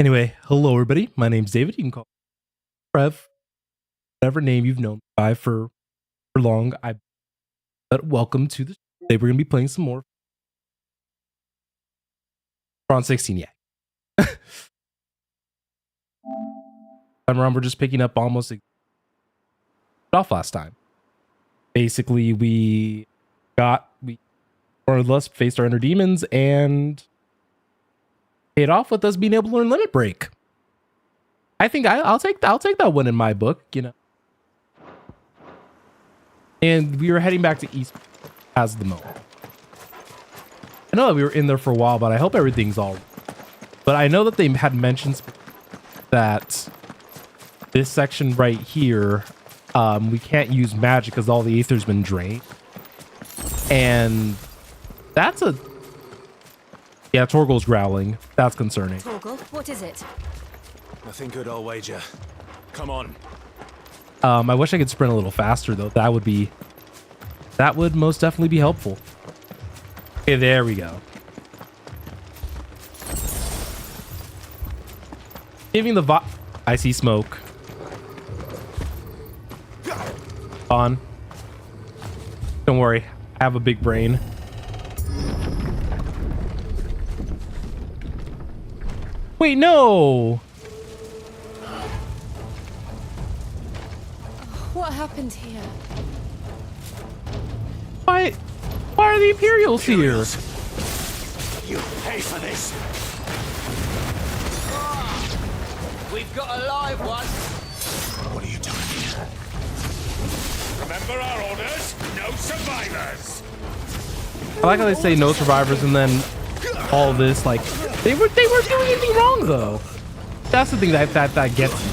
Anyway, hello everybody. My name's David. You can call me Rev, whatever name you've known me by for long. But welcome to the show. Today we're gonna be playing some more. We're on 16, yeah. Time around, we're just picking up almost off last time. Basically, we more or less faced our inner demons and paid off with us being able to learn limit break. I think I'll take that one in my book, you know. And we were heading back to East as the moment. I know that we were in there for a while, but I hope everything's all right. But I know that they had mentioned that this section right here, we can't use magic because all the aether's been drained. And that's yeah, Torgal's growling. That's concerning. Torgal, what is it? Nothing good, I'll wager. Come on. I wish I could sprint a little faster though. That would most definitely be helpful. Okay, there we go. Giving the I see smoke. On. Don't worry, I have a big brain. Wait, no! What happened here? Why are the Imperials here? You pay for this. We've got a live one. What are you doing here? Remember our orders? No survivors. I like how they say no survivors and then all this, like, they weren't doing anything wrong though. That's the thing that gets me.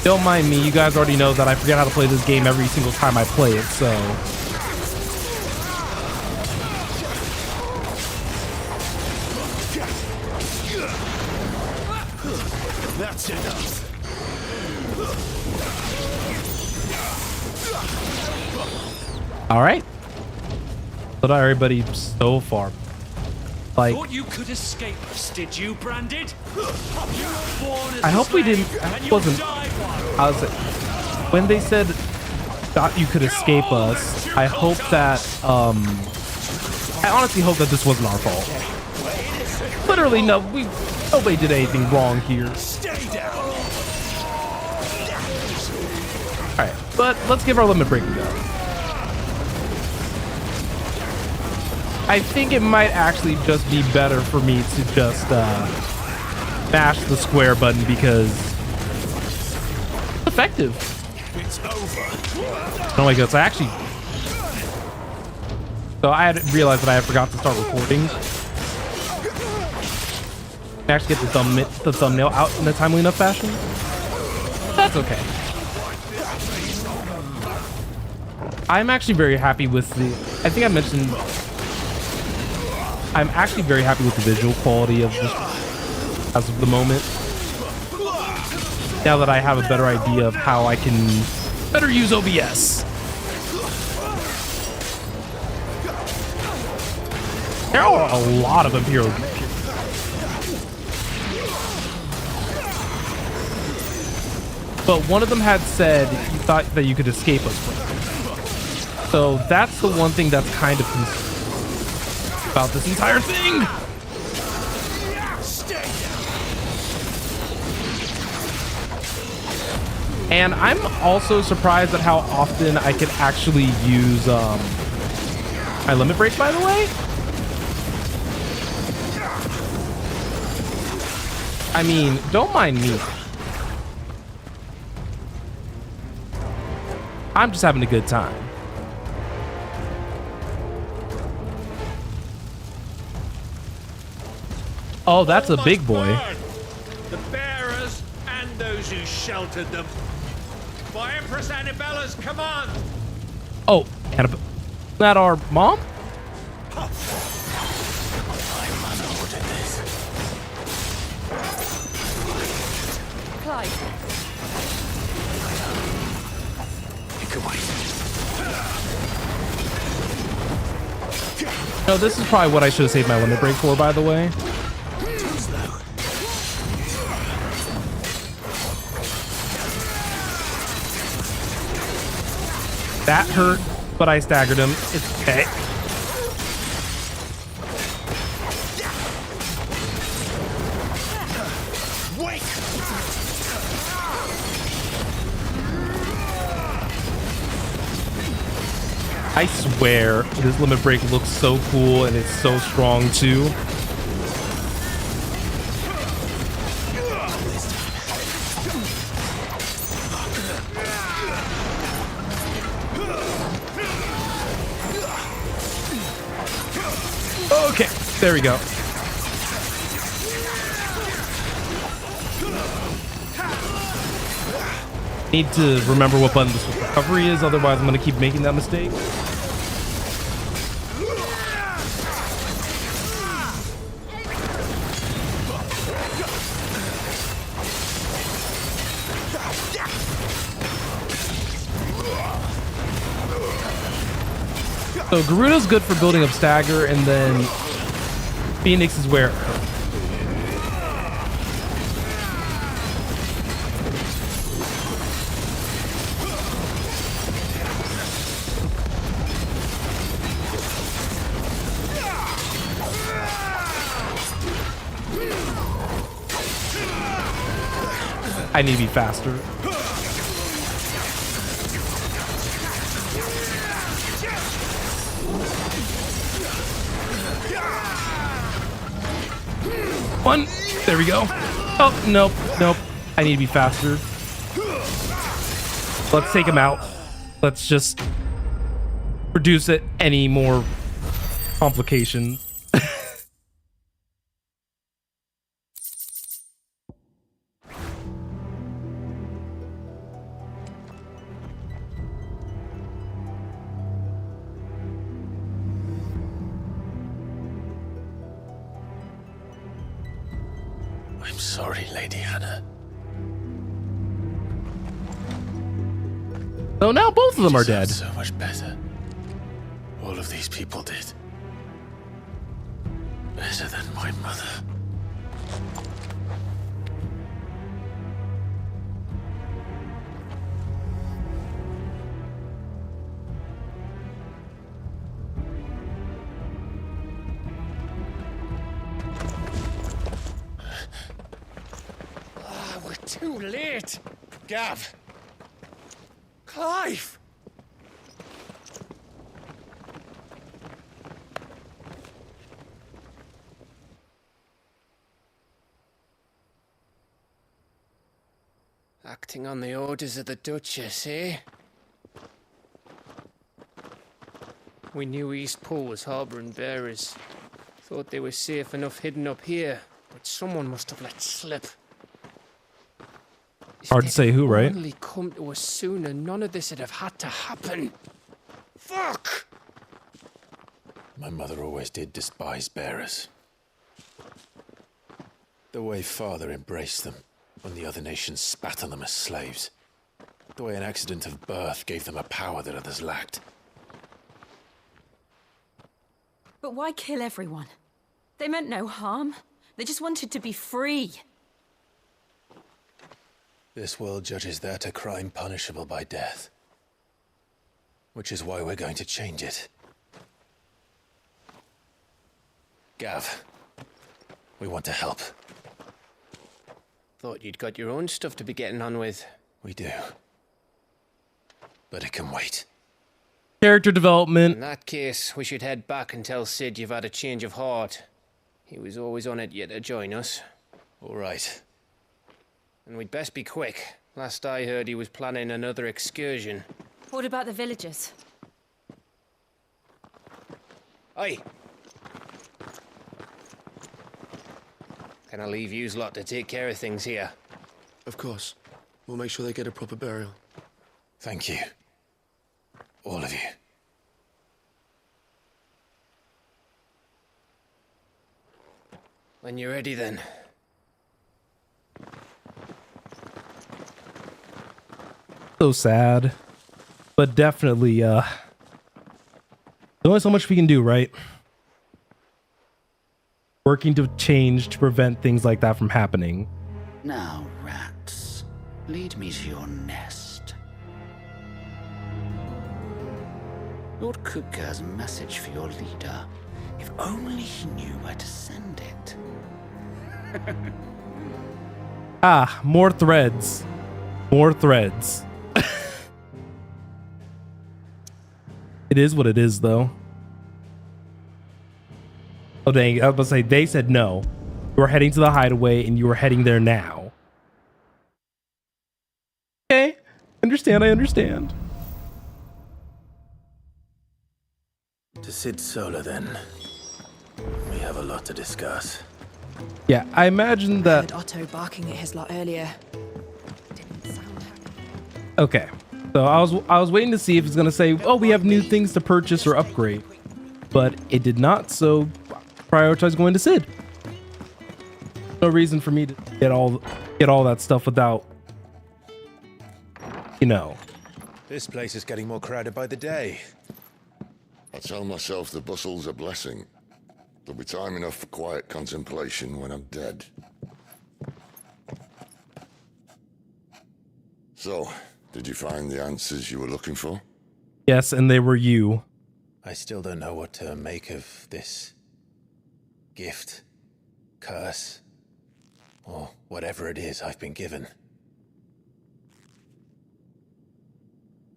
Don't mind me, you guys already know that I forget how to play this game every single time I play it, so. That's enough. All right. So not everybody so far. Like, thought you could escape us, did you, Branded? I hope we didn't. I wasn't. I was when they said thought you could escape us. I hope that. I honestly hope that this wasn't our fault. Literally, nobody did anything wrong here. All right, but let's give our limit break a go. I think it might actually just be better for me to just mash the square button because it's effective. It's over. Oh my goodness, so I had realized that I had forgot to start recording. I actually get the thumbnail out in a timely enough fashion. That's okay. I'm actually very happy with I think I mentioned I'm actually very happy with the visual quality of this as of the moment. Now that I have a better idea of how I can better use OBS. There are a lot of Imperial. But one of them had said you thought that you could escape us from it. So that's the one thing that's kind of about this entire thing. And I'm also surprised at how often I could actually use my limit break, by the way. I mean, don't mind me. I'm just having a good time. Oh, that's a big boy. The bearers and those who sheltered them. By Empress Annabella's command. Oh, Annabelle. That our mom? My mother ordered this. Clyde. You can wait. No, this is probably what I should have saved my limit break for, by the way. That hurt, but I staggered him. It's okay. I swear, this limit break looks so cool and it's so strong too. Okay, there we go. Need to remember what button this recovery is, otherwise I'm gonna keep making that mistake. So Garuda's good for building up stagger, and then Phoenix is where it hurts. I need to be faster. One. There we go. Oh, nope. Nope. I need to be faster. Let's take him out. Let's just reduce it any more complication. I'm sorry, Lady Hannah. So now both of them are You deserve dead. So much better. All of these people did. Better than my mother. We're too late. Gav. Clive. Acting on the orders of the Duchess, eh? We knew East Pool was harbouring bearers. Thought they were safe enough hidden up here, but someone must have let slip. If Hard to they'd say who, right? only come to us sooner, none of this would have had to happen. Fuck! My mother always did despise bearers. The way father embraced them when the other nations spat on them as slaves. The way an accident of birth gave them a power that others lacked. But why kill everyone? They meant no harm. They just wanted to be free. This world judges that a crime punishable by death. Which is why we're going to change it. Gav, we want to help. Thought you'd got your own stuff to be getting on with. We do. But it can wait. Character In development. that case, we should head back and tell Sid you've had a change of heart. He was always on it yet to join us. All right. And we'd best be quick. Last I heard, he was planning another excursion. What about the villagers? Aye. Can I leave yous lot to take care of things here? Of course. We'll make sure they get a proper burial. Thank you. All of you. When you're ready, then. So sad. But definitely, there's only so much we can do, right? working to change to prevent things like that from happening. Now, rats, lead me to your nest. Lord Kupka has a message for your leader. If only he knew where to send it. Ah, more threads. More threads. It is what it is, though. Oh, dang. I was about to say, they said no. You were heading to the hideaway, and you were heading there now. Okay. Understand, I understand. To Sid Solar, then. We have a lot to discuss. Yeah, I imagine I that... heard Otto barking at his lot earlier. Didn't sound happy. Okay. So I was waiting to see if it's gonna say, oh, we have new things to purchase or upgrade. But it did not, so prioritize going to Sid. No reason for me to get all that stuff without, you know. This place is getting more crowded by the day. I tell myself the bustle's a blessing. There'll be time enough for quiet contemplation when I'm dead. So, did you find the answers you were looking for? Yes, and they were you. I still don't know what to make of this gift, curse, or whatever it is I've been given.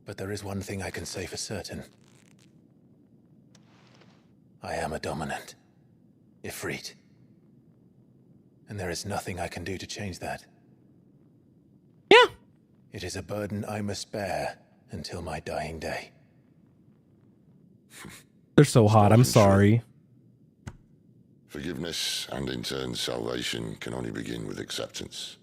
But there is one thing I can say for certain. I am a dominant, Ifrit. And there is nothing I can do to change that. Yeah. It is a burden I must bear until my dying day. They're so hot, I'm sorry. Forgiveness and in turn salvation can only begin with acceptance.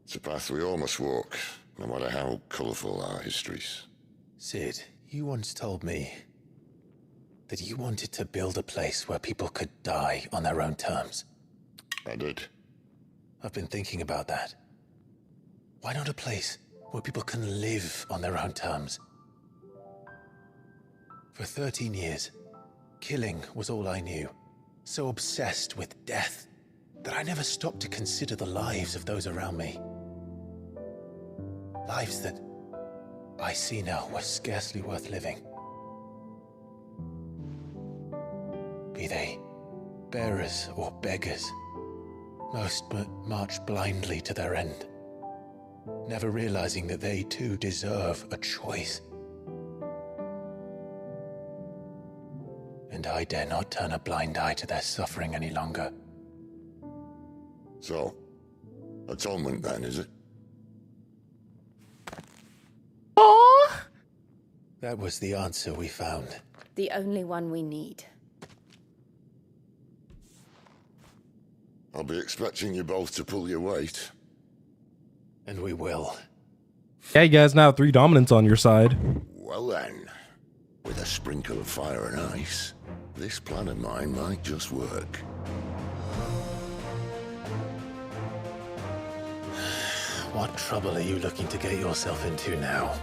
It's a path we all must walk, no matter how colourful our histories. Sid, you once told me that you wanted to build a place where people could die on their own terms. I did. I've been thinking about that. Why not a place where people can live on their own terms? For 13 years, killing was all I knew. So obsessed with death that I never stopped to consider the lives of those around me. Lives that I see now were scarcely worth living. Be they bearers or beggars, most march blindly to their end, never realizing that they too deserve a choice. And I dare not turn a blind eye to their suffering any longer. So, atonement then, is it? Aww. That was the answer we found. The only one we need. I'll be expecting you both to pull your weight. And we will. Yeah, you guys now have 3 dominants on your side. Well then, with a sprinkle of fire and ice, this plan of mine might just work. What trouble are you looking to get yourself into now?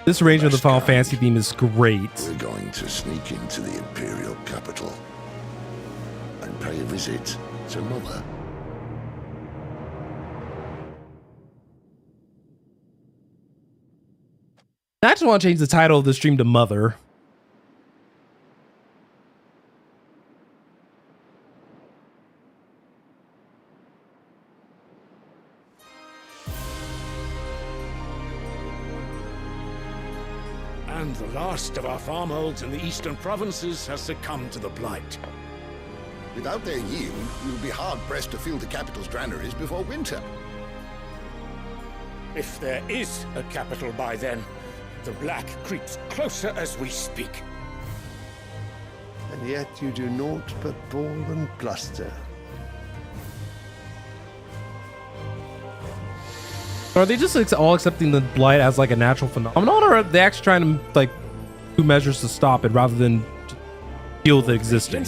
This arrangement of the Final Fantasy theme is great. We're going to sneak into the Imperial capital and pay a visit to Mother. I just want to change the title of the stream to Mother. And the last of our farmholds in the eastern provinces has succumbed to the blight. Without their yield, we'll be hard-pressed to fill the capital's granaries before winter. If there is a capital by then, the black creeps closer as we speak. And yet you do naught but bawl and bluster. Are they just all accepting the blight as like a natural phenomenon, or are they actually trying to like do measures to stop it rather than deal with it existing?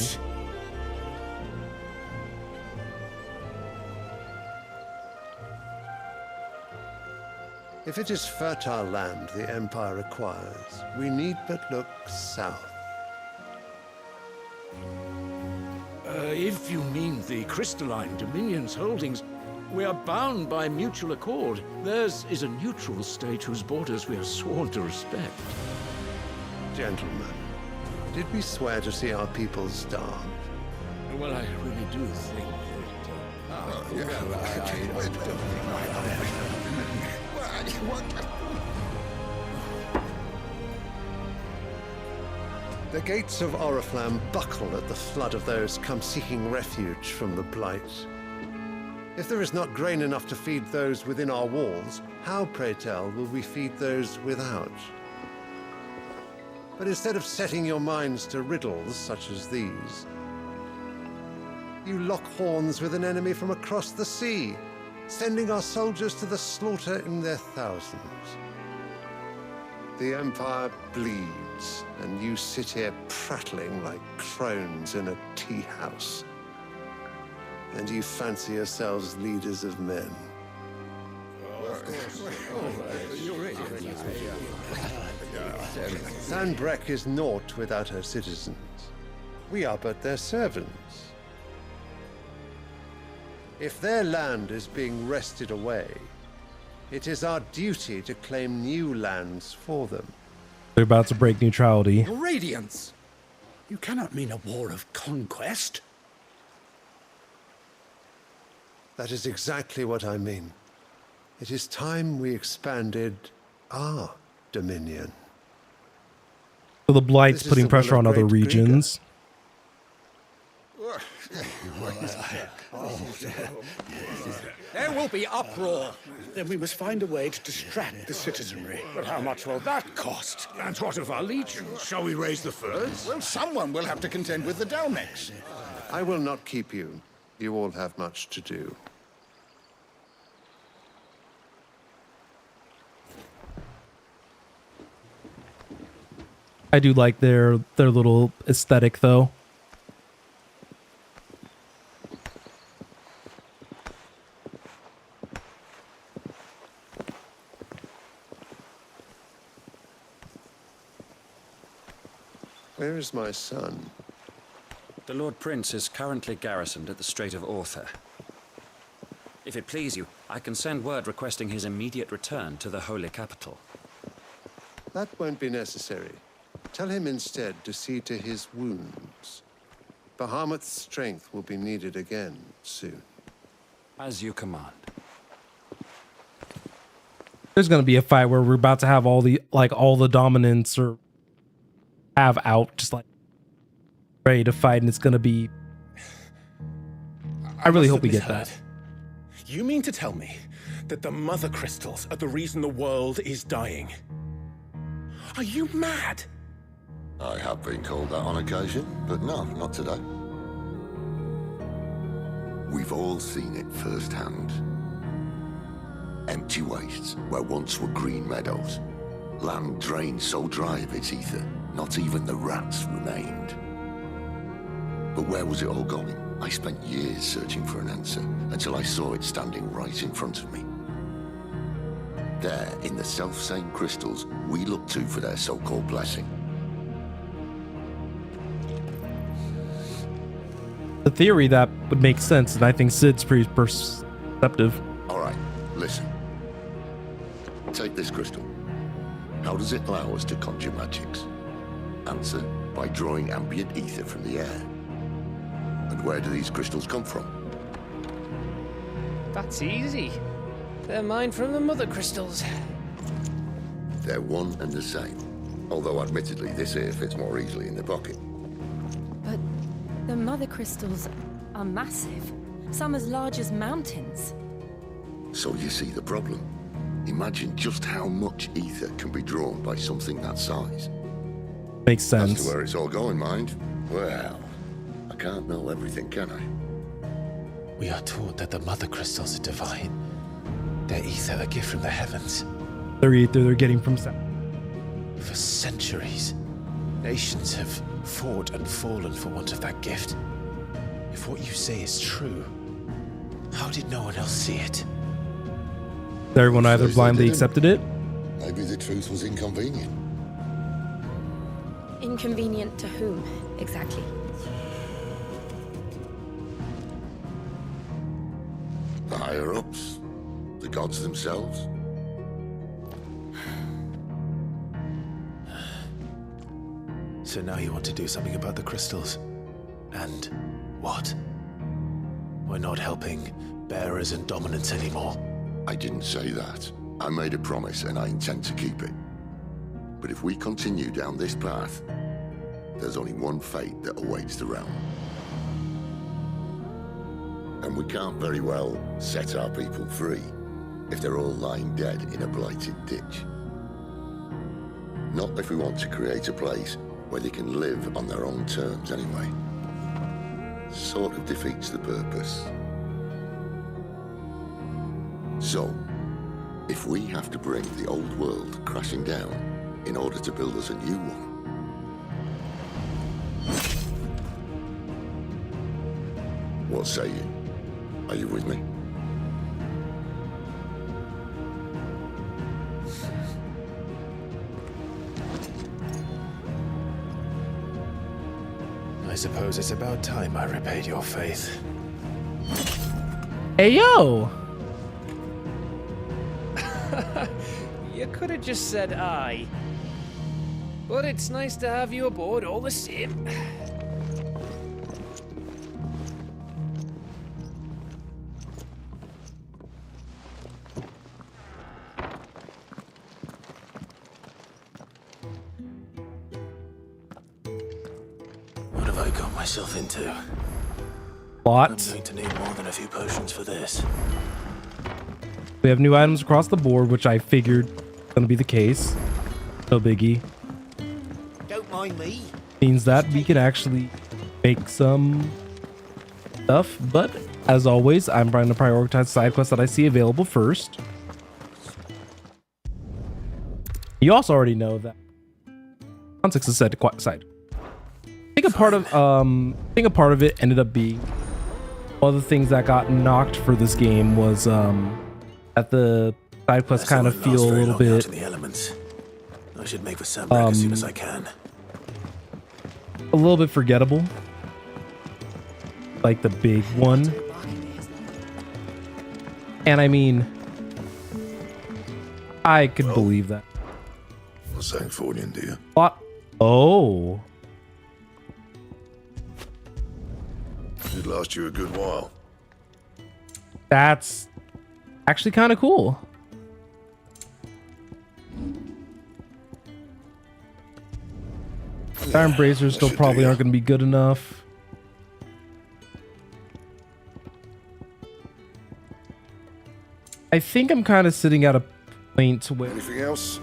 If it is fertile land the Empire acquires, we need but look south. If you mean the crystalline Dominion's holdings, we are bound by mutual accord. Theirs is a neutral state whose borders we are sworn to respect. Gentlemen, did we swear to see our people starve? Well, I really do think that... The gates of Oriflamme buckle at the flood of those come seeking refuge from the Blight. If there is not grain enough to feed those within our walls, how, pray tell, will we feed those without? But instead of setting your minds to riddles such as these, you lock horns with an enemy from across the sea, sending our soldiers to the slaughter in their thousands. The Empire bleeds, and you sit here prattling like crones in a tea house. And you fancy yourselves leaders of men. Sanbreque is naught without her citizens. We are but their servants. If their land is being wrested away, it is our duty to claim new lands for them. They're about to break neutrality. Your Radiance! You cannot mean a war of conquest. That is exactly what I mean. It is time we expanded our dominion. So the Blight's putting pressure on other regions. There will be uproar. Then we must find a way to distract the citizenry. But how much will that cost? And what of our legions? Shall we raise the furs? Well, someone will have to contend with the Dalmex. I will not keep you. You all have much to do. I do like their little aesthetic though. Where is my son? The Lord Prince is currently garrisoned at the Strait of Arthur. If it please you, I can send word requesting his immediate return to the Holy Capital. That won't be necessary. Tell him instead to see to his wounds. Bahamut's strength will be needed again soon. As you command. There's gonna be a fight where we're about to have all the dominance or have out just like ready to fight, and it's gonna be. I really hope we get that. You mean to tell me that the mother crystals are the reason the world is dying? Are you mad? I have been called that on occasion, but no, not today. We've all seen it firsthand. Empty wastes where once were green meadows. Land drained so dry of its ether, not even the rats remained. But where was it all going? I spent years searching for an answer, until I saw it standing right in front of me. There, in the self-same crystals we look to for their so-called blessing. The theory that would make sense, and I think Sid's pretty perceptive. All right, listen. Take this crystal. How does it allow us to conjure magics? Answer, by drawing ambient ether from the air. And where do these crystals come from? That's easy. They're mined from the mother crystals. They're one and the same. Although admittedly this here fits more easily in the pocket. But the mother crystals are massive. Some as large as mountains. So you see the problem. Imagine just how much ether can be drawn by something that size. Makes sense. As to where it's all going, mind? Well, I can't know everything, can I? We are taught that the mother crystals are divine. Their ether a gift from the heavens. Their ether they're getting from Sam. For centuries, nations have fought and fallen for want of that gift. If what you say is true, how did no one else see it? Everyone either blindly accepted it. Maybe the truth was inconvenient. Inconvenient to whom, exactly? higher-ups? The gods themselves? So now you want to do something about the crystals? And what? We're not helping bearers and dominants anymore. I didn't say that. I made a promise and I intend to keep it. But if we continue down this path, there's only one fate that awaits the realm. And we can't very well set our people free if they're all lying dead in a blighted ditch. Not if we want to create a place where they can live on their own terms anyway. Sort of defeats the purpose. So, if we have to bring the old world crashing down in order to build us a new one, what say you? Are you with me? I suppose it's about time I repaid your faith. Hey, yo! You could have just said aye. But it's nice to have you aboard all the same. What have I got myself into? What? I'm going to need more than a few potions for this. We have new items across the board, which I figured was going to be the case. No biggie. Don't mind me. Means that we can actually make some stuff. But as always, I'm trying to prioritize side quests that I see available first. You also already know that context is set to side. I think a part of it ended up being one of the things that got knocked for this game was that the side quests kind of feel a little bit in the elements. I should make the sunbreak as soon as I can. a little bit forgettable, like the big one. And I mean, I could believe that. What's saying for you, do you? What? Oh. It last you a good while. That's actually kind of cool. Iron bracers still probably aren't going to be good enough. I think I'm kind of sitting at a point where anything else?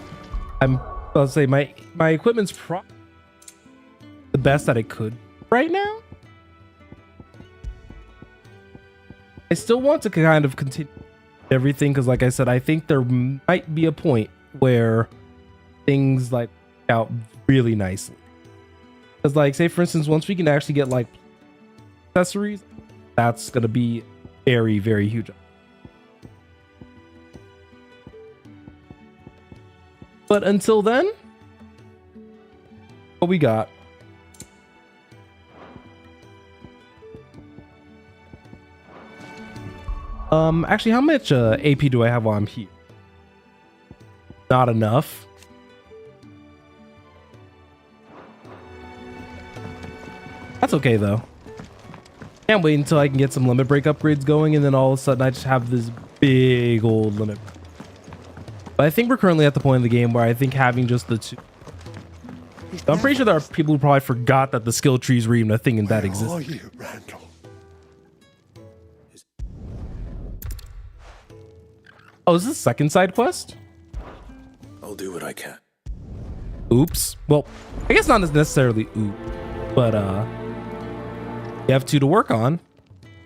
I'll say my equipment's the best that it could right now. I still want to kind of continue everything because, like I said, I think there might be a point where things like out really nicely. Because, like, say for instance, once we can actually get like accessories, that's gonna be very, very huge. But until then, what we got? Actually, how much AP do I have while I'm here? Not enough. That's okay though. Can't wait until I can get some limit break upgrades going, and then all of a sudden I just have this big old limit. But I think we're currently at the point of the game where I think having just the two. I'm pretty sure there are people who probably forgot that the skill trees were even a thing and that exists. Where are you, Randall? Oh, is this a second side quest? I'll do what I can. Oops. Well, I guess not as necessarily oop, but you have two to work on.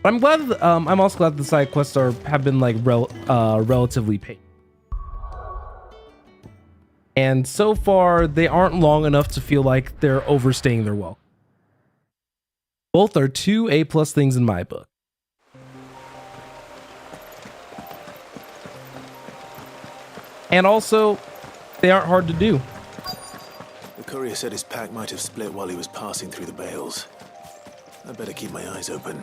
But I'm glad. I'm also glad the side quests have been like relatively paid. And so far, they aren't long enough to feel like they're overstaying their welcome. Both are 2 A+ things in my book. And also, they aren't hard to do. The courier said his pack might have split while he was passing through the bales. I better keep my eyes open.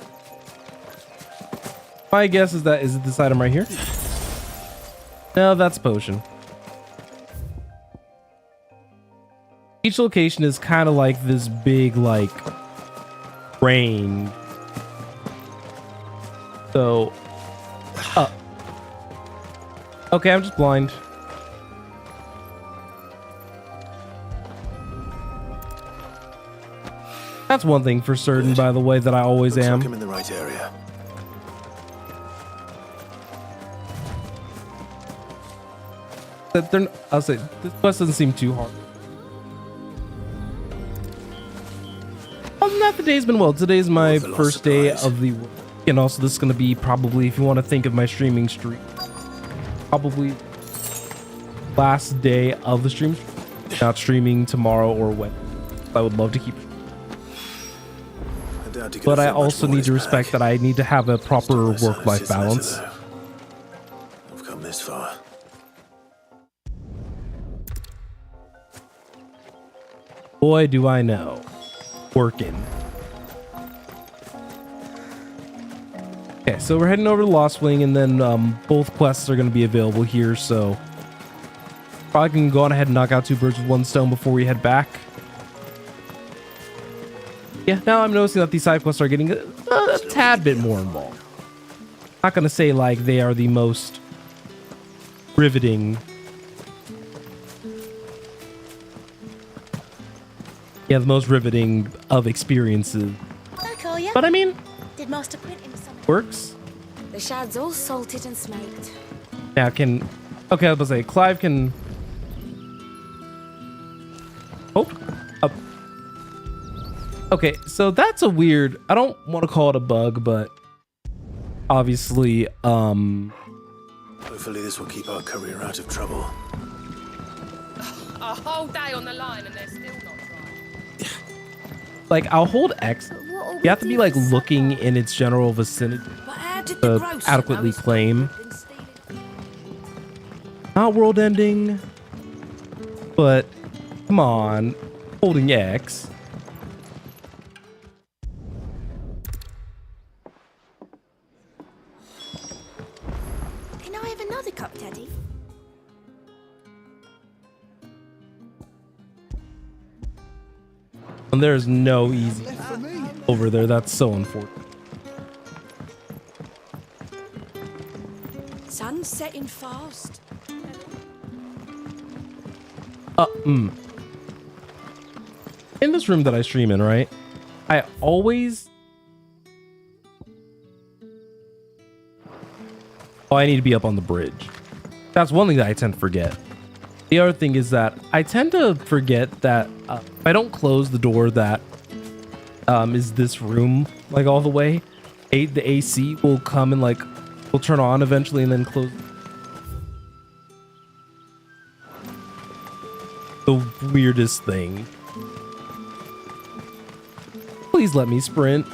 My guess is that, is it this item right here? No, that's potion. Each location is kind of like this big, like, rain. So, okay, I'm just blind. That's one thing for certain, by the way, that I always Looks am. like I'm in the right area. That they're, I'll say this quest doesn't seem too hard. Other than that, the day's been well. Today's my first day of the week, and also this is going to be probably, if you want to think of my streaming streak, probably last day of the stream. Not streaming tomorrow or when. I would love to keep. But I also need to respect that I need to have a proper work-life balance. I've come this far. Boy, do I know. Working. Okay, so we're heading over to Lost Wing, and then both quests are going to be available here, so probably can go on ahead and knock out 2 birds with 1 stone before we head back. Yeah, now I'm noticing that these side quests are getting a tad bit more involved. Not going to say like they are the most riveting. Yeah, the most riveting of experiences. But I mean, did Master print him something? Works. The shad's all salted and smoked. Now can, okay, I was gonna say Clive can. Oh, up. Okay, so that's a weird. I don't want to call it a bug, but obviously, Hopefully, this will keep our courier out of trouble. A whole day on the line and they're still not dry. Like I'll hold X. You have to be like looking in its general vicinity to adequately claim. Not world ending, but come on, holding X. Can I have another cup, Daddy? And there's no easy over there. That's so unfortunate. Sun's setting fast. In this room that I stream in, right? I always. Oh, I need to be up on the bridge. That's one thing that I tend to forget. The other thing is that I tend to forget that if I don't close the door that is this room like all the way, the AC will come and like will turn on eventually and then close. The weirdest thing. Please let me sprint.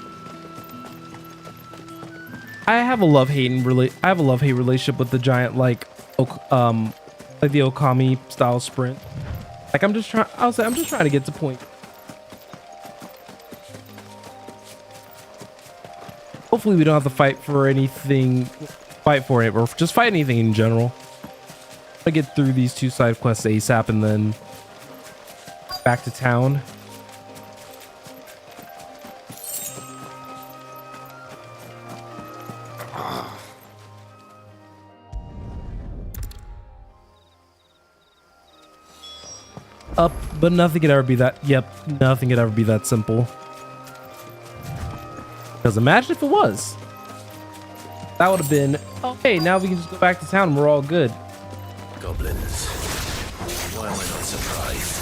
I have a love-hate relationship with the giant like the Okami style sprint. Like I'm just trying to get to point. Hopefully we don't have to fight for anything, or just fight anything in general. I get through these 2 side quests ASAP and then back to town. Up, but nothing could ever be that. Yep, nothing could ever be that simple. Because imagine if it was. That would have been, okay, now we can just go back to town and we're all good. Goblins. Why am I not surprised?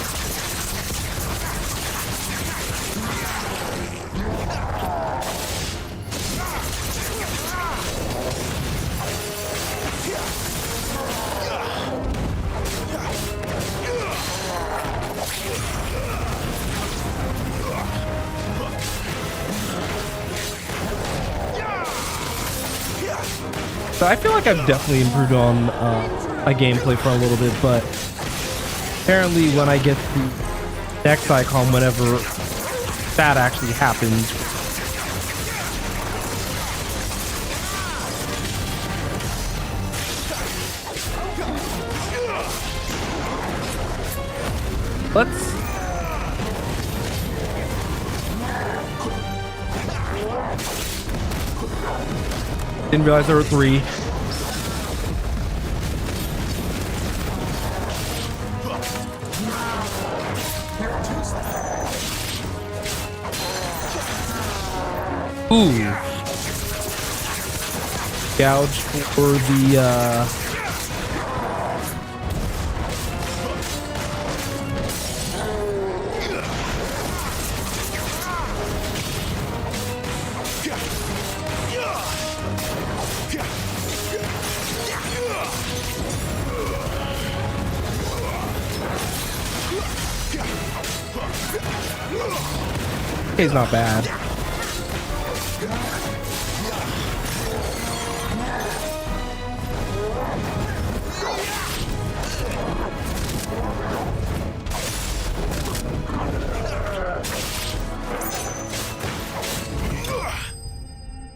So I feel like I've definitely improved on my gameplay for a little bit, but apparently when I get the next icon, whenever that actually happens, Let's... Didn't realize there were 3. Ooh. Gouge for the, He's not bad.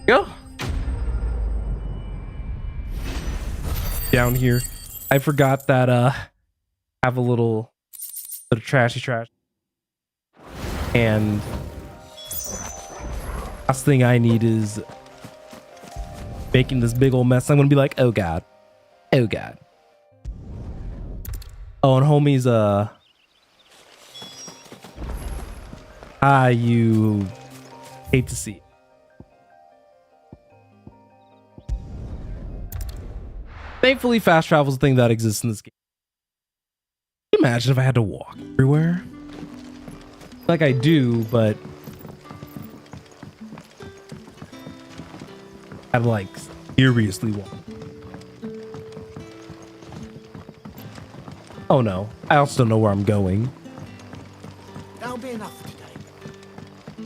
Go. Down here. I forgot that have a little bit of trashy trash. And last thing I need is making this big old mess. I'm gonna be like, oh god. Oh god. Oh, and homie's you hate to see it. Thankfully, fast travel is a thing that exists in this game. Can you imagine if I had to walk everywhere? Like I do, but I'd like seriously walk. Oh no, I also don't know where I'm going. That'll be enough for today.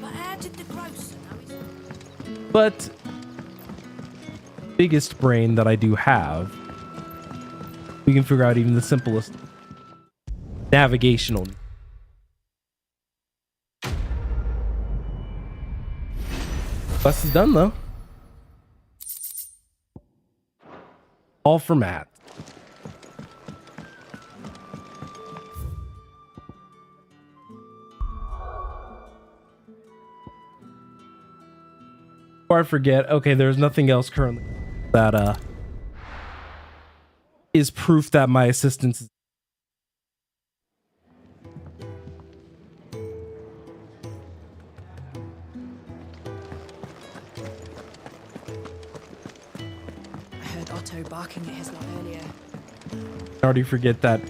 But how did the grocer know he's... But biggest brain that I do have, we can figure out even the simplest navigational. Quest is done though. All for Matt. Before I forget, okay, there's nothing else currently that is proof that my assistance is... I heard Otto barking at his lot earlier. I already forget that.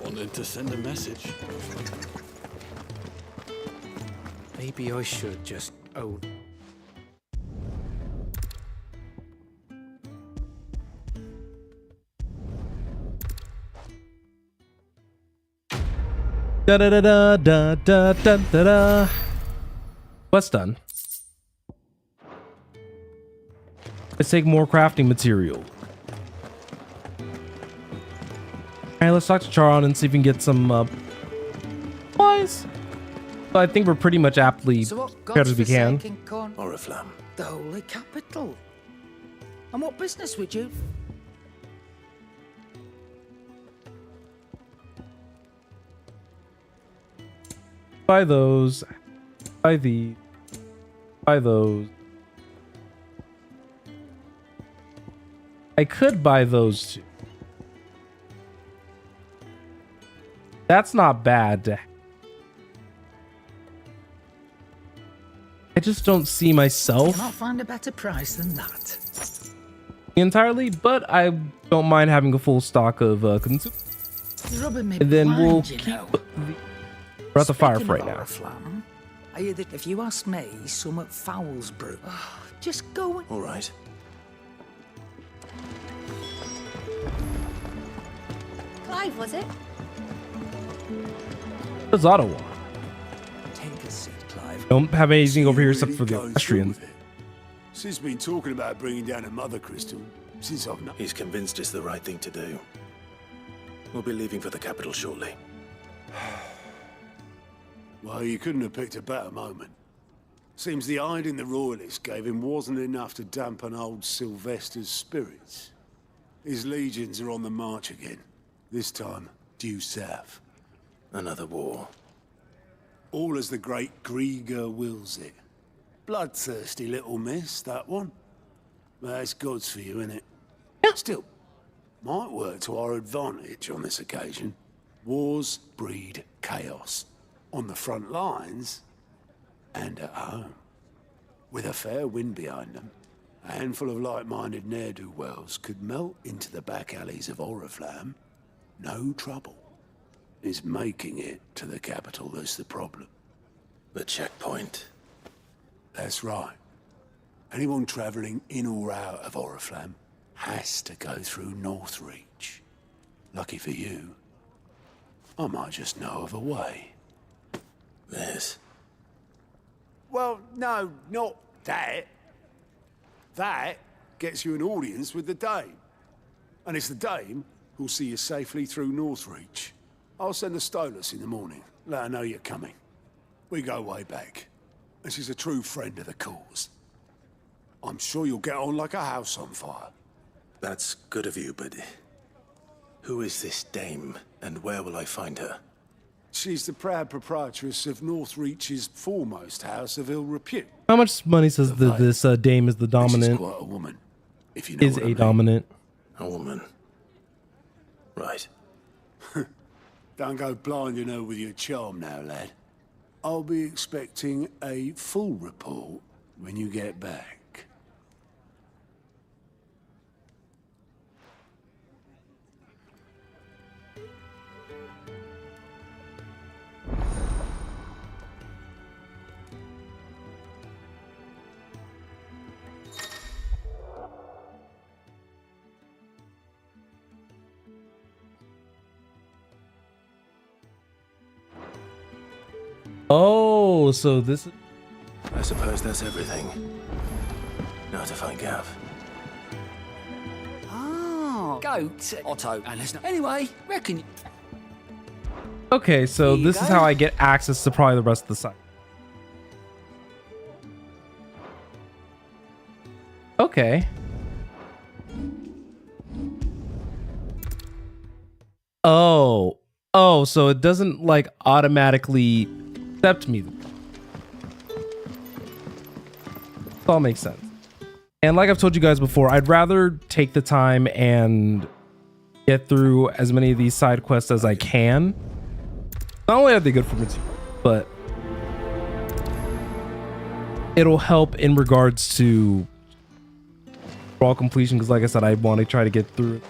Wanted to send a message. Maybe I should just own. Da da da da da da da da da. What's done? Let's take more crafting material. Alright, let's talk to Charon and see if we can get some supplies. So I think we're pretty much aptly prepared as we can. Oriflamme. The holy capital. And what business would you? Buy those. Buy these. Buy those. I could buy those too. That's not bad. I just don't see myself Cannot find a better price than that. entirely, but I don't mind having a full stock of consume. You're rubbing me And then blind, we'll you keep know. we're at the fire Speaking for right of now. Oriflamme, I hear that if you ask me, somewhat foul's brew. Just go and... All right. Clive, was it? What does Ottawa? Take a seat, Clive. Don't have anything over here except for the equestrians. Sis been talking about bringing down a mother crystal since I've known. He's convinced it's the right thing to do. We'll be leaving for the capital shortly. Well, you couldn't have picked a better moment. Seems the hiding the royalists gave him wasn't enough to dampen old Sylvester's spirits. His legions are on the march again, this time due south. Another war. All as the great Grieger wills it. Bloodthirsty little miss, that one. But that's God's for you, innit? Still, might work to our advantage on this occasion. Wars breed chaos. On the front lines, and at home. With a fair wind behind them, a handful of like-minded ne'er-do-wells could melt into the back alleys of Oriflamme. No trouble. It's making it to the capital that's the problem. The checkpoint. That's right. Anyone travelling in or out of Oriflamme has to go through Northreach. Lucky for you, I might just know of a way. This. Well, no, not that. That gets you an audience with the Dame. And it's the Dame who'll see you safely through Northreach. I'll send the Stolas in the morning, let her know you're coming. We go way back, and she's a true friend of the cause. I'm sure you'll get on like a house on fire. That's good of you, but who is this Dame, and where will I find her? She's the proud proprietress of Northreach's foremost house of ill repute. How much money says this dame is the dominant? She's quite a woman, if you know Is what a I mean. dominant. A woman. Right. Don't go blinding her with your charm now, lad. I'll be expecting a full report when you get back. Oh, so this is... I suppose that's everything. Now to find Gav. Oh, goat, Otto, and there's no... Anyway, reckon... Okay, so Here you this is go. how I get access to probably the rest of the site. Okay. Oh. Oh, so it doesn't like automatically accept me. This all makes sense. And like I've told you guys before, I'd rather take the time and get through as many of these side quests as I can. Not only are they good for material, but it'll help in regards to raw completion, because like I said, I want to try to get through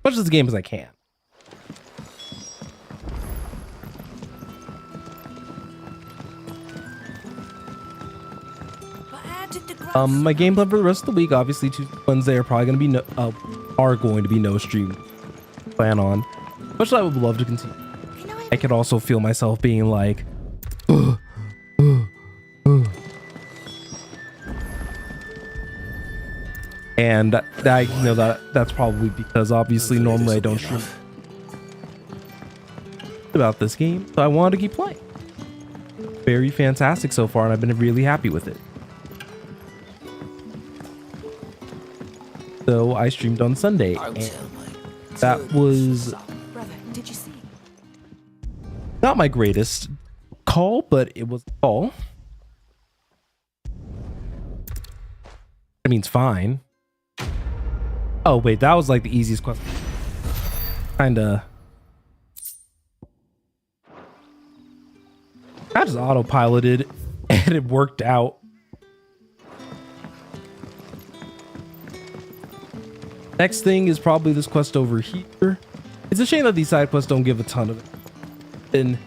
as much of the game as I can. My game plan for the rest of the week, obviously Tuesday, Wednesday are probably going to be no stream plan on, which I would love to continue. I could also feel myself being like, and I know that's probably because obviously normally I don't stream about this game, so I wanted to keep playing. Very fantastic so far, and I've been really happy with it. So I streamed on Sunday, and that was not my greatest call, but it was a call. It means fine. Oh wait, that was like the easiest question. Kinda. I just autopiloted and it worked out. Next thing is probably this quest over here. It's a shame that these side quests don't give a ton of it. And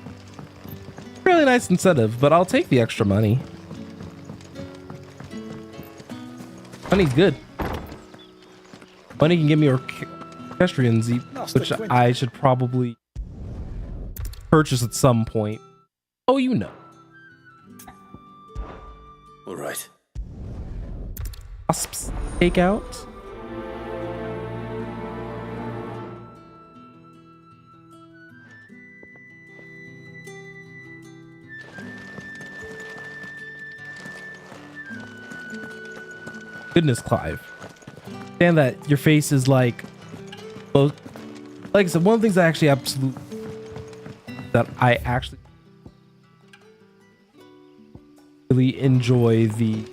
really nice incentive, but I'll take the extra money. Money's good. Money can give me orchestrians, which I should probably purchase at some point. Oh, you know. All right. Wasps takeout. Goodness, Clive. And that your face is like, both. Like I said, one of the things that I actually really enjoy the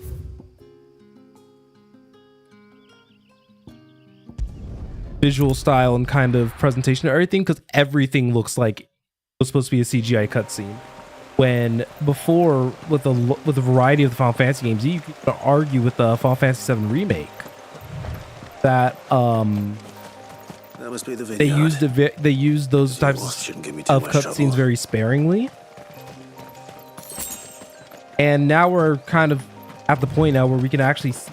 visual style and kind of presentation of everything, because everything looks like it was supposed to be a CGI cutscene. When before, with a variety of the Final Fantasy games, you could argue with the Final Fantasy VII remake that That must be the they used those types of cutscenes very sparingly. And now we're kind of at the point now where we can actually see,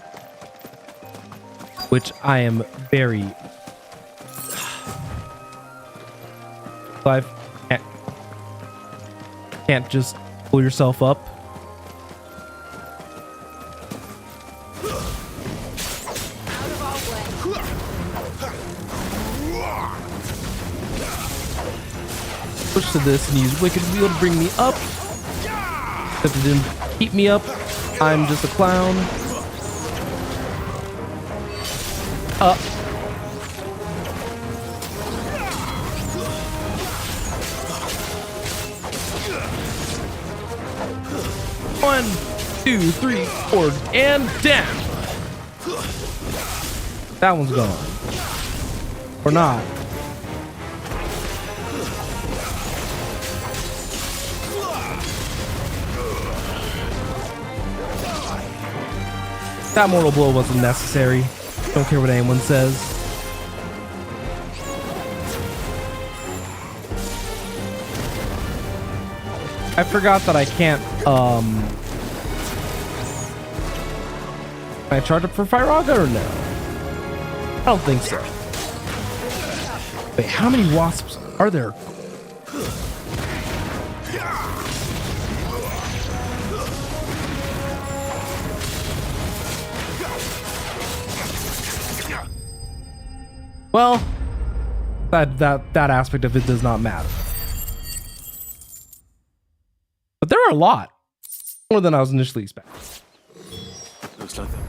which I am very Clive, can't just pull yourself up. Push to this and use Wicked Wheel to bring me up. Except it didn't keep me up. I'm just a clown. Up. One, two, three, four, and down. That one's gone. Or not. That mortal blow wasn't necessary. Don't care what anyone says. I forgot that I can't, can I charge up for Fyraga or no? I don't think so. Wait, how many wasps are there? Well, that aspect of it does not matter. But there are a lot. More than I was initially expecting. Looks like them.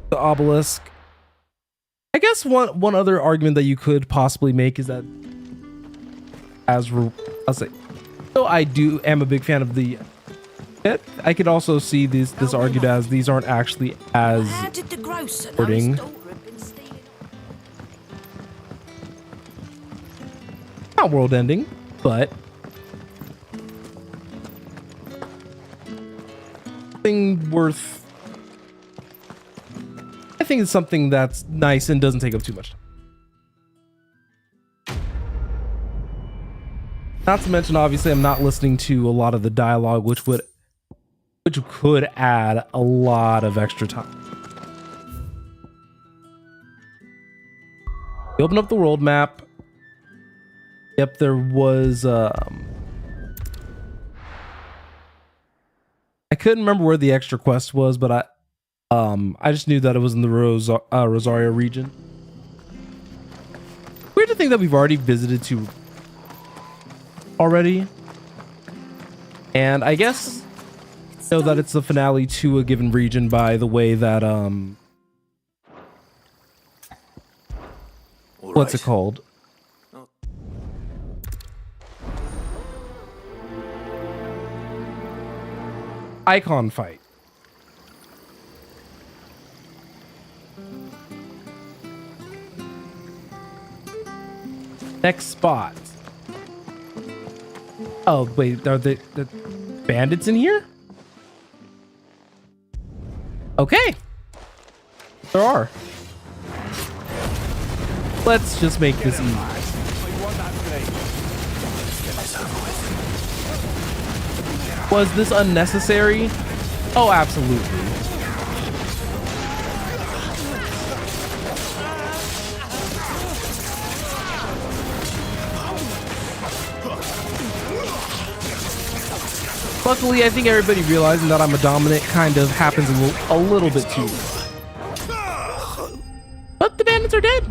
The obelisk. I guess one other argument that you could possibly make is that I'll say, though I am a big fan of the I could also see this argued as these aren't actually as wording. Not world ending, but something worth. I think it's something that's nice and doesn't take up too much time. Not to mention, obviously, I'm not listening to a lot of the dialogue, which could add a lot of extra time. You open up the world map. Yep, there was I couldn't remember where the extra quest was, but I just knew that it was in the Rosario region. Weird to think that we've already visited to already. And I guess know that it's the finale to a given region by the way that what's it called? Icon fight. Next spot. Oh wait, are the bandits in here? Okay. There are. Let's just make this easy. Was this unnecessary? Oh, absolutely. Luckily, I think everybody realizing that I'm a dominant kind of happens a little bit too late. But the bandits are dead.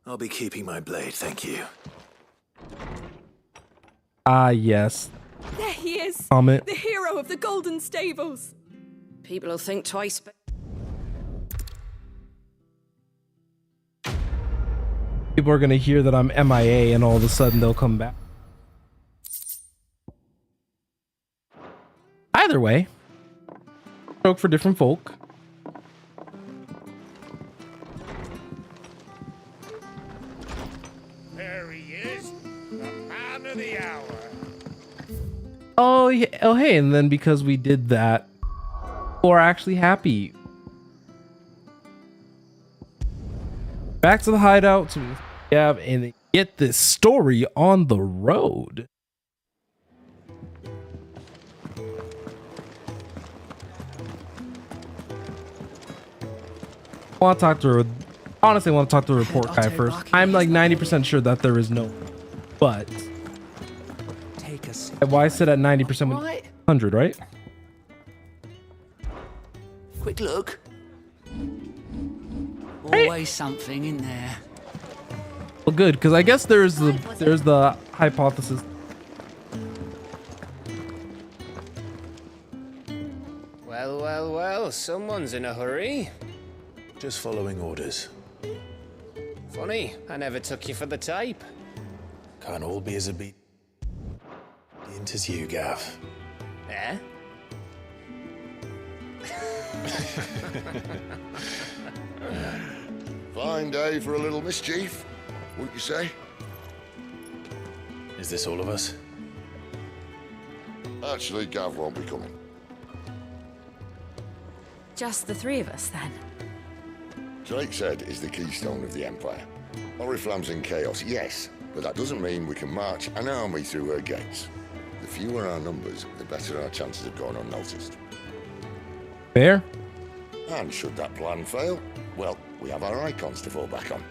I'll be keeping my blade, thank you. Ah, yes. There he is! Comment. The hero of the Golden Stables! People will think twice, but People are gonna hear that I'm MIA and all of a sudden they'll come back. Either way, joke for different folk. There he is, the man of the hour. Oh yeah. Oh hey, and then because we did that, people are actually happy. Back to the hideout so we have and get this story on the road. I want to talk to honestly, I want to talk to the report guy first. I'm like 90% sure that there is no, but why sit at 90% when 100, right? Quick look. Always something in there. Well, good, because I guess there's the hypothesis. Well, well, well, someone's in a hurry. Just following orders. Funny, I never took you for the type. Can't all be as obedient as you, Gav. Eh? Fine day for a little mischief, wouldn't you say? Is this all of us? Actually, Gav won't be coming. Just the three of us, then? Drake's Head is the keystone of the Empire. Oriflamme's in chaos, yes, but that doesn't mean we can march an army through her gates. The fewer our numbers, the better our chances of going unnoticed. Fair. And should that plan fail, well, we have our icons to fall back on.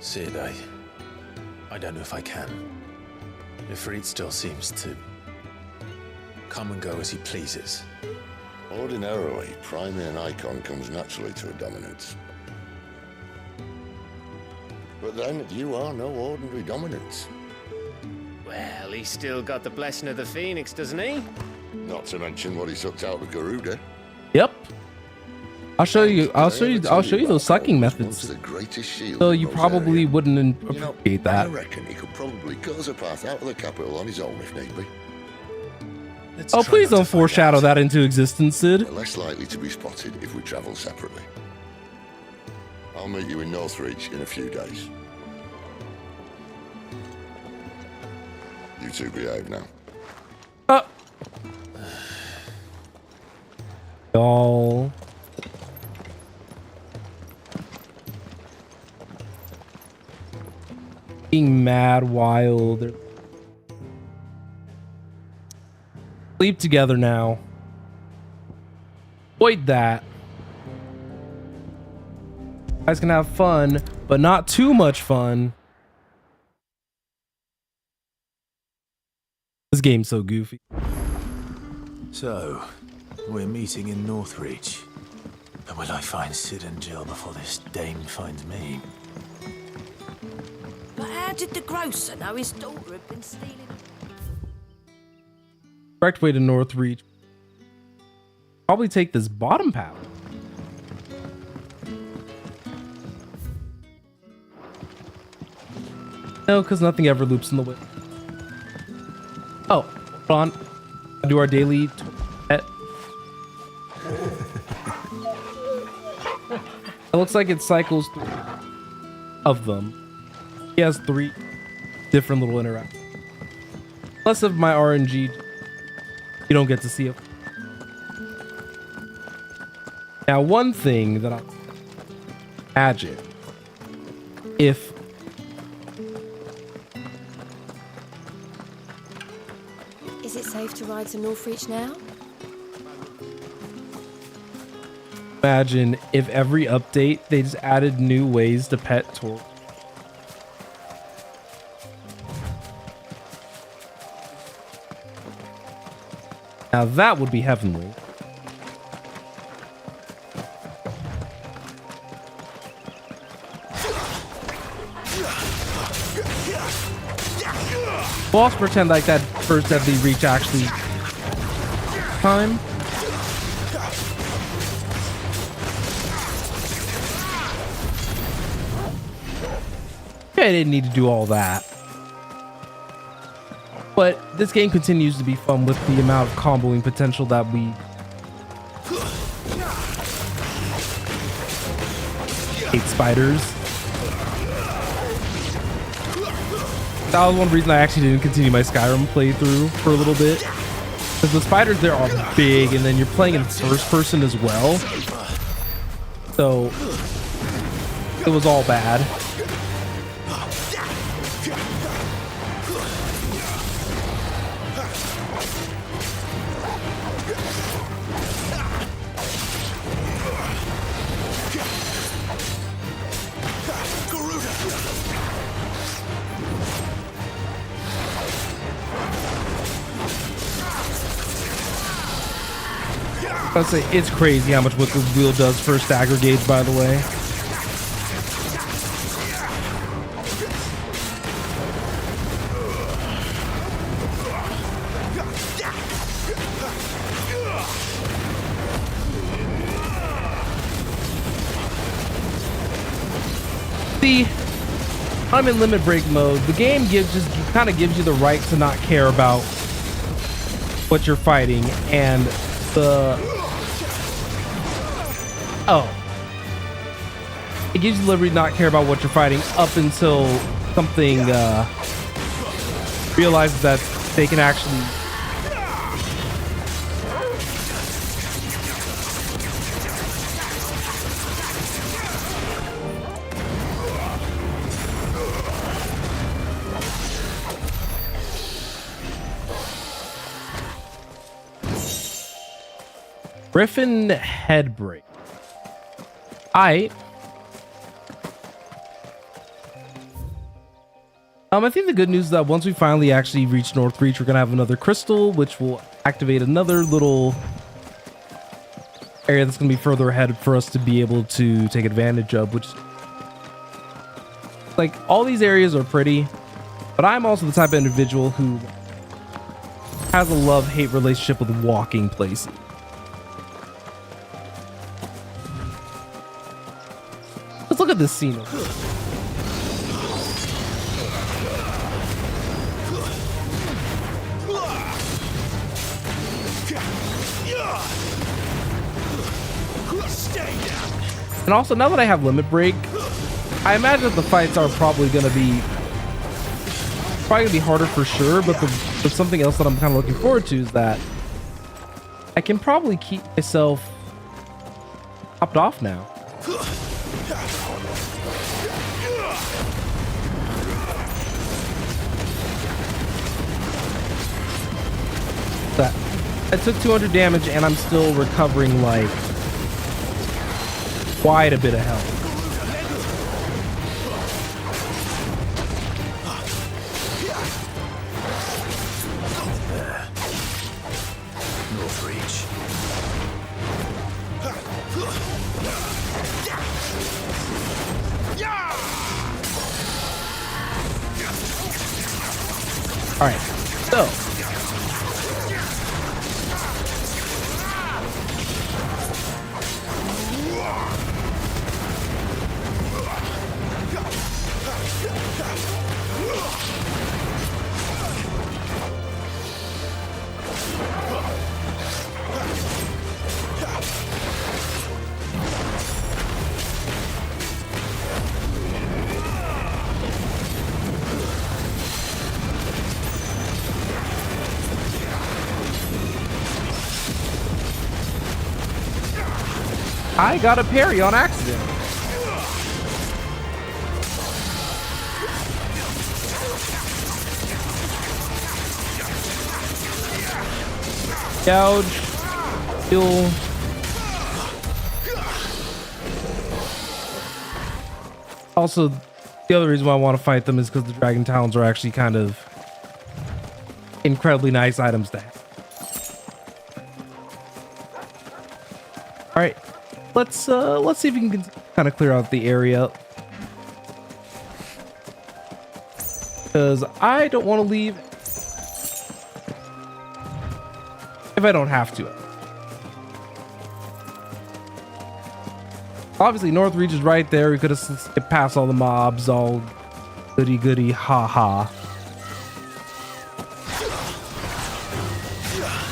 Sid, I don't know if I can. Ifrit still seems to come and go as he pleases. Ordinarily, priming an icon comes naturally to a dominance. But then, you are no ordinary dominance. Well, he's still got the blessing of the Phoenix, doesn't he? Not to mention what he sucked out of Garuda. Yep. I'll show you those sucking methods. The greatest shield So you in probably Rosaria. wouldn't You know, appreciate that. I reckon he could probably cause a path out of the capital on his own if need be. Oh, please don't foreshadow that into existence, Sid. We're less likely to be spotted if we travel separately. I'll meet you in Northreach in a few days. You two behave now. Y'all. Being mad wild. Sleep together now. Avoid that. You guys can have fun, but not too much fun. This game's so goofy. So, we're meeting in Northreach. But will I find Sid and Jill before this dame finds me? But how did the grocer know his daughter had been stealing? Correct way to Northreach. Probably take this bottom path. No, because nothing ever loops in the way. Oh, hold on. Do our daily pet. It looks like it cycles through of them. He has 3 different little interactions. Plus of my RNG, you don't get to see it. Now, one thing that I'll imagine, if Is it safe to ride to Northreach now? imagine if every update they just added new ways to pet tour. Now that would be heavenly. We'll also pretend like that first deadly reach actually time. Okay, I didn't need to do all that. But this game continues to be fun with the amount of comboing potential that we hate spiders. That was one reason I actually didn't continue my Skyrim playthrough for a little bit. Because the spiders there are big, and then you're playing in first person as well. So it was all bad. I'll say it's crazy how much what the wheel does for stagger gauge, by the way. See, I'm in limit break mode. The game kind of gives you the right to not care about what you're fighting, and it gives you the liberty to not care about what you're fighting up until something realizes that they can actually Griffin Headbreak. I think the good news is that once we finally actually reach North Reach, we're gonna have another crystal, which will activate another little area that's gonna be further ahead for us to be able to take advantage of. Which, like, all these areas are pretty, but I'm also the type of individual who has a love-hate relationship with walking places. Let's look at this scene. And also, now that I have limit break, I imagine that the fights are probably going to be harder for sure. But something else that I'm kind of looking forward to is that I can probably keep myself topped off now. That I took 200 damage and I'm still recovering like quite a bit of health. North Reach. All right, so I got a parry on accident. Gouge. Heal. Also, the other reason why I want to fight them is because the Dragon Talons are actually kind of incredibly nice items to have. All right. Let's see if we can kind of clear out the area. because I don't want to leave if I don't have to. Obviously, Northreach is right there. We could have skipped past all the mobs, all goody goody, ha ha.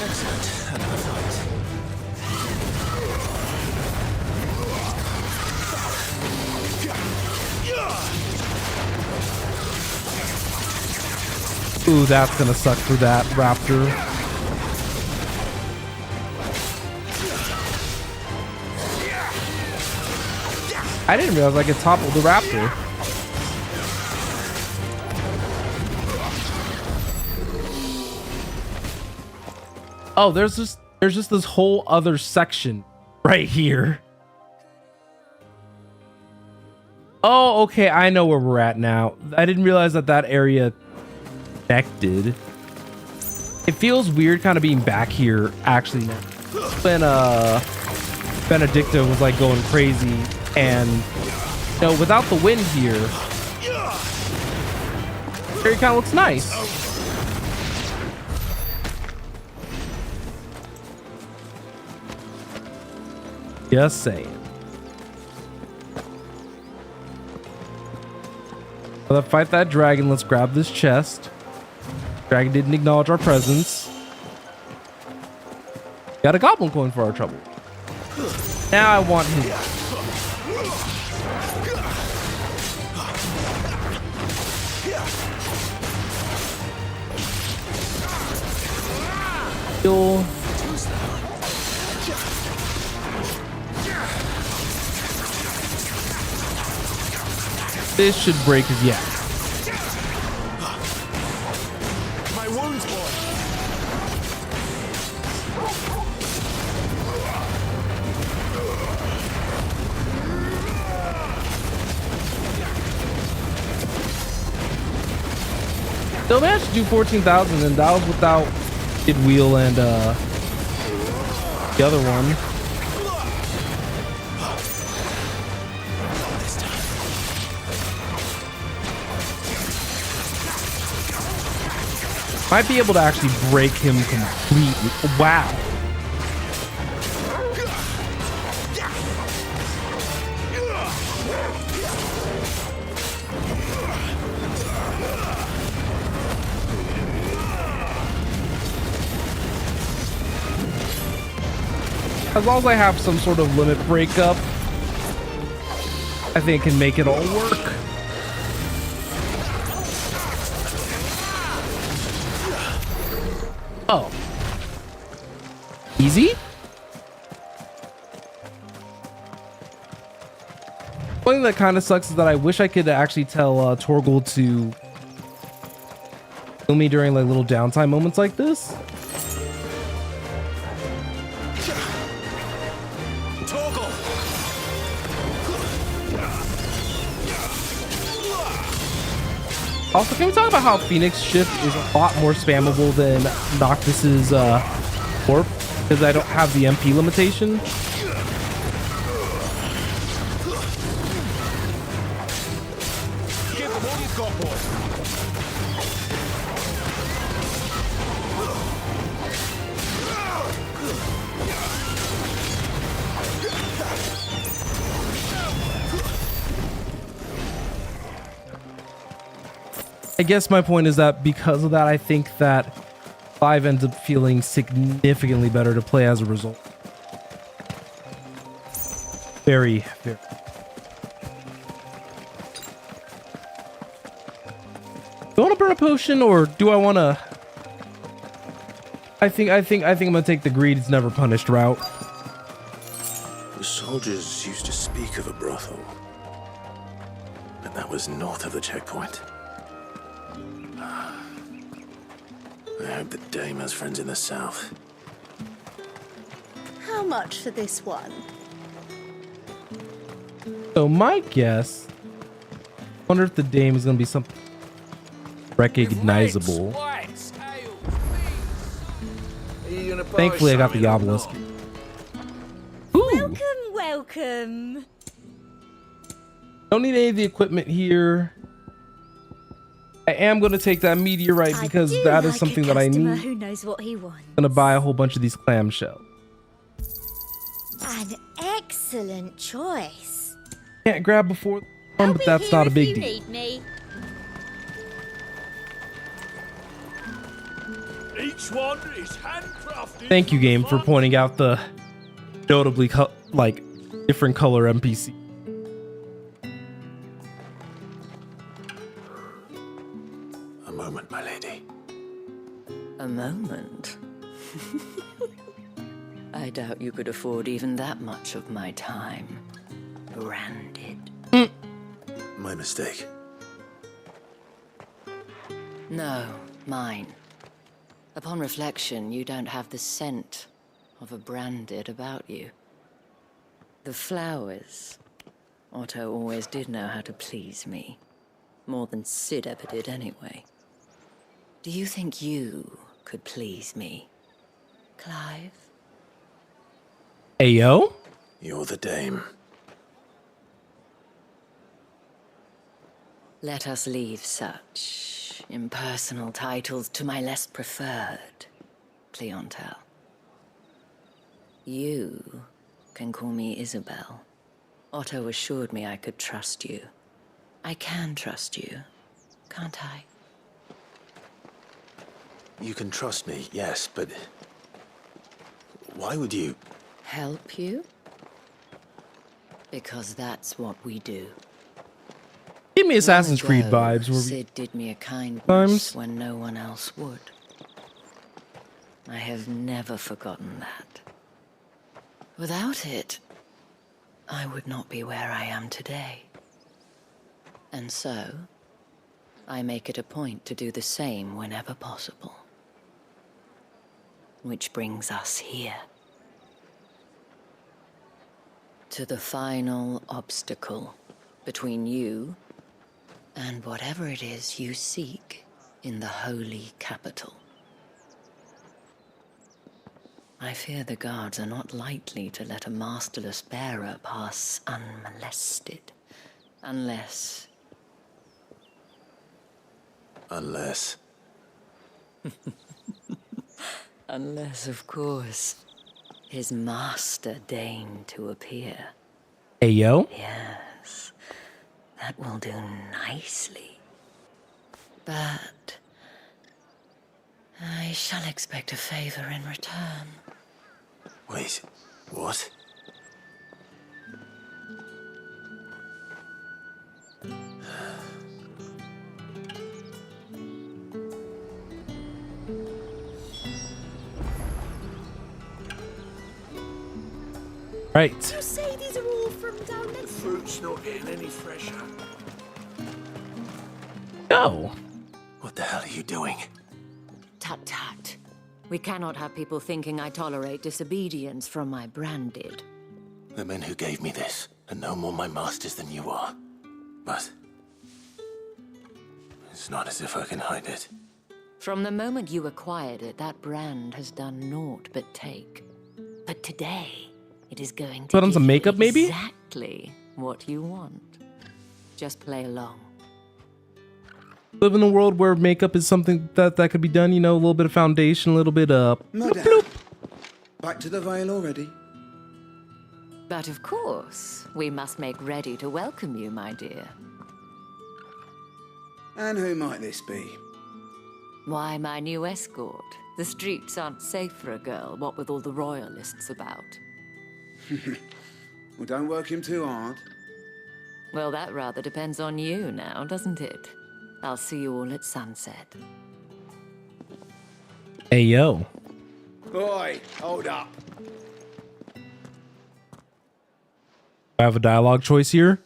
Excellent. Another fight. Ooh, that's gonna suck for that raptor. I didn't realize I could topple the raptor. Oh, there's just this whole other section right here. Oh, okay, I know where we're at now. I didn't realize that area connected. It feels weird kind of being back here actually now. When Benedicta was like going crazy, and you know, without the wind here, it kind of looks nice. Just saying. Let's fight that dragon. Let's grab this chest. Dragon didn't acknowledge our presence. Got a goblin coin for our trouble. Now I want his. Kill. This should break his yak. My wounds, boy. Still managed to do 14,000, and that was without Kid Wheel and the other one. Might be able to actually break him completely. Wow. As long as I have some sort of limit breakup, I think it can make it all work. Oh. Easy? One thing that kind of sucks is that I wish I could actually tell Torgal to kill me during like little downtime moments like this. Also, can we talk about how Phoenix Shift is a lot more spammable than Noctis's Warp? Because I don't have the MP limitation. Give them all you've got, boy. I guess my point is that because of that, I think that 5 ends up feeling significantly better to play as a result. Very, very. Do I want to burn a potion, or do I want to? I think I'm gonna take the greed is never punished route. The soldiers used to speak of a brothel, but that was north of the checkpoint. I hope that Dame has friends in the south. How much for this one? So my guess, wonder if the Dame is gonna be something recognizable. Thankfully, I got the obelisk. Ooh. Welcome. Don't need any of the equipment here. I am going to take that meteorite because that is something that I need. Who knows what he wants? I'm going to buy a whole bunch of these clamshells. An excellent choice. Can't grab before the storm, but that's not a big deal. Need me. Each one is handcrafted. Thank you, game, for pointing out the notably different color NPC. A moment, my lady. A moment? I doubt you could afford even that much of my time. Branded. My mistake. No, mine. Upon reflection, you don't have the scent of a branded about you. The flowers. Otto always did know how to please me. More than Sid ever did anyway. Do you think you could please me, Clive? Ayo? You're the dame. Let us leave such impersonal titles to my less preferred clientele. You can call me Isabel. Otto assured me I could trust you. I can trust you, can't I? You can trust me, yes, but why would you? Help you? Because that's what we do. Give me Assassin's Creed vibes. Sid did me a kindness when no one else would. I have never forgotten that. Without it, I would not be where I am today. And so, I make it a point to do the same whenever possible. Which brings us here. To the final obstacle between you and whatever it is you seek in the holy capital. I fear the guards are not likely to let a masterless bearer pass unmolested. Unless... Unless, of course, his master deigned to appear. Ayo? Yes, that will do nicely. But I shall expect a favor in return. Wait, what? Right. You say these are all from down there? Fruit's not getting any fresher. No. What the hell are you doing? Tut tut. We cannot have people thinking I tolerate disobedience from my branded. The men who gave me this are no more my masters than you are. But it's not as if I can hide it. From the moment you acquired it, that brand has done naught but take. But today, it is going to Put on some makeup, maybe? Exactly what you want. Just play along. Live in a world where makeup is something that could be done, you know, a little bit of foundation, a little bit of... Madame, back to the Vale already? But of course, we must make ready to welcome you, my dear. And who might this be? Why, my new escort. The streets aren't safe for a girl, what with all the royalists about. Well, don't work him too hard. Well, that rather depends on you now, doesn't it? I'll see you all at sunset. Hey, yo. Oi, hold up. I have a dialogue choice here.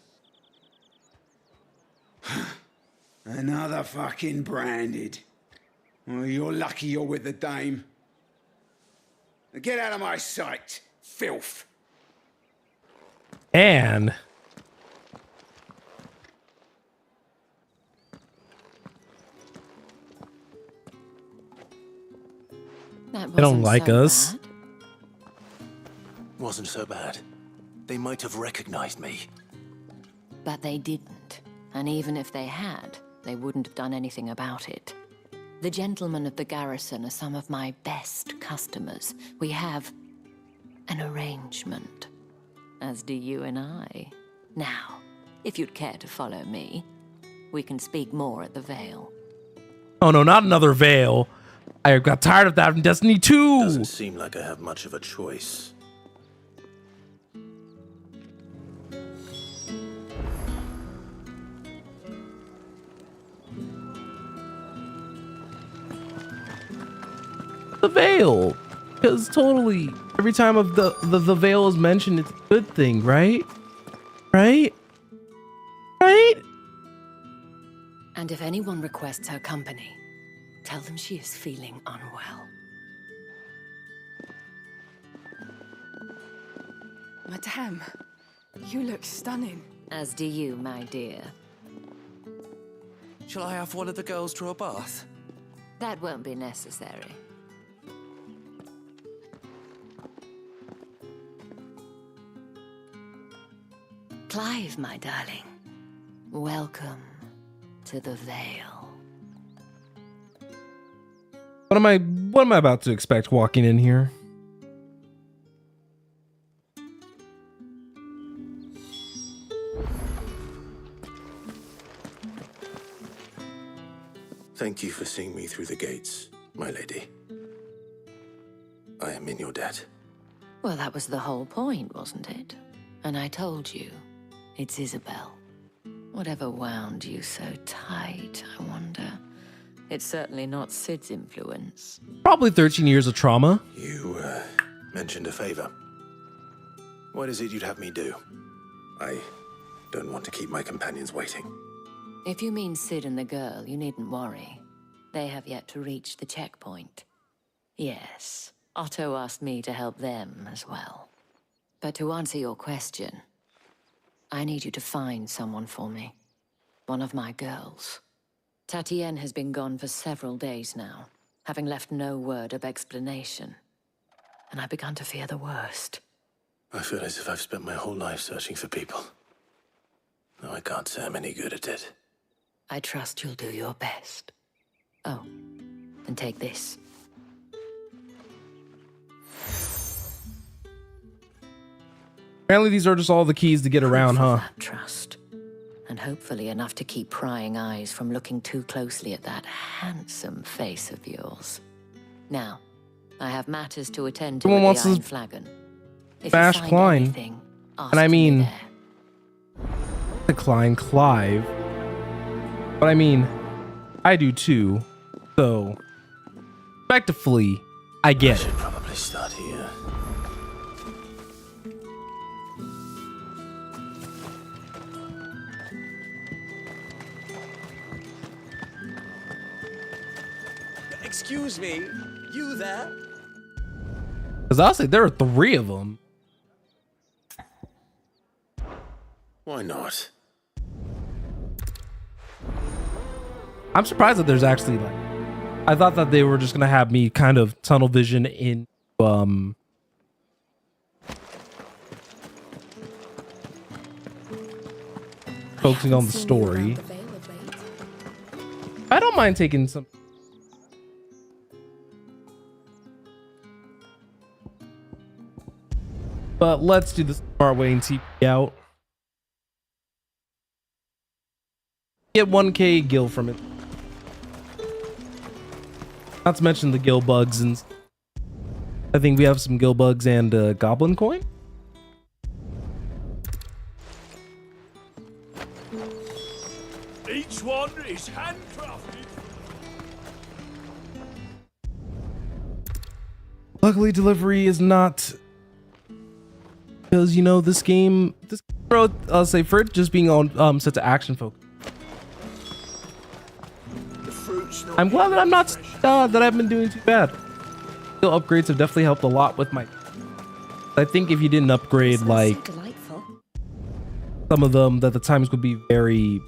Another fucking branded. Well, you're lucky you're with the dame. Now get out of my sight, filth. And... they don't like us. Wasn't so bad. They might have recognized me. But they didn't. And even if they had, they wouldn't have done anything about it. The gentlemen of the garrison are some of my best customers. We have an arrangement, as do you and I. Now, if you'd care to follow me, we can speak more at the Vale. Oh no, not another Vale. I got tired of that from Destiny 2. Doesn't seem like I have much of a choice. The Vale, because totally every time of the Vale is mentioned, it's a good thing, right? Right? And if anyone requests her company, tell them she is feeling unwell. Madame, you look stunning. As do you, my dear. Shall I have one of the girls draw a bath? That won't be necessary. Clive, my darling, welcome to the Vale. What am I about to expect walking in here? Thank you for seeing me through the gates, my lady. I am in your debt. Well, that was the whole point, wasn't it? And I told you, it's Isabel. Whatever wound you so tight, I wonder. It's certainly not Sid's influence. Probably 13 years of trauma. You mentioned a favor. What is it you'd have me do? I don't want to keep my companions waiting. If you mean Sid and the girl, you needn't worry. They have yet to reach the checkpoint. Yes, Otto asked me to help them as well. But to answer your question, I need you to find someone for me. One of my girls. Tatienne has been gone for several days now, having left no word of explanation. And I've begun to fear the worst. I feel as if I've spent my whole life searching for people. No, I can't say I'm any good at it. I trust you'll do your best. Oh, and take this. Apparently these are just all the keys to get around, huh? Trust. And hopefully enough to keep prying eyes from looking too closely at that handsome face of yours. Now, I have matters to attend to Someone at wants the Iron to Flagon. If Smash you find Klein. anything, ask And I to me mean, there. decline Clive. But I mean, I do too. So, effectively, I get it. Should probably start here. Excuse me, you there? Because I'll say there are 3 of them. Why not? I'm surprised that there's actually like, I thought that they were just gonna have me kind of tunnel vision in focusing on the story. I don't mind taking some. But let's do the smart way and TP out. Get 1k gil from it. Not to mention the gil bugs, and I think we have some gil bugs and goblin coin. Each one is handcrafted. Luckily, delivery is not, because you know this game. Bro, I'll say for it just being on set to action focus. I'm glad that I'm not that I've been doing too bad. Skill upgrades have definitely helped a lot with my. I think if you didn't upgrade like some of them, that the times would be very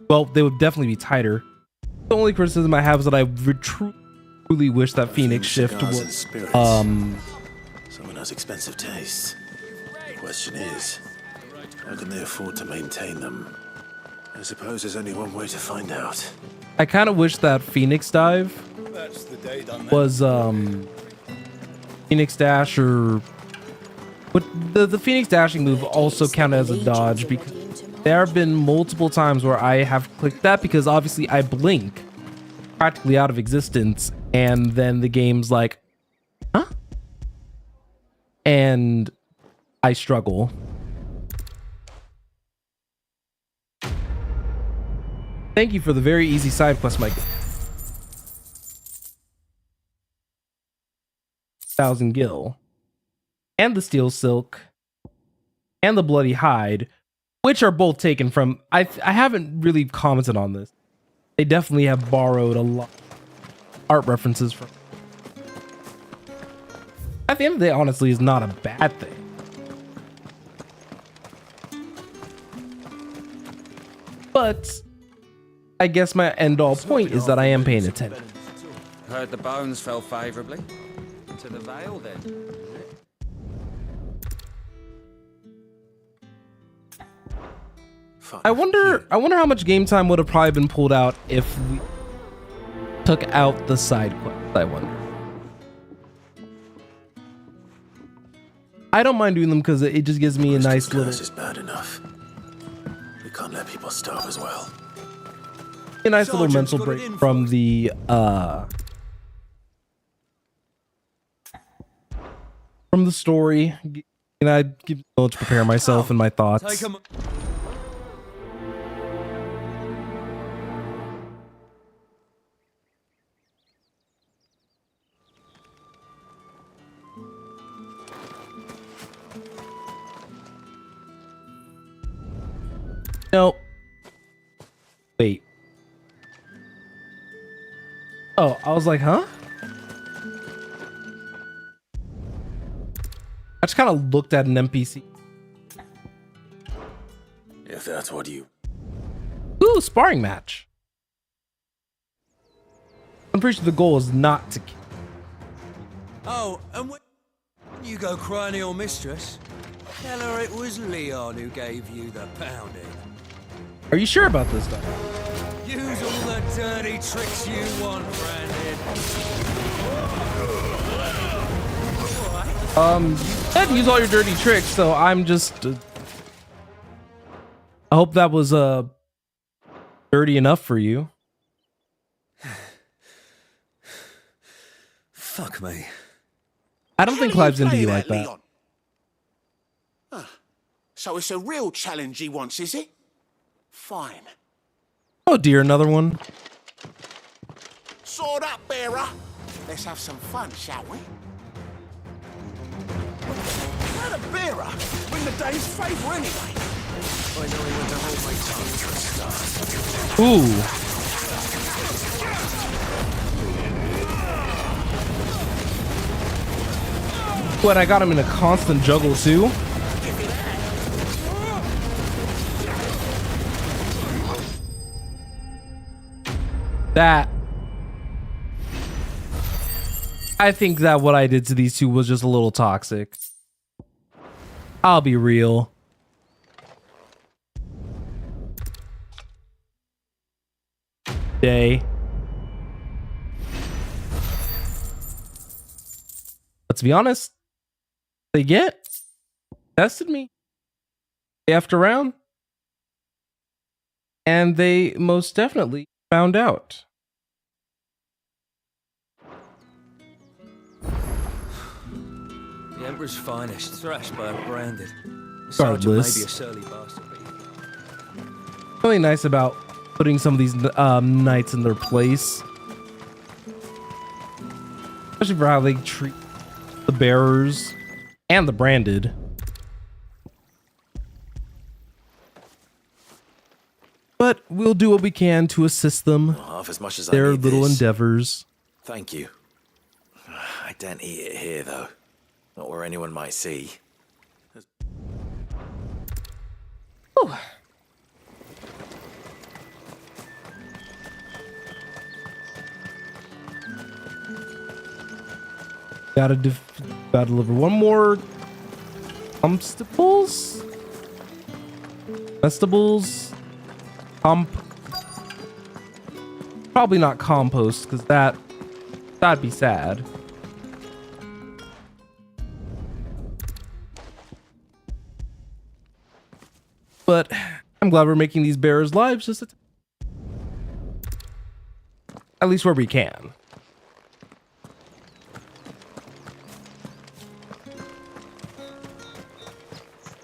well. They would definitely be tighter. The only criticism I have is that I truly wish that Phoenix shift was Someone has expensive tastes. The question is, how can they afford to maintain them I suppose there's only one way to find out. I kind of wish that Phoenix dive That's the day done. was Phoenix dash, or but the Phoenix dashing move also counted as a dodge, because there have been multiple times where I have clicked that because obviously I blink practically out of existence, and then the game's like, huh? And I struggle. Thank you for the very easy side quest, Mike. 1,000 gil. And the steel silk. And the bloody hide. Which are both taken from... I haven't really commented on this. They definitely have borrowed a lot of art references from... At the end of the day, honestly, is not a bad thing. But... I guess my end-all point is that I am paying attention. Heard the bones fell favorably. To the Vale, then. I wonder how much game time would have probably been pulled out if we took out the side quests. I wonder. I don't mind doing them because it just gives me a nice little... This is bad enough. We can't let people starve as well. A nice little mental break from the story, and I give to prepare myself and my thoughts. No. Wait. Oh, I was like, huh? I just kind of looked at an NPC. If that's what you... Ooh, sparring match. I'm pretty sure the goal is not to kill. Oh, and when you go cry to your mistress, tell her it was Leon who gave you the pounding. Are you sure about this, though? Use all the dirty tricks you want, Brandon. You said use all your dirty tricks, so I'm just... I hope that was dirty enough for you. Fuck me. I don't think Clive's into you like that. Leon? So it's a real challenge he wants, is it? Fine. Oh dear, another one. Sword up, bearer. Let's have some fun, shall we? Let a bearer win the day's favour anyway. I know he went to hold my tongue for a start. What, I got him in a constant juggle too? That... I think that what I did to these two was just a little toxic. I'll be real. Day. Let's be honest. They tested me after round, and they most definitely found out. The Emperor's finest, thrashed by a branded. Regardless. Maybe a surly bastard. Really nice about putting some of these knights in their place, especially for how they treat the bearers and the branded. But we'll do what we can to assist them. Half as much as their I need little this. endeavors. Thank you. I don't eat it here, though. Not where anyone might see. Oh. Gotta deliver one more vegetables. Probably not compost, because that'd be sad. But I'm glad we're making these bearers' lives just at least where we can.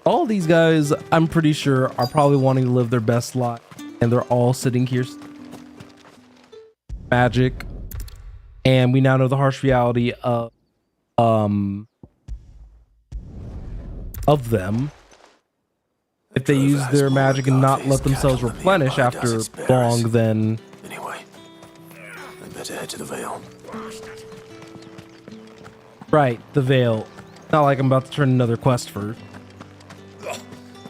All these guys, I'm pretty sure, are probably wanting to live their best life, and they're all sitting here. Magic, and we now know the harsh reality of them. If they use their magic and not let themselves replenish after long, then anyway, I better head to the Vale. Right, the Vale. Not like I'm about to turn another quest for.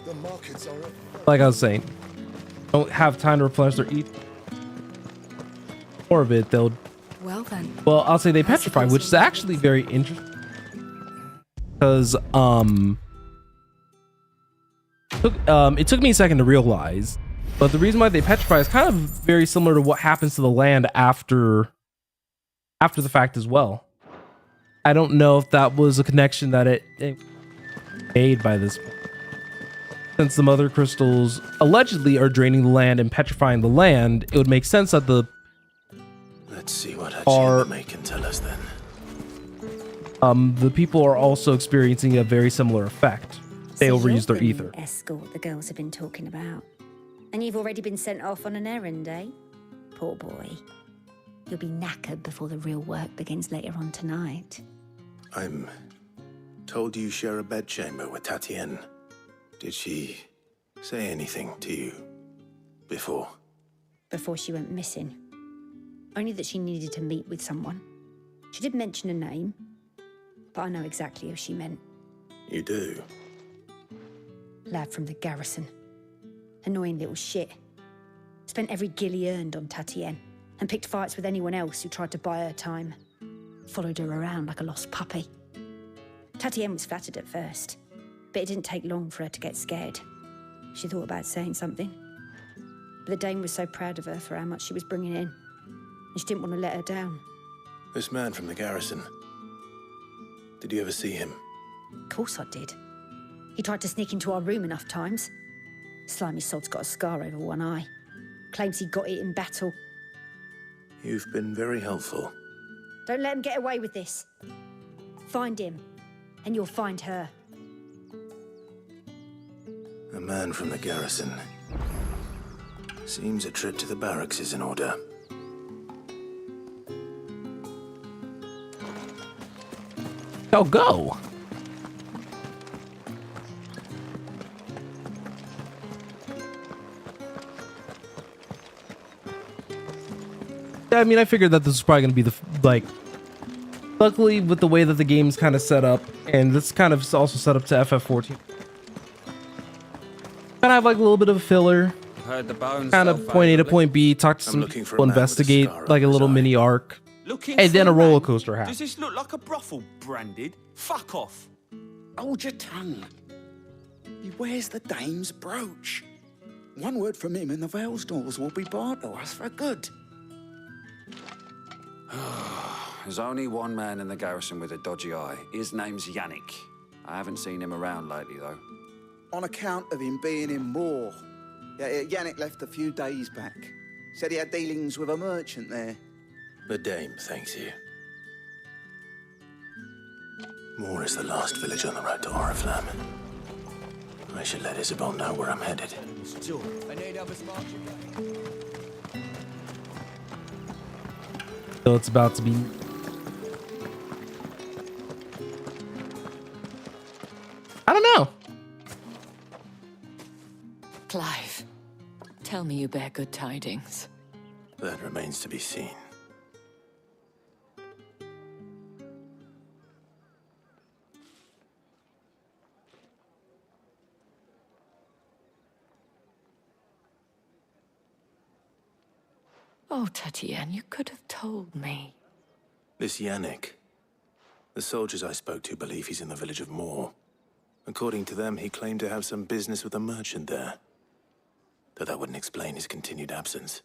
The markets are up. Like I was saying, don't have time to replenish their eat. More of it, they'll. Well then. Well, I'll say they petrify, which is actually very interesting. Because it took me a second to realize, but the reason why they petrify is kind of very similar to what happens to the land after the fact as well. I don't know if that was a connection that it made by this point. Since the mother crystals allegedly are draining the land and petrifying the land, it would make sense that the Let's see what Hachiyama can tell us then. The people are also experiencing a very similar effect. They overuse their ether. Escort the girls have been talking about. And you've already been sent off on an errand, eh? Poor boy. You'll be knackered before the real work begins later on tonight. I'm told you share a bedchamber with Tatienne. Did she say anything to you before? Before she went missing. Only that she needed to meet with someone. She did mention a name, but I know exactly who she meant. You do? Lad from the garrison. Annoying little shit. Spent every guil he earned on Tatienne, and picked fights with anyone else who tried to buy her time. Followed her around like a lost puppy. Tatienne was flattered at first, but it didn't take long for her to get scared. She thought about saying something, but the Dane was so proud of her for how much she was bringing in, and she didn't want to let her down. This man from the garrison. Did you ever see him? Of course I did. He tried to sneak into our room enough times. Slimy sod's got a scar over one eye. Claims he got it in battle. You've been very helpful. Don't let him get away with this. Find him, and you'll find her. A man from the garrison. Seems a trip to the barracks is in order. Oh, go! I mean, I figured that this was probably going to be luckily with the way that the game's kind of set up, and this kind of is also set up to FF14. Kind of have like a little bit of a filler. Heard the bones Kind of point A to point B, talk to some people, investigate like a little mini arc, and then a roller coaster happens. Does this look like a brothel branded? Fuck off. Hold your tongue. He wears the dame's brooch. One word from him and the Vale's doors will be barred to us for good. There's only one man in the garrison with a dodgy eye. His name's Yannick. I haven't seen him around lately, though. On account of him being in war. Yeah, Yannick left a few days back. Said he had dealings with a merchant there. The dame thanks you. Moor is the last village on the road to Oriflamme. I should let Isabel know where I'm headed. So it's about to be... I don't know. Clive, tell me you bear good tidings. That remains to be seen. Oh, Tatienne, you could have told me. This Yannick. The soldiers I spoke to believe he's in the village of Moor. According to them, he claimed to have some business with a merchant there. though that wouldn't explain his continued absence.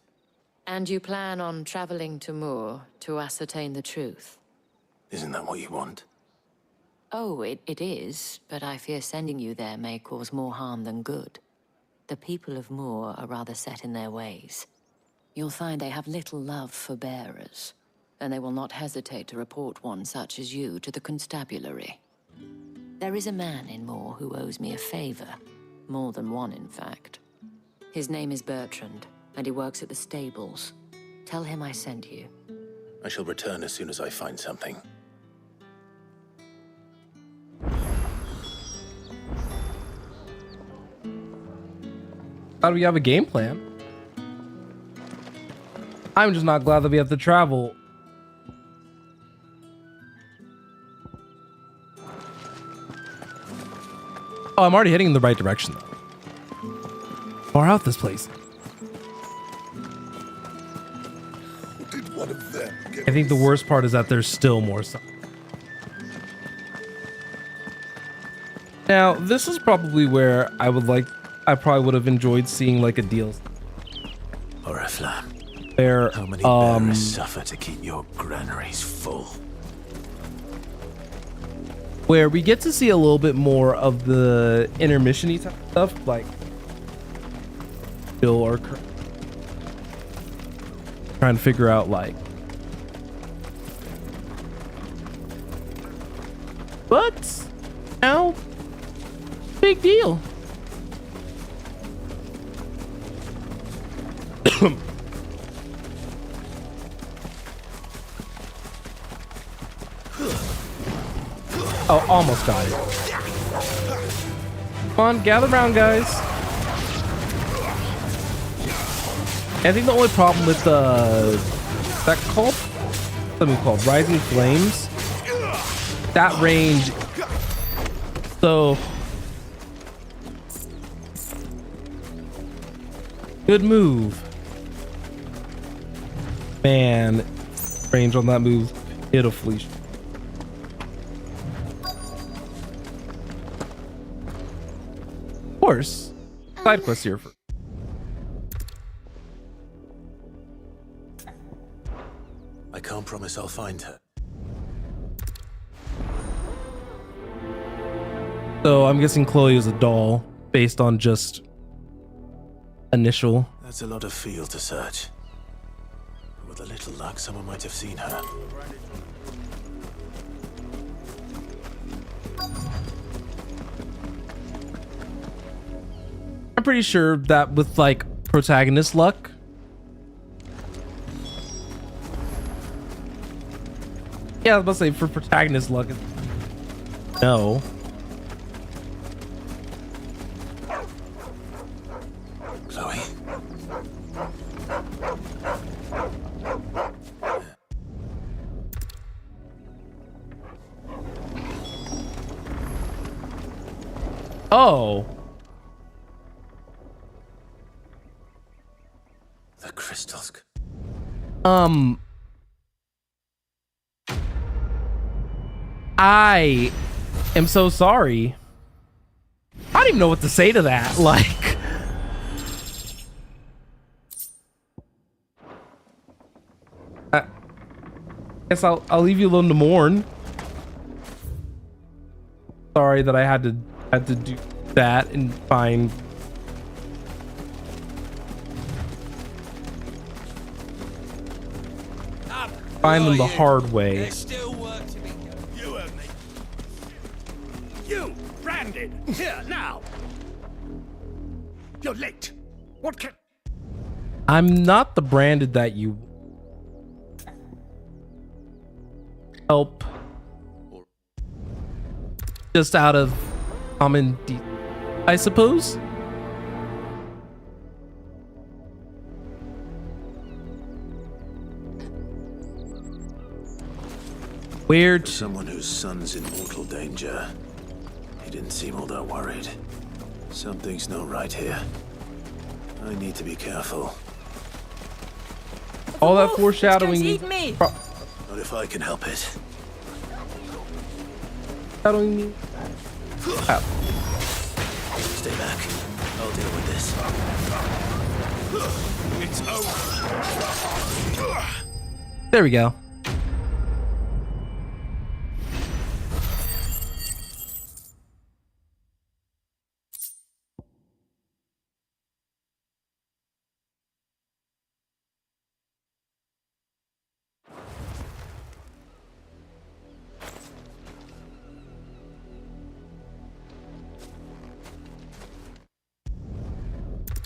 And you plan on traveling to Moor to ascertain the truth? Isn't that what you want? Oh, it is, but I fear sending you there may cause more harm than good. The people of Moor are rather set in their ways. You'll find they have little love for bearers, and they will not hesitate to report one such as you to the constabulary. There is a man in Moor who owes me a favor. More than one, in fact. His name is Bertrand, and he works at the stables. Tell him I sent you. I shall return as soon as I find something. How do we have a game plan? I'm just not glad that we have to travel. Oh, I'm already heading in the right direction though. Far out this place. Did one of them get I think the worst part is that there's still more stuff. Now, this is probably where I probably would have enjoyed seeing like a deal. Or a flam. Where, how many bearers suffer to keep your granaries full? Where we get to see a little bit more of the intermission-y type stuff, like Bill or trying to figure out like. But now, big deal. Oh, almost got it. Come on, gather around, guys. I think the only problem with that called something called Rising Flames. That range. So good move. Man, range on that move pitifully. Of course, side quest here for. I can't promise I'll find her. So I'm guessing Chloe is a doll based on just initial. That's a lot of field to search. With a little luck, someone might have seen her. I'm pretty sure that with like protagonist luck. Yeah, I was about to say for protagonist luck. No. Chloe. Oh. The crystals. I am so sorry. I don't even know what to say to that. Like, I guess I'll leave you alone to mourn. Sorry that I had to do that and find. Find them the hard way. There's still work to be done. You heard me. You, branded, here, now. You're late. What can... I'm not the branded that you help. Just out of common I suppose. Weird. For someone whose son's in mortal danger, he didn't seem all that worried. Something's not right here. I need to be careful. All that foreshadowing. Not if I can help it. Foreshadowing me. Stay back. I'll deal with this. It's over. There we go.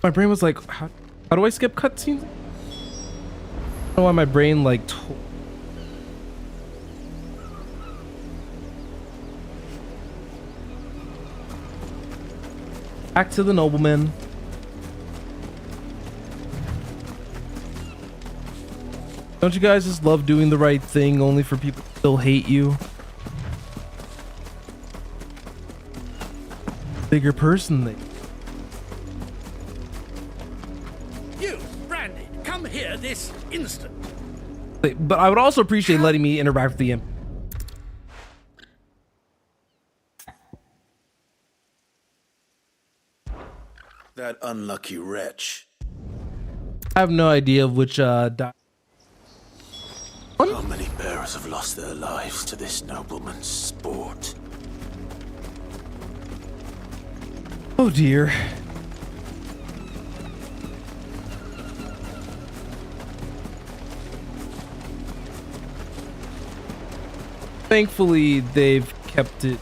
My brain was like, how do I skip cutscenes? I don't know why my brain like back to the nobleman. Don't you guys just love doing the right thing only for people to still hate you? Bigger person than You, Brandy, come here this instant. but I would also appreciate letting me interact with the imp. That unlucky wretch. I have no idea of which How many bearers have lost their lives to this nobleman's sport? Oh dear. Thankfully, they've kept it.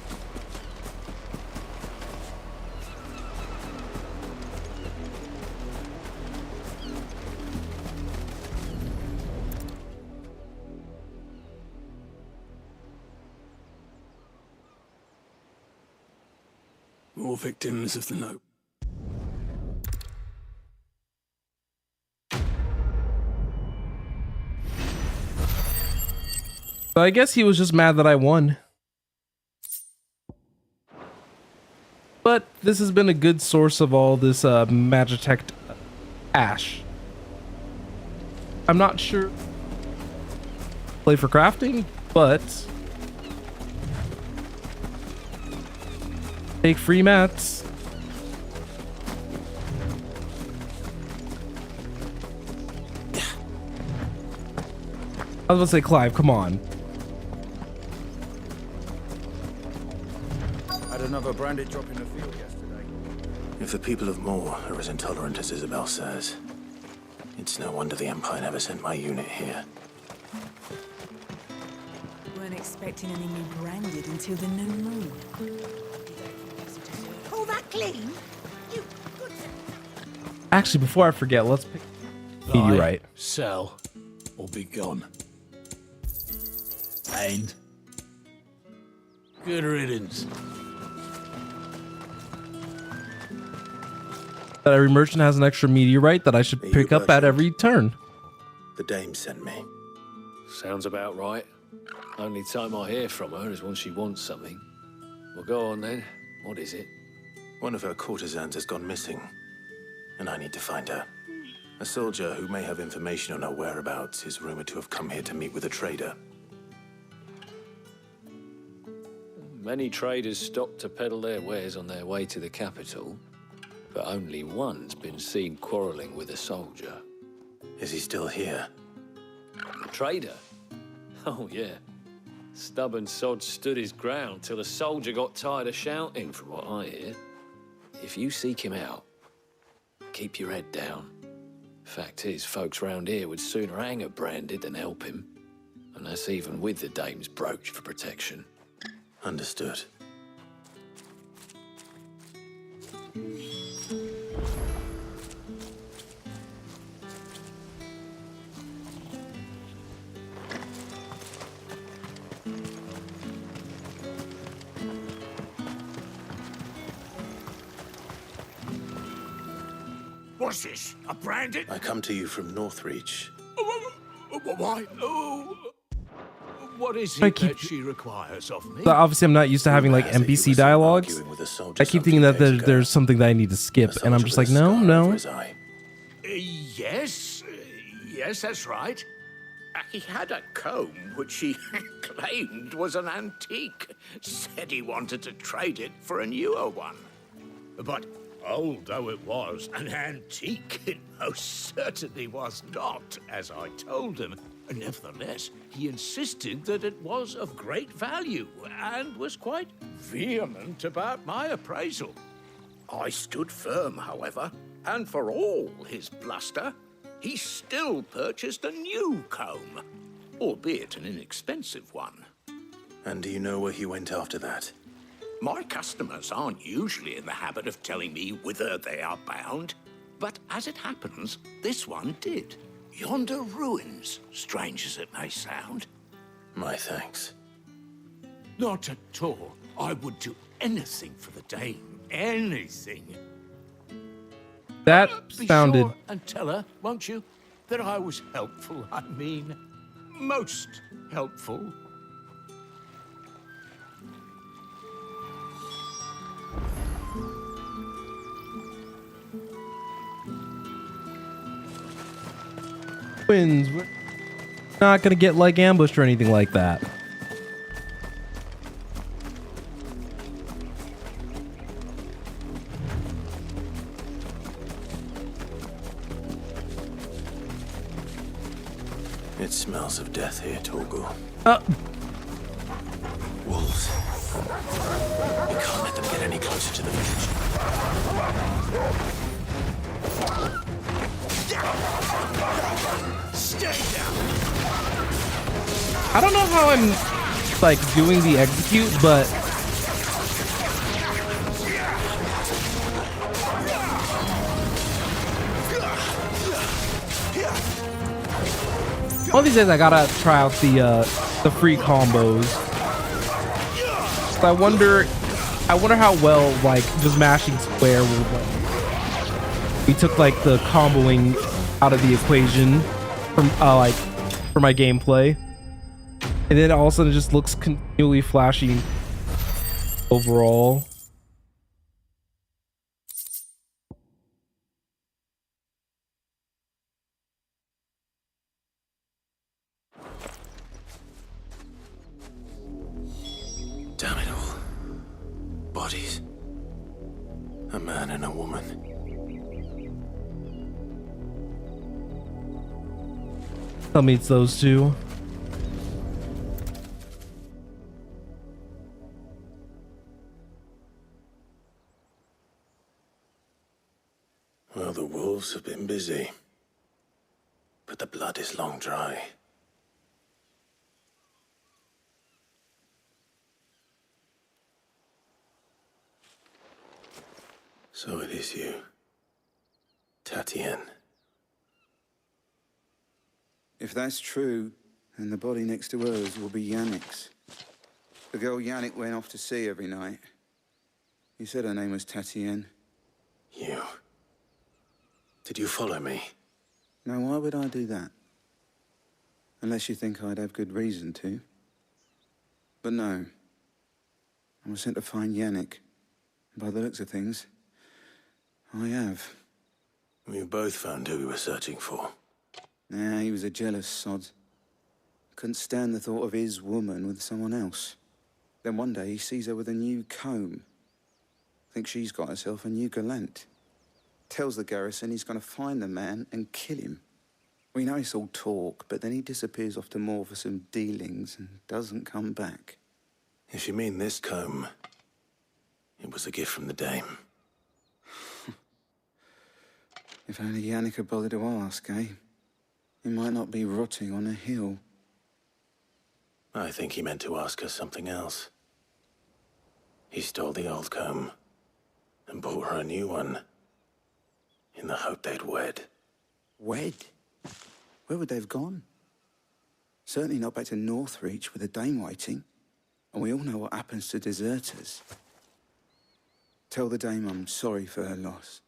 More victims of the note. So I guess he was just mad that I won. But this has been a good source of all this Magitech ash. I'm not sure play for crafting, but take free mats. I was gonna say, Clive, come on. Had another branded drop in the field yesterday. If the people of Moor are as intolerant as Isabel says, it's no wonder the Empire never sent my unit here. Weren't expecting any new branded until the new moon. All that clean? You good. Actually, before I forget, let's pick meteorite. Sell or be gone. And good riddance. That every merchant has an extra meteorite that I should pick up at every turn. The dame sent me. Sounds about right. Only time I hear from her is when she wants something. Well, go on then. What is it? One of her courtesans has gone missing, and I need to find her. A soldier who may have information on her whereabouts is rumored to have come here to meet with a trader. Many traders stop to peddle their wares on their way to the capital, but only one's been seen quarreling with a soldier. Is he still here? The trader? Oh, yeah. Stubborn sod stood his ground till the soldier got tired of shouting, from what I hear. If you seek him out, keep your head down. Fact is, folks round here would sooner hang a branded than help him. And that's even with the dame's brooch for protection. Understood. What's this? A branded? I come to you from Northreach. Why? Oh. What is I it keep- that she requires of me? So obviously, I'm not used to having like NPC dialogues. I keep thinking that there's something that I need to skip, and I'm just like, no. Yes. Yes, that's right. He had a comb which he claimed was an antique. Said he wanted to trade it for a newer one. But Old though it was, an antique it most certainly was not, as I told him. Nevertheless, he insisted that it was of great value, and was quite vehement about my appraisal. I stood firm, however, and for all his bluster, he still purchased a new comb, albeit an inexpensive one. And do you know where he went after that? My customers aren't usually in the habit of telling me whither they are bound, but as it happens, this one did. Yonder ruins, strange as it may sound. My thanks. Not at all. I would do anything for the dame. Anything. That Be sounded... sure and tell her, won't you, that I was helpful. I mean, most helpful. Twins, we're not gonna get like ambushed or anything like that. It smells of death here, Torgal. Wolves. We can't let them get any closer to the village. Stay down. I don't know how I'm like doing the execute, but one of these days I gotta try out the free combos. So I wonder how well like just mashing square will like. We took like the comboing out of the equation from like for my gameplay, and then all of a sudden it just looks continually flashy overall. Damn it all. Bodies. A man and a woman. Tell me it's those two. Well, the wolves have been busy. But the blood is long dry. So it is you, Tatienne. If that's true, then the body next to hers will be Yannick's. The girl Yannick went off to see every night. You said her name was Tatienne. You. Did you follow me? Now, why would I do that? Unless you think I'd have good reason to. But no. I was sent to find Yannick. By the looks of things, I have. We've both found who we were searching for. Nah, he was a jealous sod. Couldn't stand the thought of his woman with someone else. Then one day he sees her with a new comb. Thinks she's got herself a new gallant. Tells the garrison he's going to find the man and kill him. We know it's all talk, but then he disappears off to Moor for some dealings and doesn't come back. If you mean this comb, it was a gift from the dame. If only Yannick had bothered to ask, eh? He might not be rotting on a hill. I think he meant to ask her something else. He stole the old comb and bought her a new one in the hope they'd wed. Wed? Where would they have gone? Certainly not back to Northreach with a dame waiting. And we all know what happens to deserters. Tell the dame I'm sorry for her loss.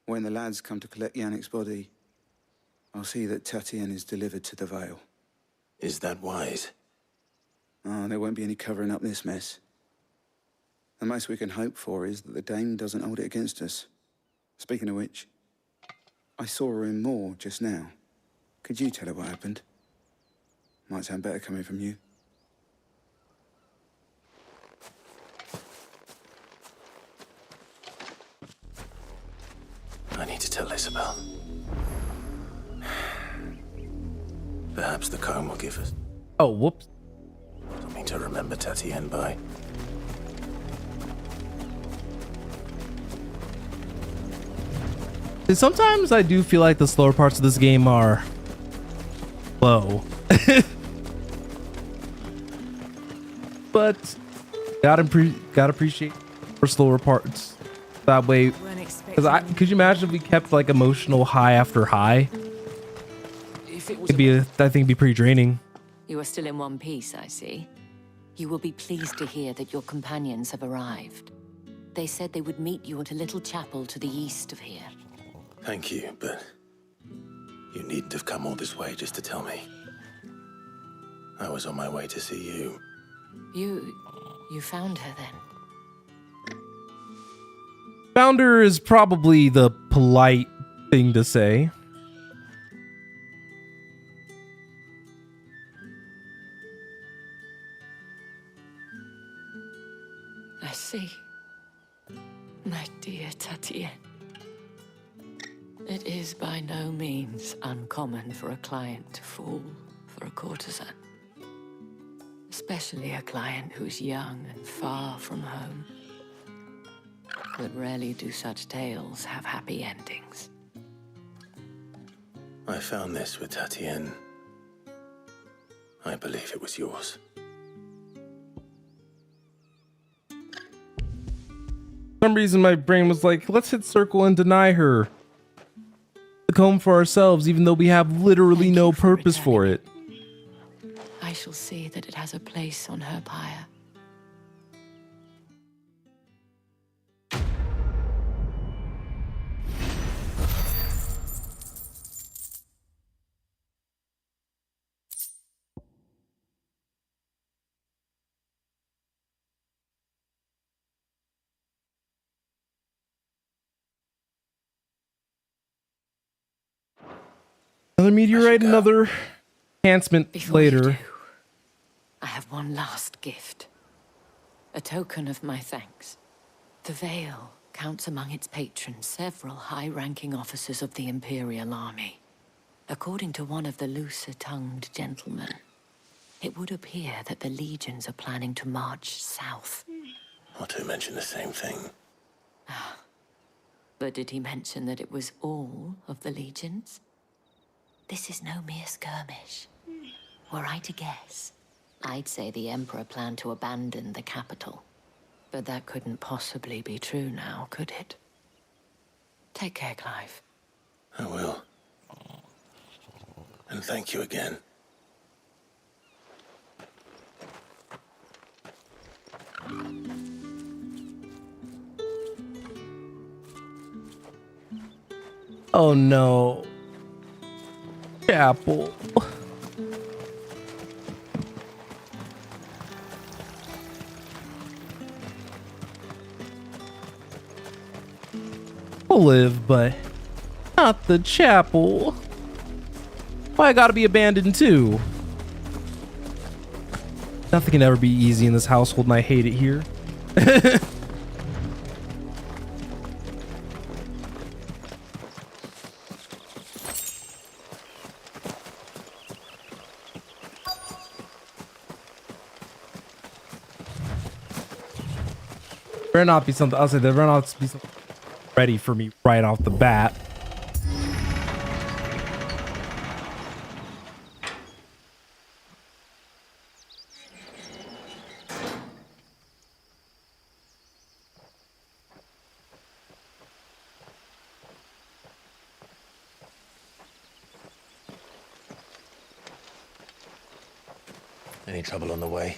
When the lads come to collect Yannick's body, I'll see that Tatienne is delivered to the Vale. Is that wise? Oh, there won't be any covering up this mess. The most we can hope for is that the dame doesn't hold it against us. Speaking of which, I saw her in Moor just now. Could you tell her what happened? Might sound better coming from you. Annabelle. Perhaps the comb will give us Oh, whoops. something to remember Tatienne by. Sometimes I do feel like the slower parts of this game are low. But gotta appreciate for slower parts. That way, because could you imagine if we kept like emotional high after high? It'd be, I think it'd be pretty draining. You are still in one piece, I see. You will be pleased to hear that your companions have arrived. They said they would meet you at a little chapel to the east of here. Thank you, but you needn't have come all this way just to tell me. I was on my way to see you. You found her then? Founder is probably the polite thing to say. I see. My dear Tatienne. It is by no means uncommon for a client to fall for a courtesan. Especially a client who's young and far from home. But rarely do such tales have happy endings. I found this with Tatienne. I believe it was yours. For some reason my brain was like, let's hit circle and deny her the comb for ourselves, even though we have literally no purpose for it. I shall see that it has a place on her pyre. Another meteorite, another enhancement later. I have one last gift. A token of my thanks. The Veil counts among its patrons several high-ranking officers of the Imperial Army. According to one of the looser-tongued gentlemen, it would appear that the legions are planning to march south. Otto mentioned the same thing. But did he mention that it was all of the legions? This is no mere skirmish. Were I to guess, I'd say the Emperor planned to abandon the capital. But that couldn't possibly be true now, could it? Take care, Clive. I will. And thank you again. Oh no. Chapel. We'll live, but not the chapel. Why I gotta be abandoned too? Nothing can ever be easy in this household, and I hate it here. There better not be something. I'll say there better not be something ready for me right off the bat. Any trouble on the way?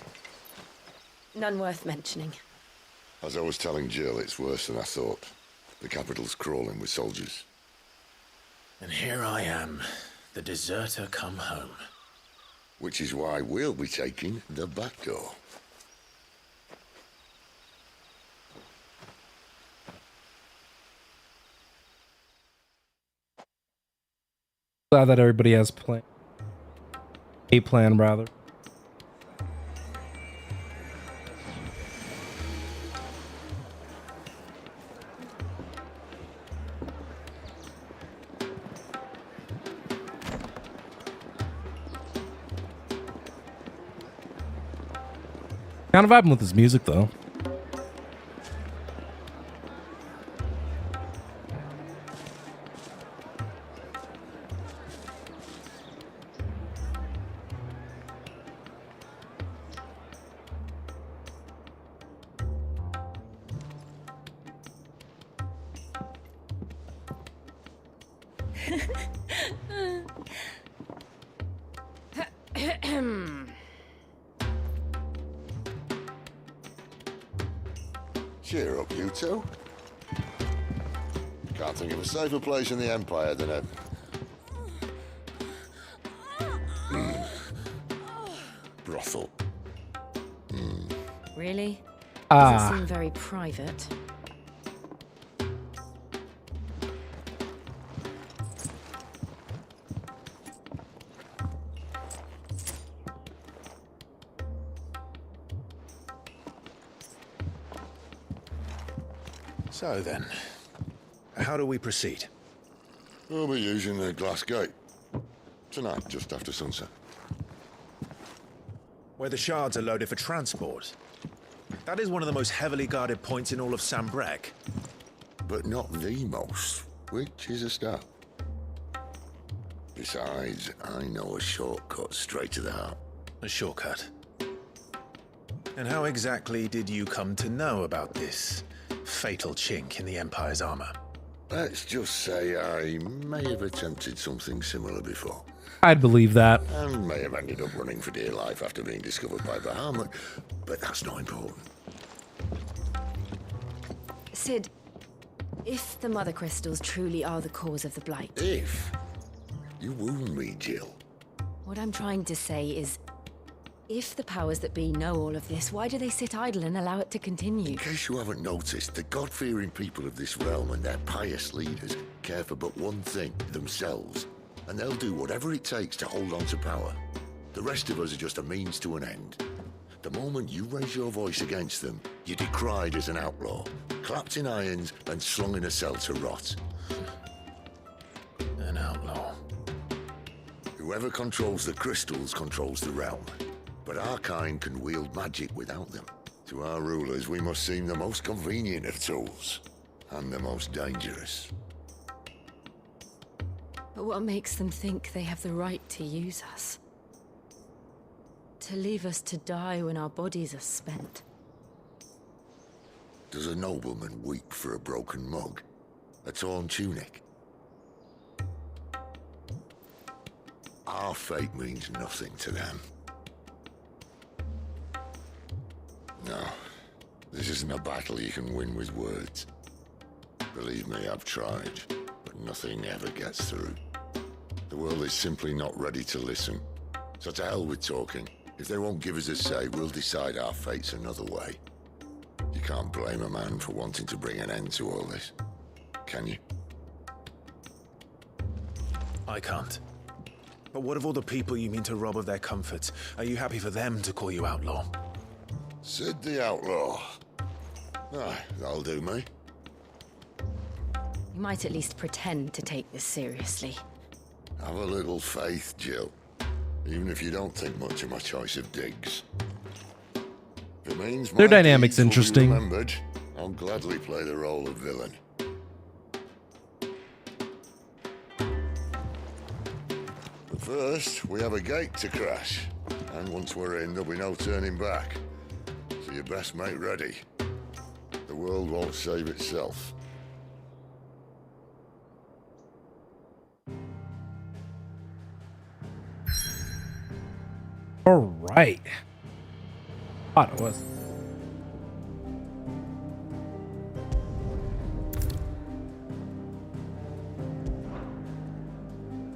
None worth mentioning. As I was telling Jill, it's worse than I thought. The capital's crawling with soldiers. And here I am, the deserter come home. Which is why we'll be taking the back door. Glad that everybody has a plan rather. Kind of vibing with his music though. Cheer up, you two. Can't think of a safer place in the Empire than a... brothel. Really? Ah. Doesn't seem very private. So then, how do we proceed? We'll be using the glass gate. Tonight, just after sunset. Where the shards are loaded for transport. That is one of the most heavily guarded points in all of Sambrec. But not the most, which is a start. Besides, I know a shortcut straight to the heart. A shortcut? And how exactly did you come to know about this fatal chink in the Empire's armor? Let's just say I may have attempted something similar before. I'd believe that. And may have ended up running for dear life after being discovered by Bahamut, but that's not important. Sid, if the Mother Crystals truly are the cause of the Blight... If? You wound me, Jill. What I'm trying to say is, if the powers that be know all of this, why do they sit idle and allow it to continue? In case you haven't noticed, the God-fearing people of this realm and their pious leaders care for but one thing, themselves. And they'll do whatever it takes to hold on to power. The rest of us are just a means to an end. The moment you raise your voice against them, you're decried as an outlaw, clapped in irons and slung in a cell to rot. An outlaw. Whoever controls the crystals controls the realm. But our kind can wield magic without them. To our rulers, we must seem the most convenient of tools. And the most dangerous. But what makes them think they have the right to use us? To leave us to die when our bodies are spent? Does a nobleman weep for a broken mug? A torn tunic? Our fate means nothing to them. No, this isn't a battle you can win with words. Believe me, I've tried, but nothing ever gets through. The world is simply not ready to listen. So to hell with talking. If they won't give us a say, we'll decide our fates another way. You can't blame a man for wanting to bring an end to all this, can you? I can't. But what of all the people you mean to rob of their comforts? Are you happy for them to call you outlaw? Sid the Outlaw. Aye, that'll do me. You might at least pretend to take this seriously. Have a little faith, Jill. Even if you don't think much of my choice of digs. If it means Their my dynamic's deeds will be interesting. remembered, I'll gladly play the role of villain. But first, we have a gate to crash. And once we're in, there'll be no turning back. So you best make ready. The world won't save itself. All right. Thought it was.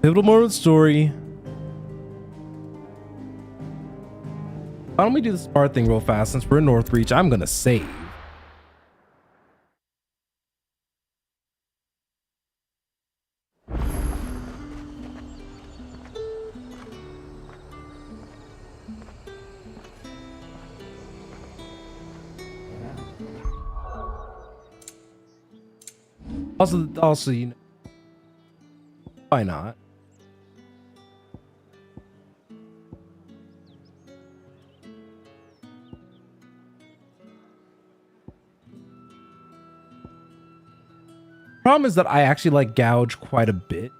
Pivotal moment story. Why don't we do the smart thing real fast? Since we're in Northreach, I'm gonna save. Also, you know, why not? problem is that I actually like gouge quite a bit.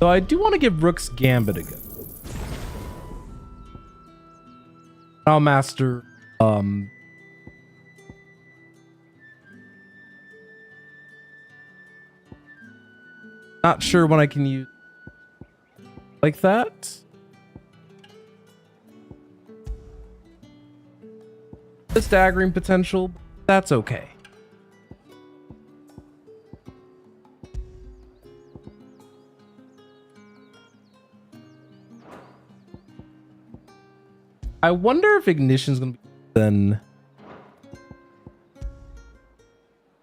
So I do want to give Rook's Gambit a go. I'll master not sure when I can use like that. The staggering potential, that's okay. I wonder if Ignition's gonna be then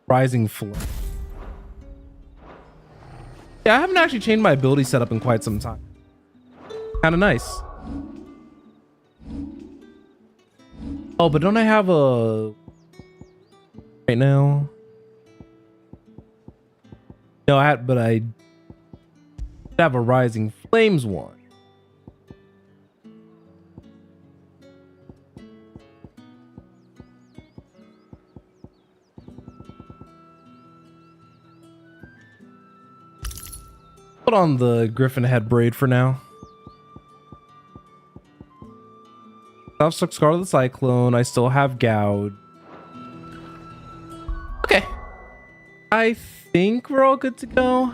Rising Flame. Yeah, I haven't actually changed my ability setup in quite some time. Kind of nice. Oh, but don't I have a right now? No, but I have a Rising Flames one. Put on the Griffin head braid for now. I've stuck Scar of the Cyclone. I still have Gouge. Okay. I think we're all good to go.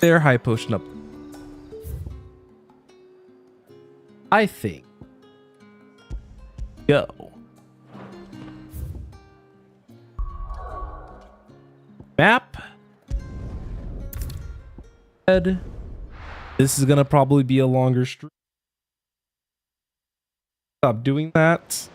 They're high potion up. I think. Go. Map. Head. This is gonna probably be a longer stream. Stop doing that.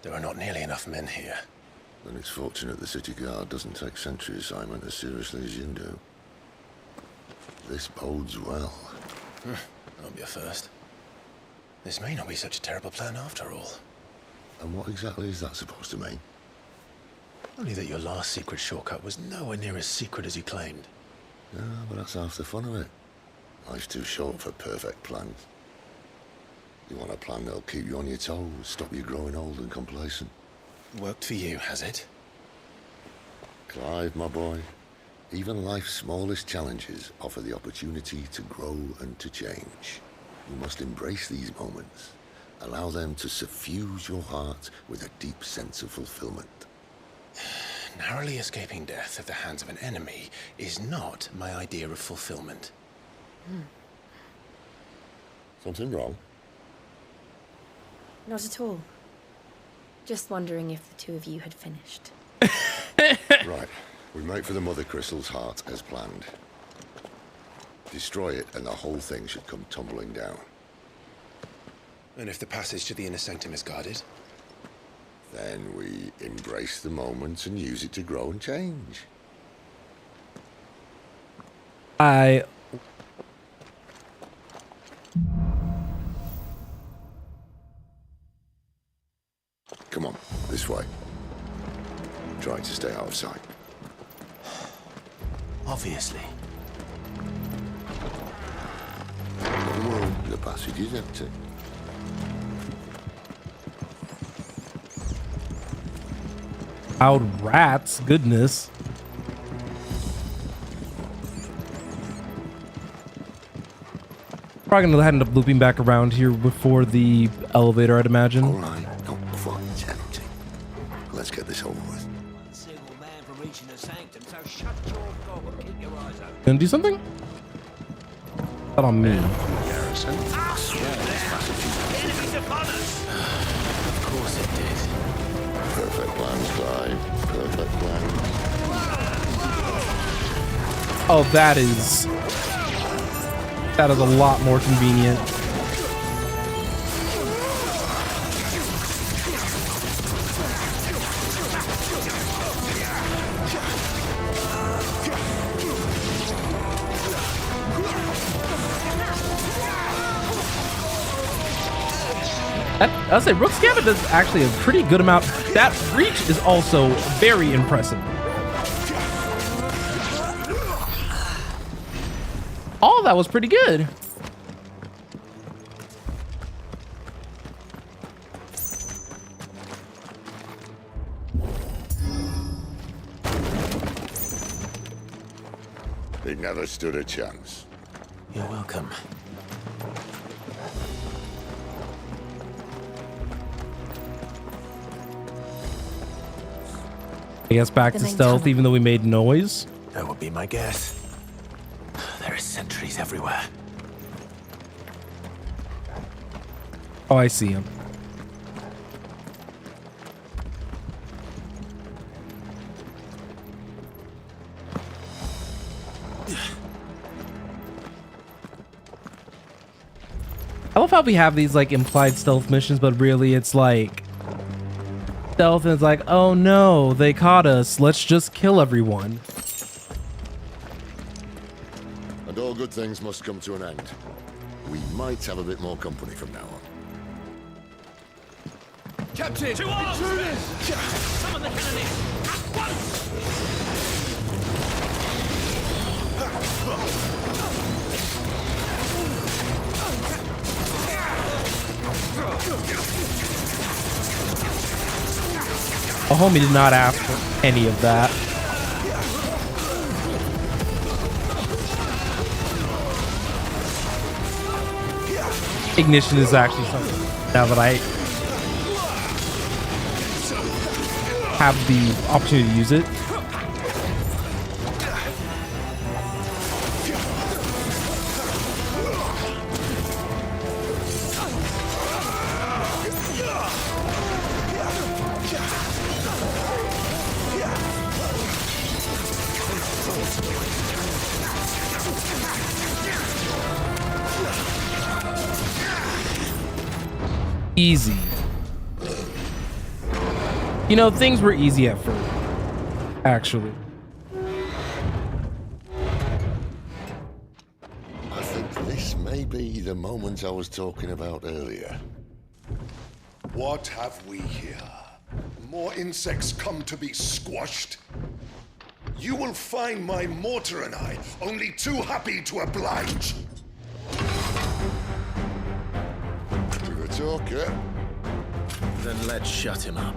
There are not nearly enough men here. Then it's fortunate the city guard doesn't take sentry assignment as seriously as you do. This bodes well. That'll be a first. This may not be such a terrible plan after all. And what exactly is that supposed to mean? Only that your last secret shortcut was nowhere near as secret as you claimed. Yeah, but that's half the fun of it. Life's too short for perfect plans. You want a plan that'll keep you on your toes, stop you growing old and complacent. Worked for you, has it? Clive, my boy, even life's smallest challenges offer the opportunity to grow and to change. You must embrace these moments. Allow them to suffuse your heart with a deep sense of fulfillment. Narrowly escaping death at the hands of an enemy is not my idea of fulfillment. Something wrong? Not at all. Just wondering if the two of you had finished. Right. We make for the Mother Crystal's heart as planned. Destroy it and the whole thing should come tumbling down. And if the passage to the inner sanctum is guarded? Then we embrace the moment and use it to grow and change. Come on, this way. Try to stay out of sight. Obviously. Well, the passage is empty. Out rats, goodness. Probably gonna end up looping back around here before the elevator, I'd imagine. All right, not quite empty. Let's get this over with. Single man from reaching the sanctum, so shut your gob and keep your eyes open. Gonna do something? Not on me. Garrison. I swear this passage is Enemies upon us! Of course it did. perfect plans, Clive. Perfect plans. Oh, that is a lot more convenient. I'll say Rook's Gambit does actually a pretty good amount. That reach is also very impressive. All that was pretty good. They never stood a chance. You're welcome. I guess back to stealth, even though we made noise. That would be my guess. There are sentries everywhere. Oh, I see him. I love how we have these like implied stealth missions, but really it's like stealth and it's like, oh no, they caught us. Let's just kill everyone. And all good things must come to an end. We might have a bit more company from now on. Captain! To arms! Intruders! Summon the cannoneers! At once! A homie did not ask for any of that. Ignition is actually something now that I have the opportunity to use it. Easy. You know, things were easy at first, actually. I think this may be the moment I was talking about earlier. What have we here? More insects come to be squashed? You will find my mortar and I only too happy to oblige. To the talker. Then let's shut him up.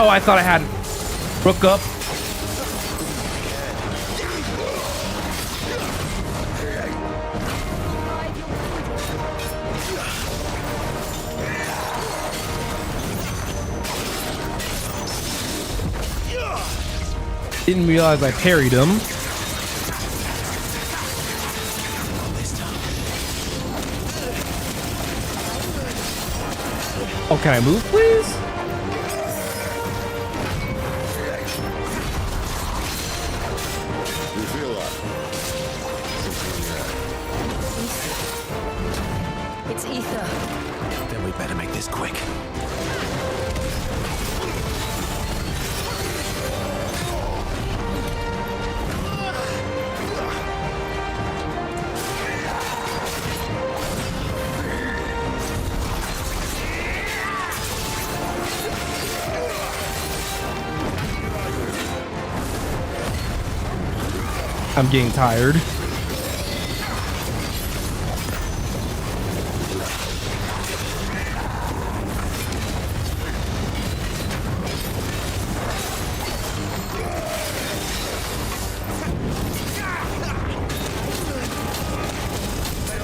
Oh, I thought I had Rook up. Didn't realize I parried him. Oh, can I move, please? You feel that? It's ether. Then we better make this quick. I'm getting tired.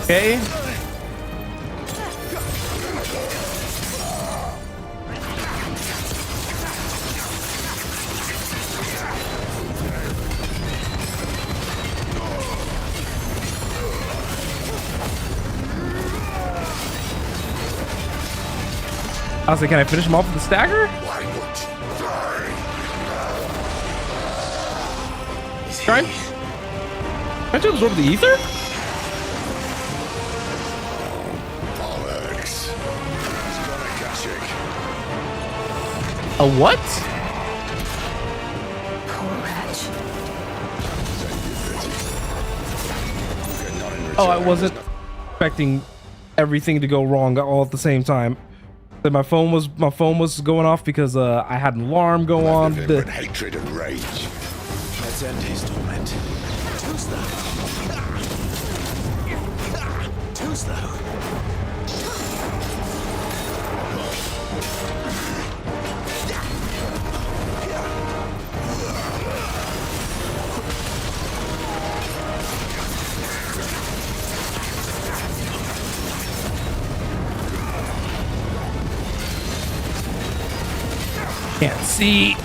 Okay. I was like, can I finish him off with the stagger? Trying to absorb the ether? Alex. A what? Poor wretch. Oh, I wasn't expecting everything to go wrong all at the same time. That my phone was going off because I had an alarm go on. But hatred and rage. Let's end his torment. Too slow. Too slow. Can't see.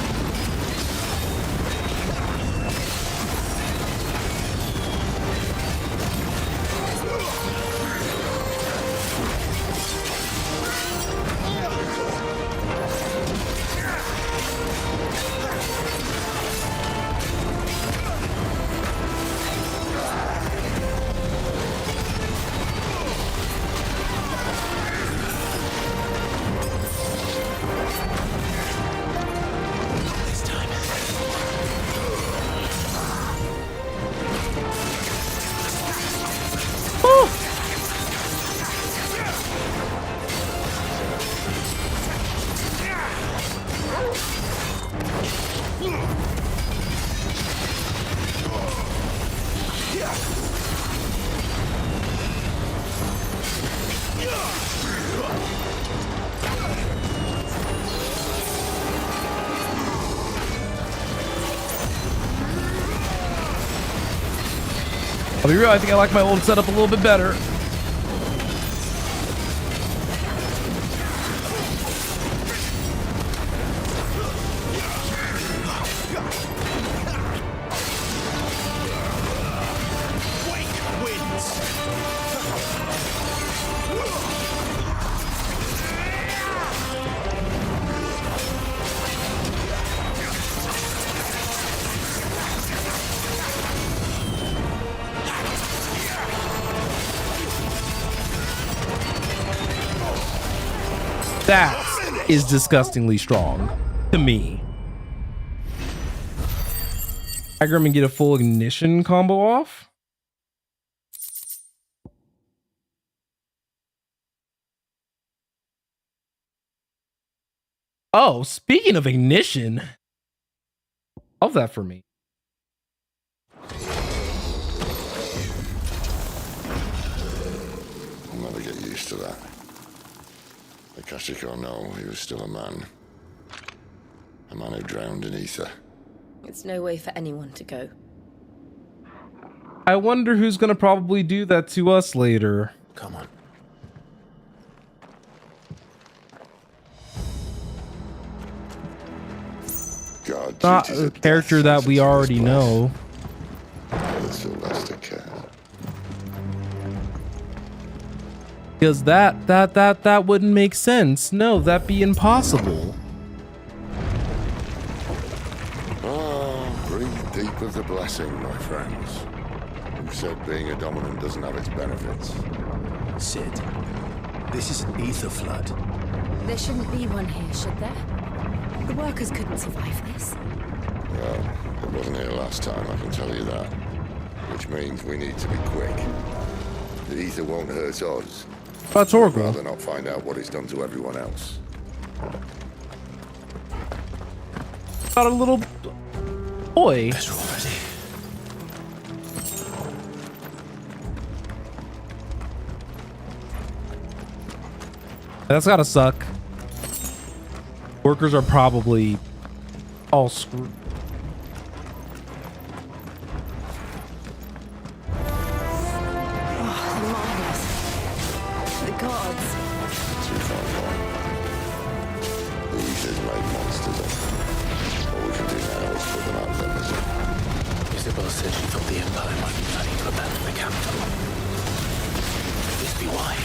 I'll be real, I think I like my old setup a little bit better. That is disgustingly strong to me. Aggrim and get a full ignition combo off. Oh, speaking of ignition, love that for me. I'll never get used to that. Akashic or no, he was still a man. A man who drowned in ether. It's no way for anyone to go. I wonder who's gonna probably do that to us later. Come on. God, not a character that we already know. Because that wouldn't make sense. No, that'd be impossible. Oh, breathe deep of the blessing, my friends. Who said being a dominant doesn't have its benefits? Sid, this is an ether flood. There shouldn't be one here, should there? The workers couldn't survive this. Well, it wasn't here last time, I can tell you that. Which means we need to be quick. The ether won't hurt us. That's horrible. I'd rather not find out what it's done to everyone else. Got a little boy. Better already. That's gotta suck. Workers are probably all screwed. Isabel said she thought the Empire might be planning to abandon the capital. Could this be why?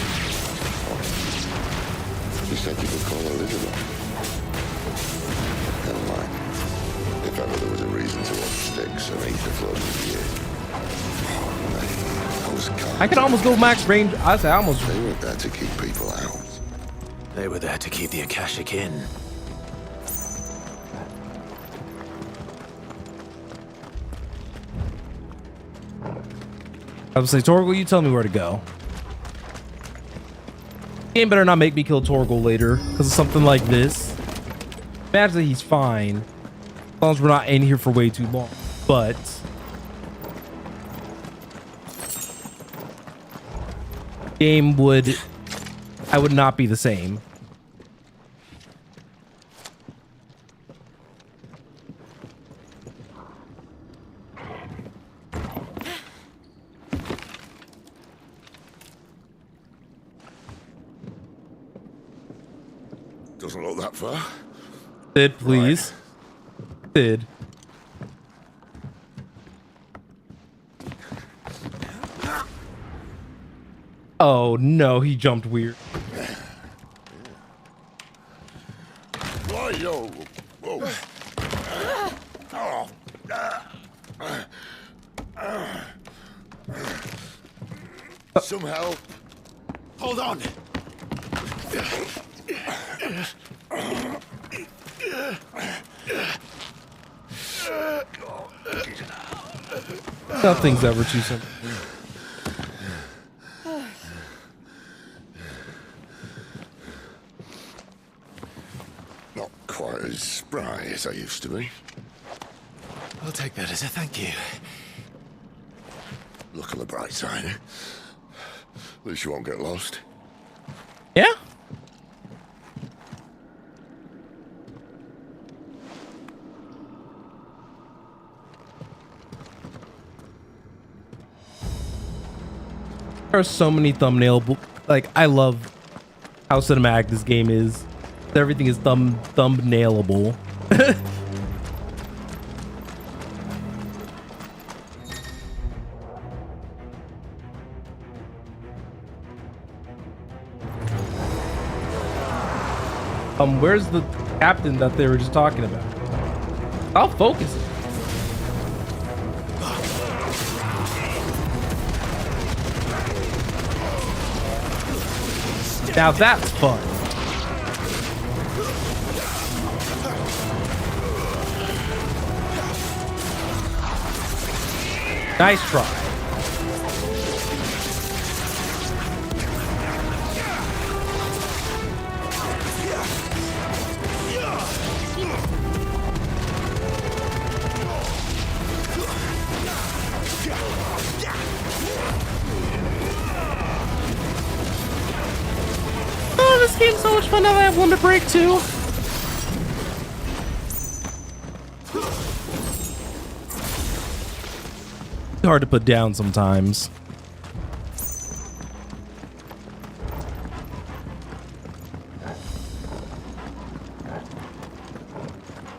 She said you could call Elizabeth. Never mind. If ever there was a reason to watch sticks and ether floating here. I could almost go max range. I say almost. They weren't there to keep people out. They were there to keep the Akashic in. I would say, Torgal, you tell me where to go. Game better not make me kill Torgal later because of something like this. Imagine that he's fine as long as we're not in here for way too long. But game would, I would not be the same. Doesn't look that far. Sid, please. Right. Sid. Oh no, he jumped weird. Why, yo? Whoa. Some help. Hold on. Nothing's ever too simple. Not quite as spry as I used to be. I'll take that as a thank you. Look on the bright side. At least you won't get lost. Yeah? There are so many thumbnail, like, I love how cinematic this game is. Everything is thumbnailable. Where's the captain that they were just talking about? I'll focus it. Now that's fun. Nice try. Oh, this game's so much fun now that I have one to break too. Hard to put down sometimes.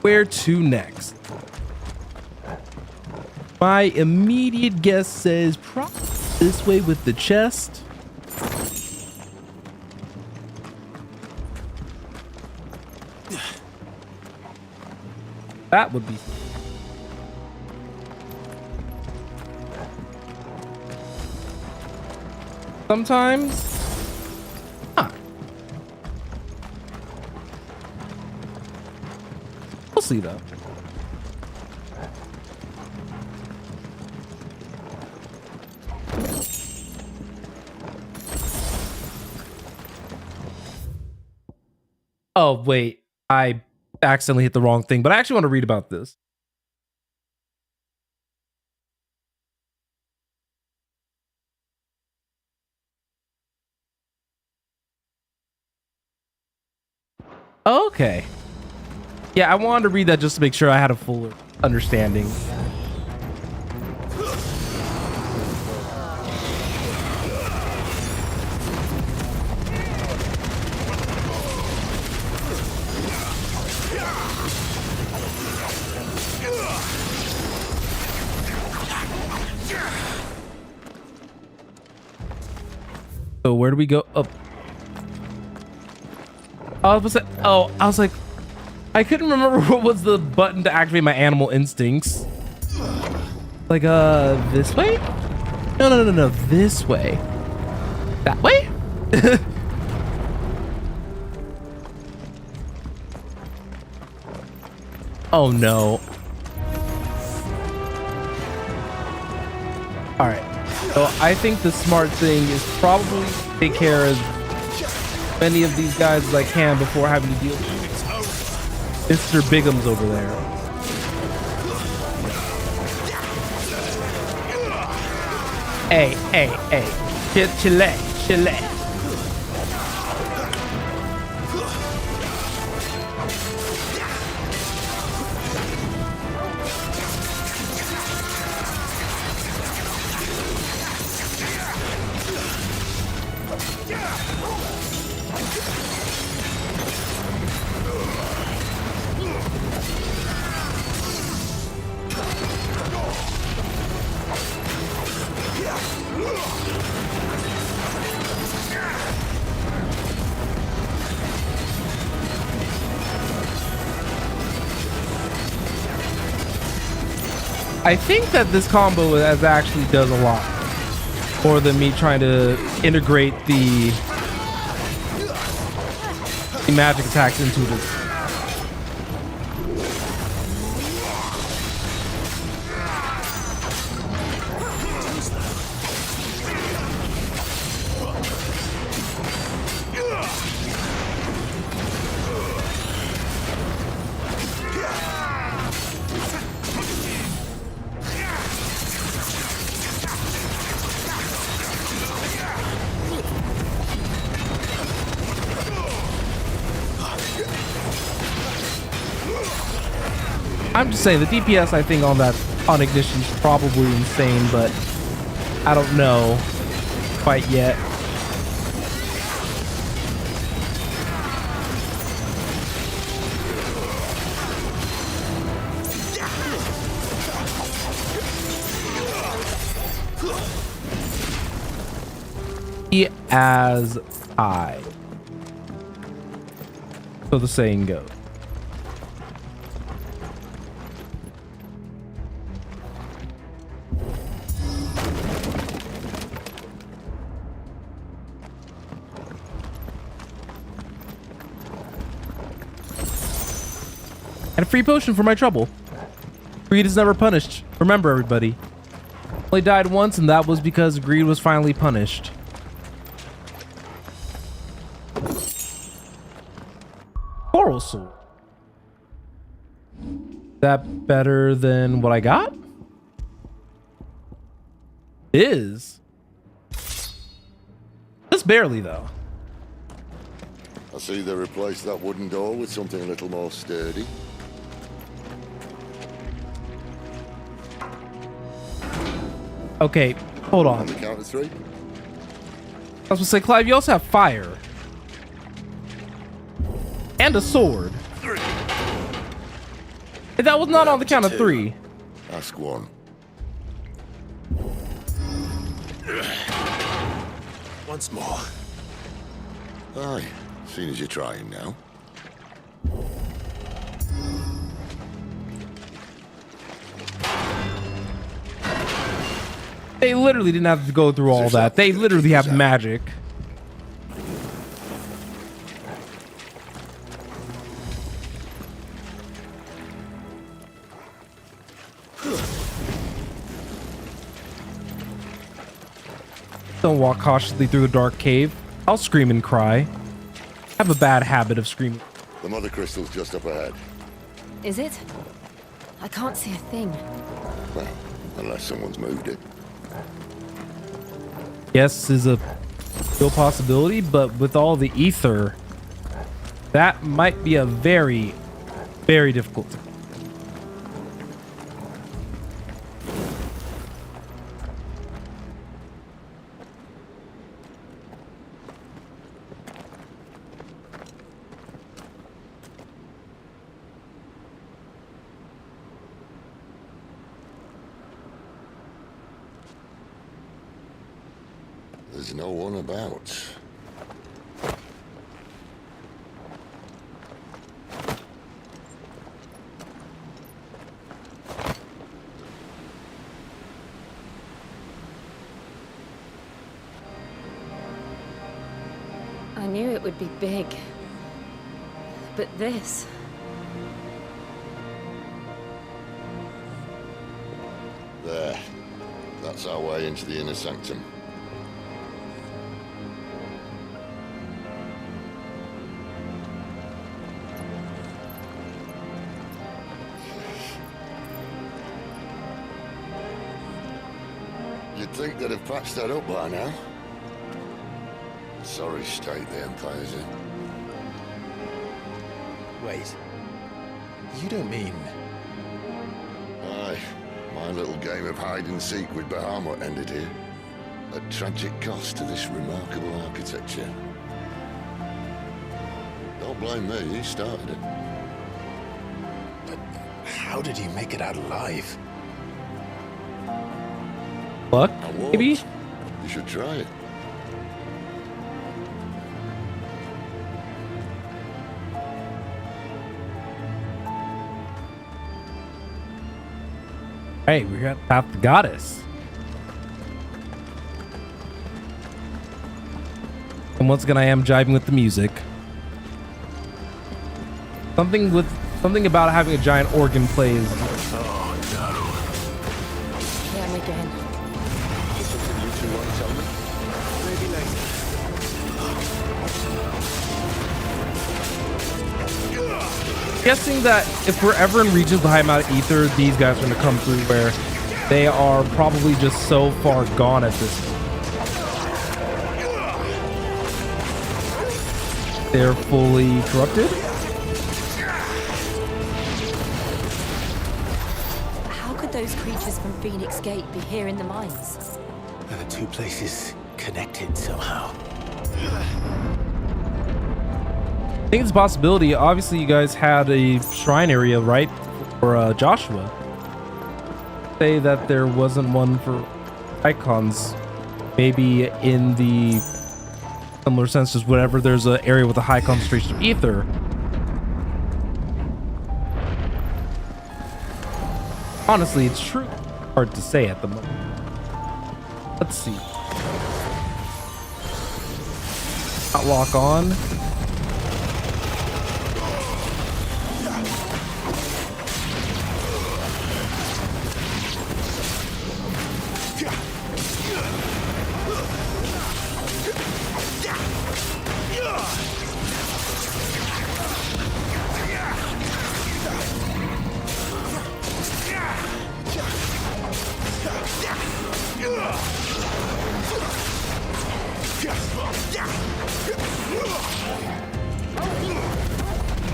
Where to next? My immediate guess says probably this way with the chest. That would be. Sometimes. Huh. We'll see though. Oh, wait. I accidentally hit the wrong thing, but I actually want to read about this. Okay. Yeah, I wanted to read that just to make sure I had a full understanding. So where do we go? Up. I was like, I couldn't remember what was the button to activate my animal instincts. Like, this way? No, this way. That way? Oh no. All right. So I think the smart thing is probably take care of as many of these guys as I can before having to deal with Mr. Bigum's over there. Hey. Chile. I think that this combo actually does a lot more than me trying to integrate the magic attacks into this. I'm just saying the DPS I think on Ignition is probably insane, but I don't know quite yet. As high. So the saying goes. And a free potion for my trouble. Greed is never punished. Remember, everybody. Only died once, and that was because greed was finally punished. Coral sword. Is that better than what I got? It is. Just barely, though. I see they replaced that wooden door with something a little more sturdy. Okay, hold on. On the count of 3. I was gonna say, Clive, you also have fire. And a sword. Hey, that was not on the count of 3. Ask one. Once more. Aye, seeing as you're trying now. They literally didn't have to go through all that. They literally have magic. Don't walk cautiously through the dark cave. I'll scream and cry. I have a bad habit of screaming. The mother crystal's just up ahead. Is it? I can't see a thing. Well, unless someone's moved it. Yes, is a real possibility, but with all the ether, that might be a very, very difficult. There's no one about. I knew it would be big. But this... There. That's our way into the inner sanctum. You'd think they'd have patched that up by now. Sorry state the Empire's in. Wait. You don't mean... Aye. My little game of hide-and-seek with Bahamut ended here. At tragic cost to this remarkable architecture. Don't blame me, he started it. But how did he make it out alive? Luck, maybe? You should try it. Hey, we got half the goddess. And once again, I am jiving with the music. Something about having a giant organ plays. Oh Him again. Something you two want to tell me? Maybe later. Guessing that if we're ever in regions with a high amount of ether, these guys are going to come through where they are probably just so far gone at this point. They're fully corrupted. How could those creatures from Phoenix Gate be here in the mines? Are the two places connected somehow? I think it's a possibility. Obviously, you guys had a shrine area, right, for Joshua. Say that there wasn't one for icons. Maybe in the similar sense, just whenever there's an area with a high concentration of ether. Honestly, it's true. Hard to say at the moment. Let's see. Lock on.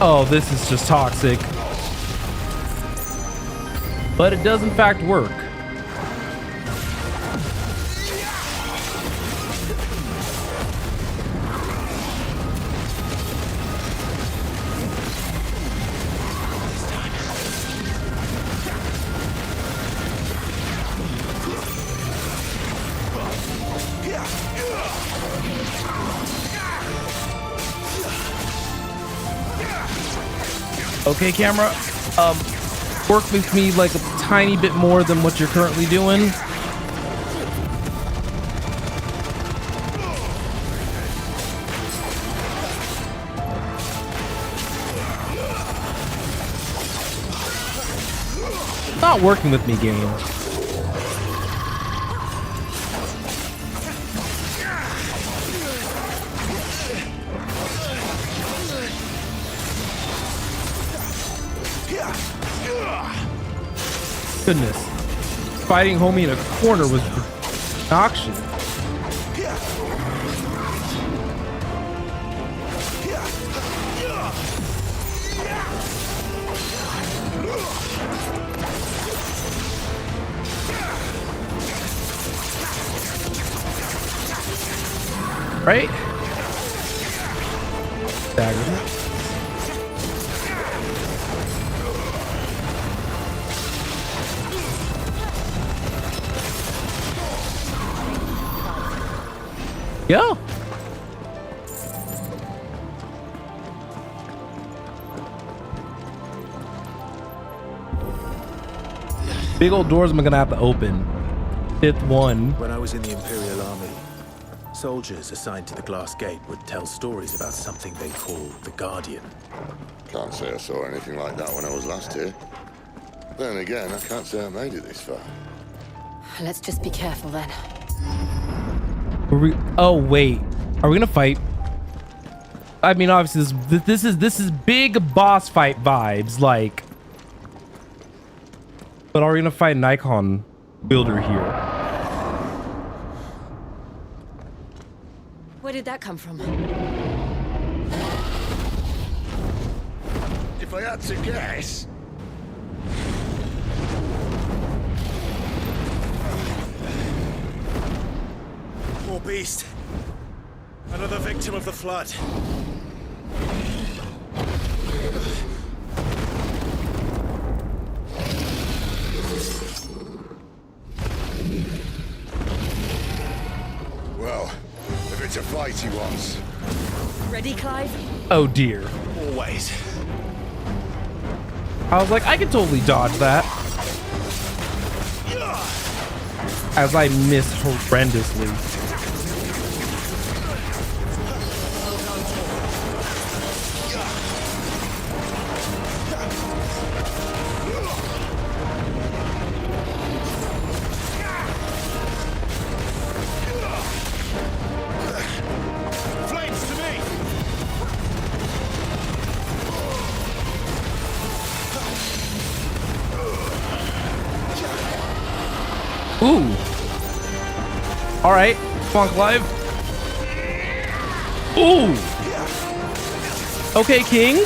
Oh, this is just toxic. But it does in fact work. Okay, camera, work with me like a tiny bit more than what you're currently doing. Not working with me, game. Goodness. Fighting homie in a corner was obnoxious. Right? Dagger. Go. Big old doors I'm gonna have to open. Fifth one. When I was in the Imperial Army, soldiers assigned to the Glass Gate would tell stories about something they call the Guardian. Can't say I saw anything like that when I was last here. Then again, I can't say I made it this far. Let's just be careful then. Oh wait, are we gonna fight? I mean, obviously this is big boss fight vibes, like. But are we gonna fight an icon builder here? Where did that come from? If I had to guess... Poor beast. Another victim of the flood. Well, if it's a fight he wants. Ready, Clive? Oh dear. Always. I was like, I can totally dodge that. As I miss horrendously. Flames to me! Ooh. All right, come on, Clive. Ooh. Okay, King.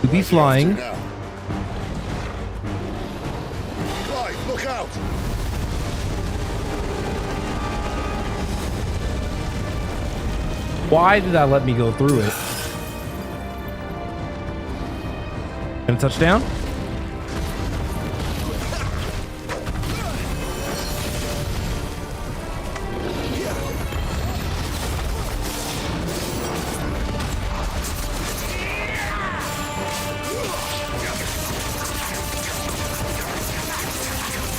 To be flying. Clive, look out! Why did that let me go through it? Gonna touch down?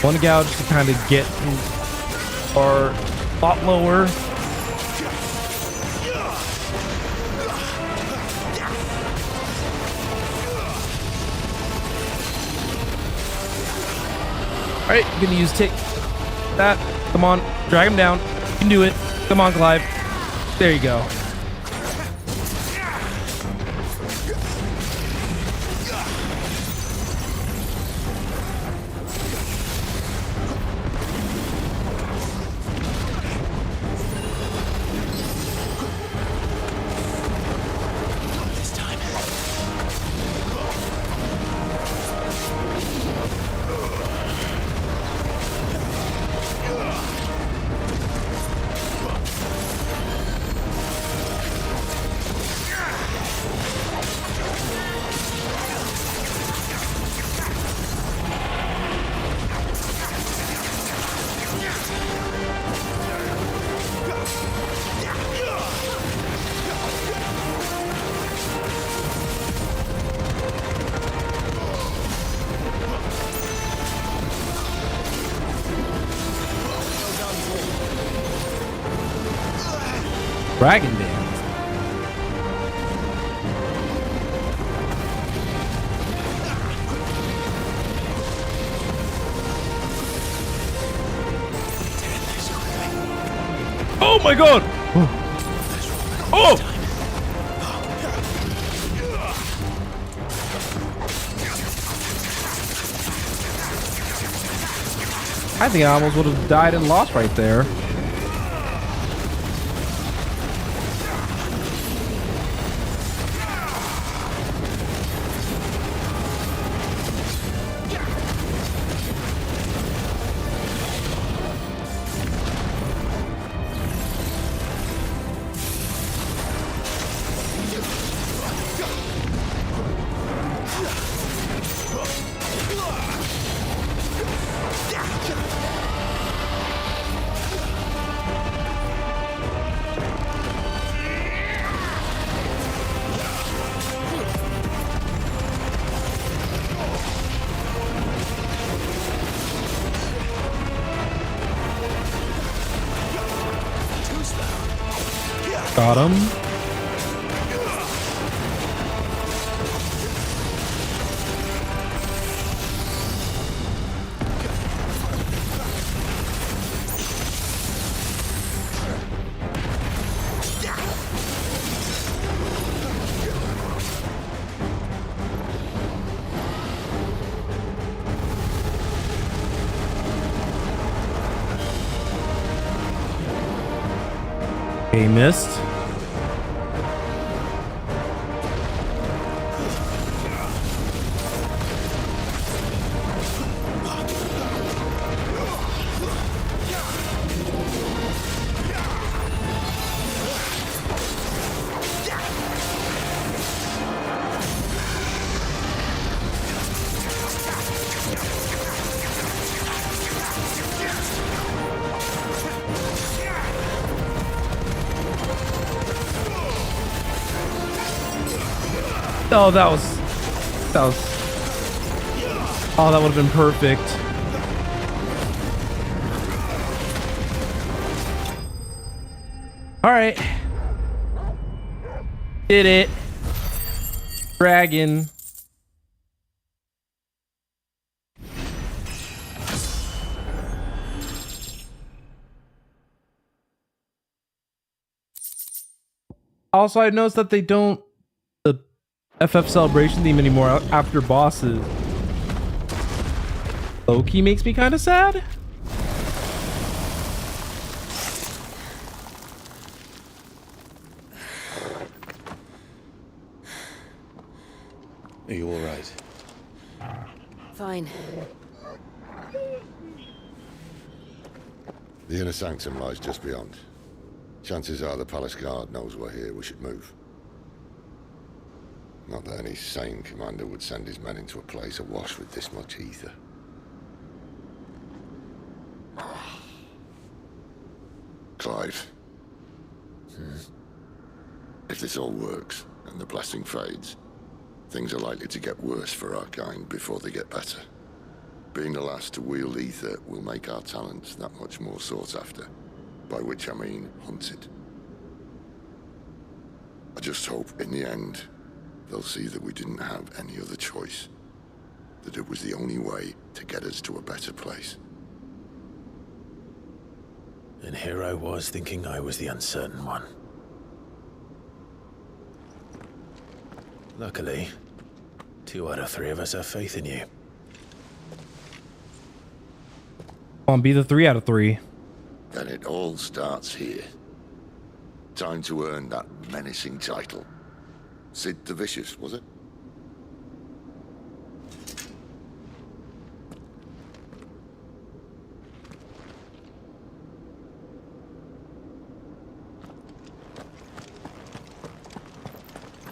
One gouge to kind of get our lot lower. All right, I'm gonna use take that. Come on, drag him down. You can do it. Come on, Clive. There you go. Dragon dance. Oh my god! Oh! I think I almost would have died and lost right there. Got him. He missed. Oh, that was, oh, that would have been perfect. All right. Did it. Dragon. Also, I noticed that they don't FF celebration theme anymore after bosses. Low-key makes me kind of sad. Are you all right? Fine. The inner sanctum lies just beyond. Chances are the palace guard knows we're here. We should move. Not that any sane commander would send his men into a place awash with this much ether. Clive. If this all works, and the blessing fades, things are likely to get worse for our kind before they get better. Being the last to wield ether will make our talents that much more sought after, by which I mean hunted. I just hope, in the end, they'll see that we didn't have any other choice. That it was the only way to get us to a better place. And here I was thinking I was the uncertain one. Luckily, 2 out of 3 of us have faith in you. Come on, be the 3 out of 3. And it all starts here. Time to earn that menacing title. Sid the Vicious, was it?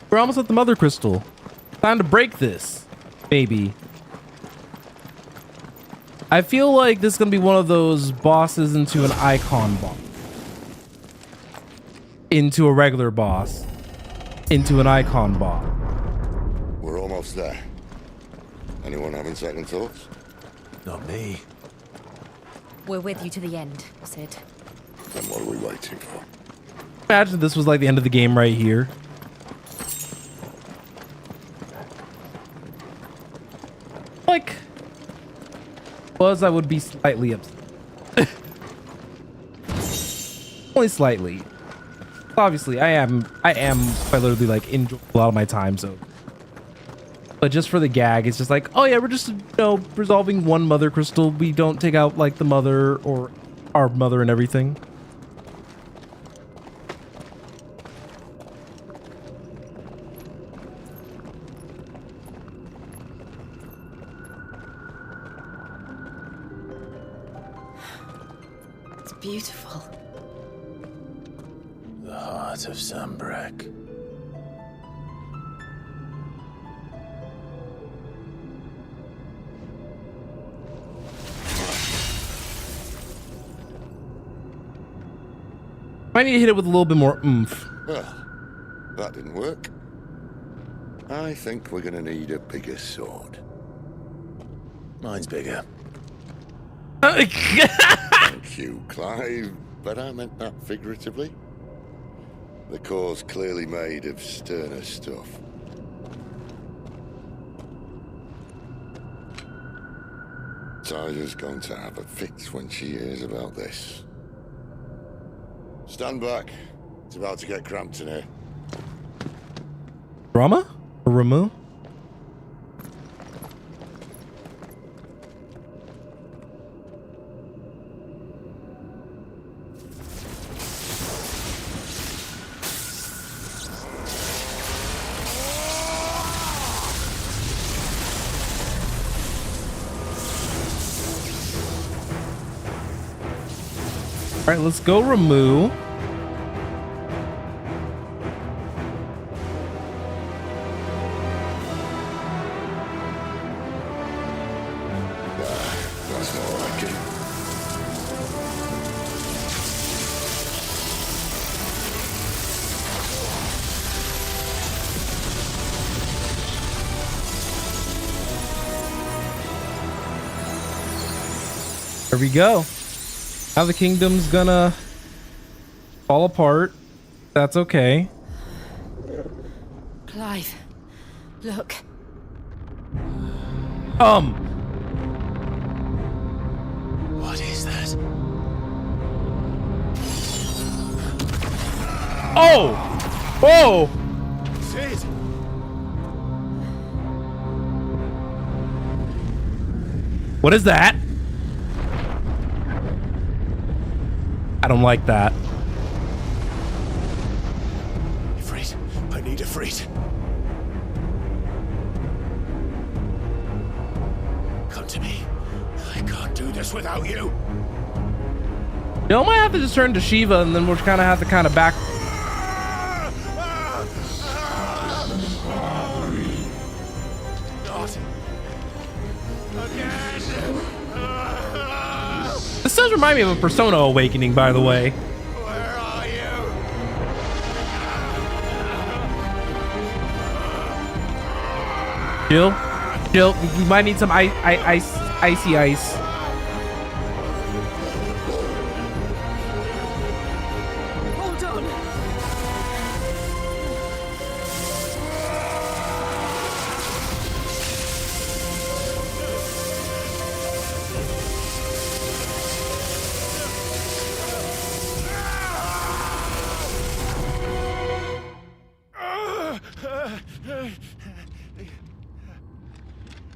We're almost at the Mother Crystal. Time to break this, maybe. I feel like this is gonna be one of those bosses into an icon boss. Into a regular boss. Into an icon boss. We're almost there. Anyone having second thoughts? Not me. We're with you to the end, Sid. Then what are we waiting for? Imagine this was like the end of the game right here. Like, I would be slightly upset. Only slightly. Obviously, I am quite literally like enjoying a lot of my time, so. But just for the gag, it's just like, oh yeah, we're just, you know, resolving one mother crystal. We don't take out like the mother or our mother and everything. It's beautiful. The heart of Sambrek. Might need to hit it with a little bit more oomph. Well, that didn't work. I think we're gonna need a bigger sword. Mine's bigger. Thank you, Clive, but I meant that figuratively. The core's clearly made of sterner stuff. Tyler's going to have a fit when she hears about this. Stand back. It's about to get cramped in here. Rama? Or Ramu? All right, let's go Ramu. That's not like it. There we go. Now the kingdom's gonna fall apart. That's okay. Clive, look. What is that? Oh! Whoa! Sid! What is that? I don't like that. Ifrit, I need Ifrit. Come to me. I can't do this without you. You know, I might have to just turn to Shiva, and then we'll kind of have to back. Not again. This does remind me of a Persona Awakening, by the way. Where are you? Jill, we might need some icy ice. Hold on.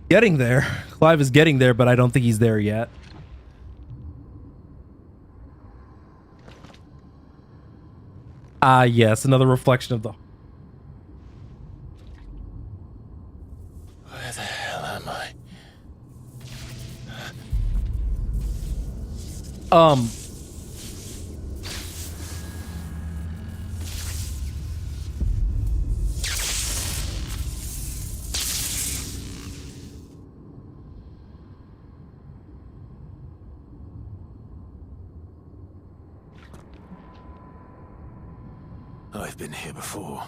Getting there. Clive is getting there, but I don't think he's there yet. Ah, yes, another reflection of the... Where the hell am I? I've been here before.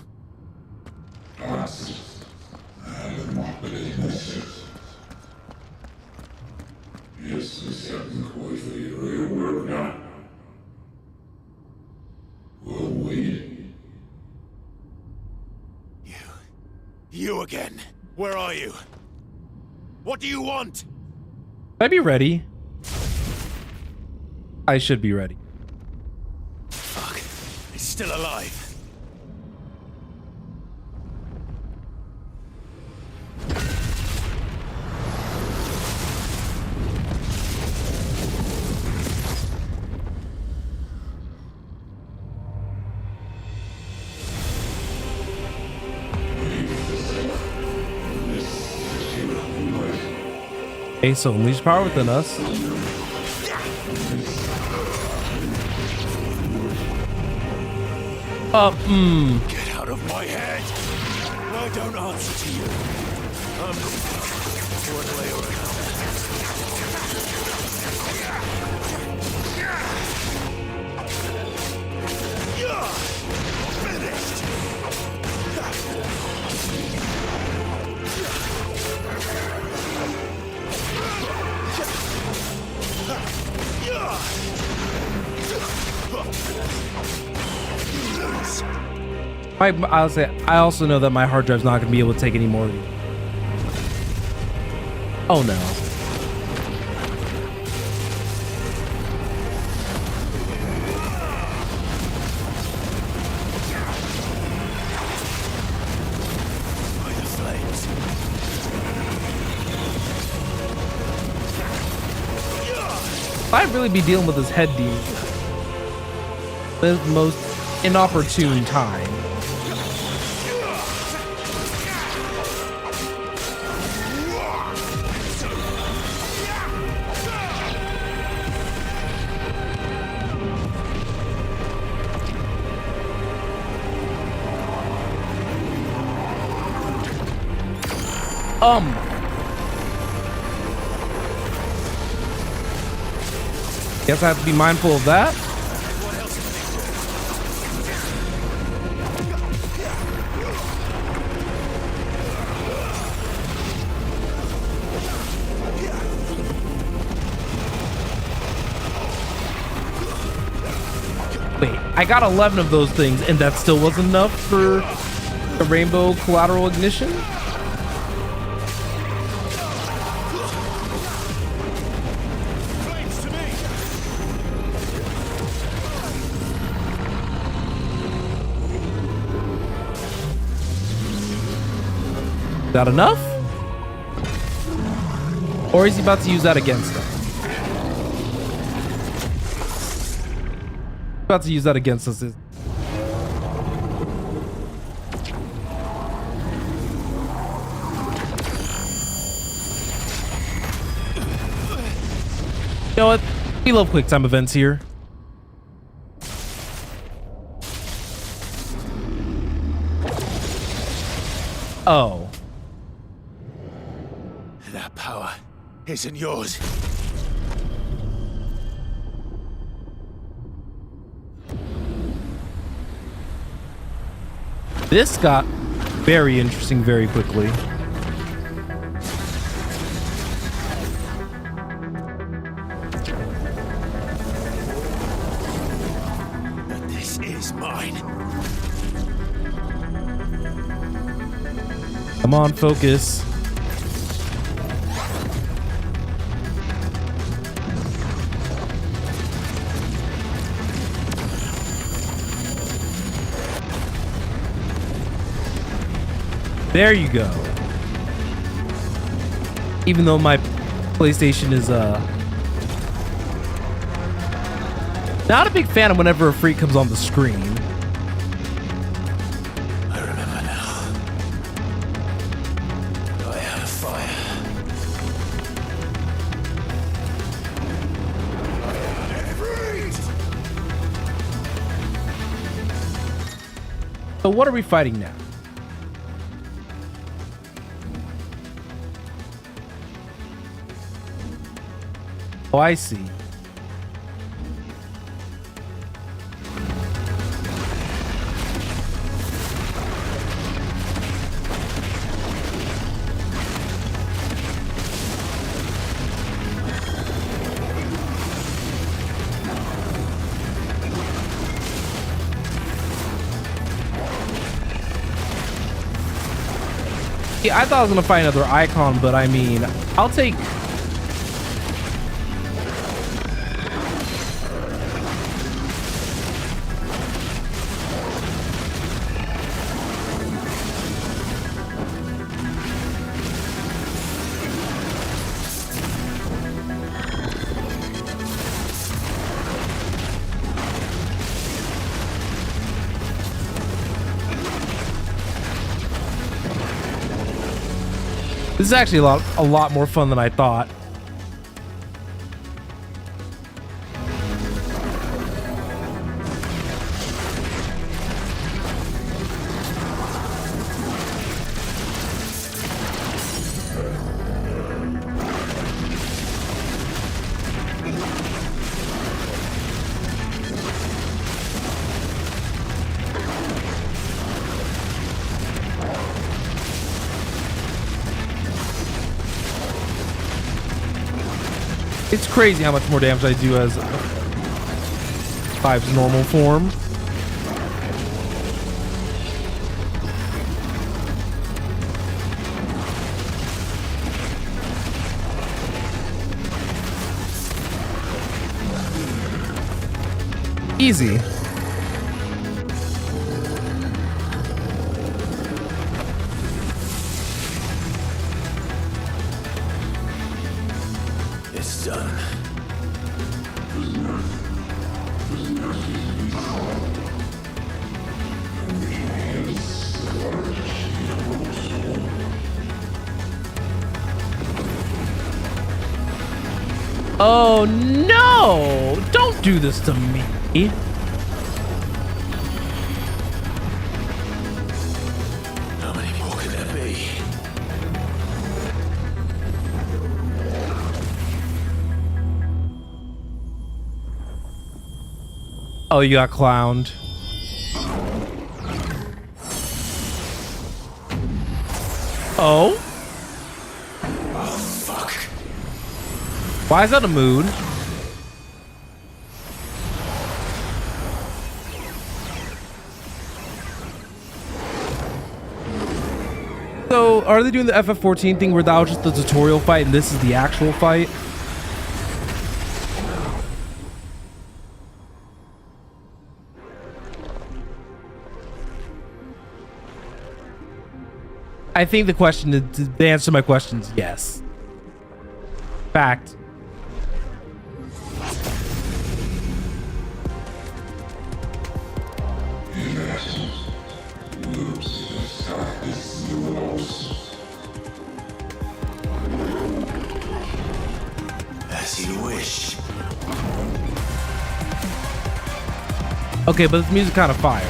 You again. Where are you? What do you want? Should I be ready? I should be ready. Fuck. It's still alive. Okay, so unleash power within us. Get out of my head! I don't answer to you. One way or another. Finished! You lose. I'll say I also know that my hard drive's not gonna be able to take any more of these. Oh no. I'd really be dealing with this head demon. The most inopportune time. Guess I have to be mindful of that. Wait, I got 11 of those things, and that still wasn't enough for the rainbow collateral ignition? That enough? Or is he about to use that against us? About to use that against us. You know what? We love quick time events here. Oh. That power isn't yours. This got very interesting very quickly. This is mine. Come on, focus. There you go. Even though my PlayStation is not a big fan of whenever a freak comes on the screen. I remember now. I had a fire. So what are we fighting now? Oh, I see. Yeah, I thought I was gonna find another icon, but I mean, I'll take. This is actually a lot more fun than I thought. It's crazy how much more damage I do as 5's normal form. Easy. It's done. Oh no! Don't do this to me. How many more could there be? Oh, you got clowned. Oh? Oh, fuck. Why is that a mood? So, are they doing the FF14 thing where that was just the tutorial fight and this is the actual fight? I think the answer to my question is yes. Fact. As you wish. Okay, but this music kind of fire.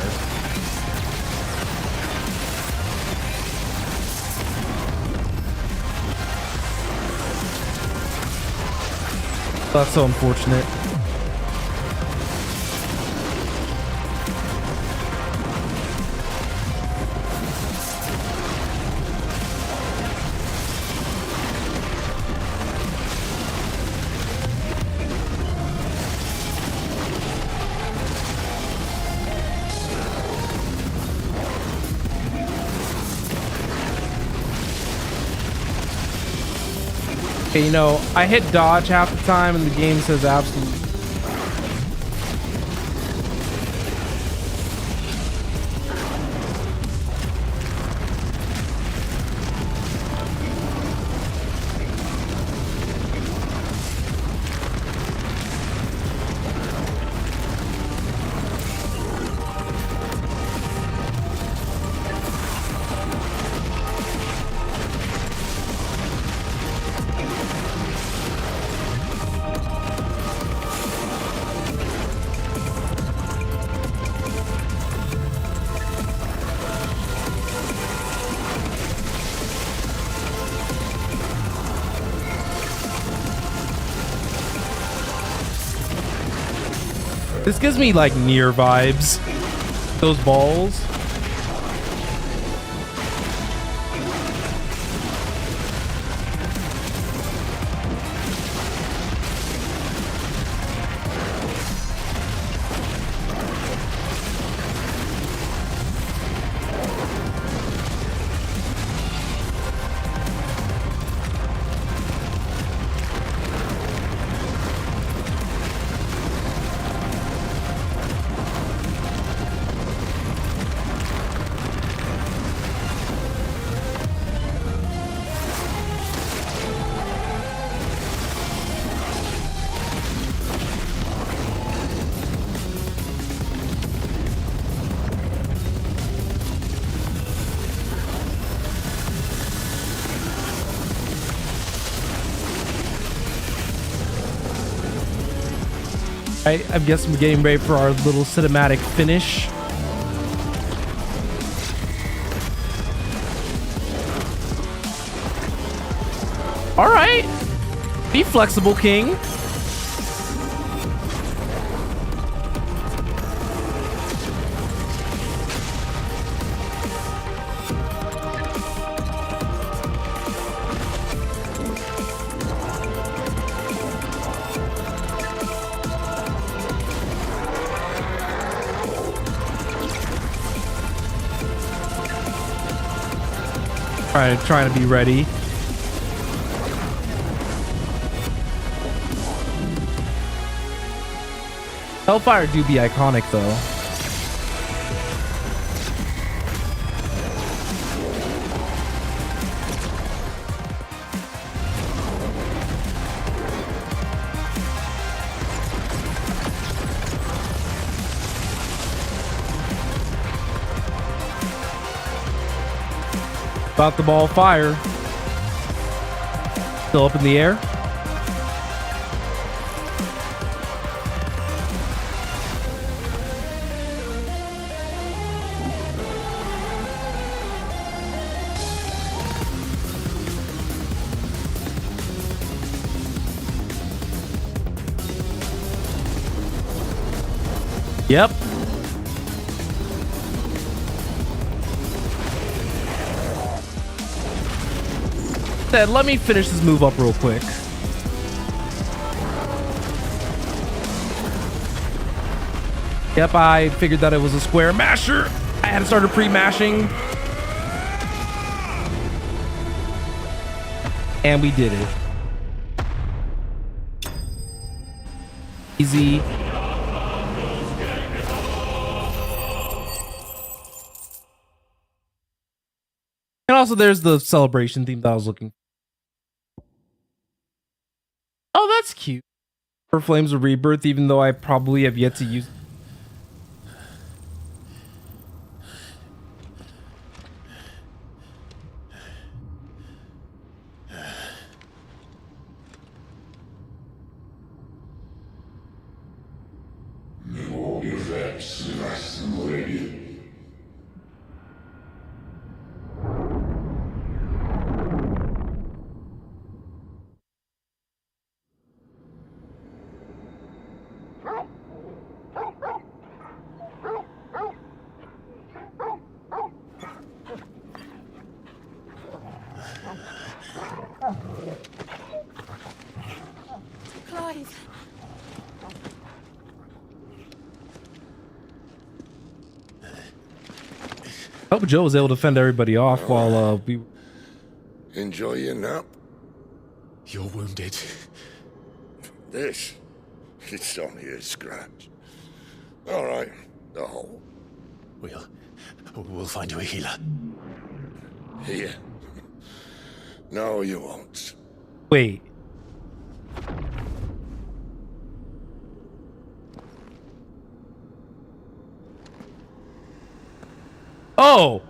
That's so unfortunate. Okay, you know, I hit dodge half the time and the game says absolute. This gives me like near vibes. Those balls. I guess I'm getting ready for our little cinematic finish. All right, be flexible, King. Trying to be ready. Hellfire do be iconic though. About the ball of fire. Still up in the air. Yep. Said, let me finish this move up real quick. Yep, I figured that it was a square masher. I had started pre-mashing. And we did it. Easy. And also there's the celebration theme that I was looking for. Oh, that's cute. For Flames of Rebirth, even though I probably have yet to use it. Clive. I hope Joe was able to fend everybody off while we... Enjoy your nap? You're wounded. This? It's only a scratch. All right, the hole. We'll find you a healer. Here? No, you won't. Wait. Oh!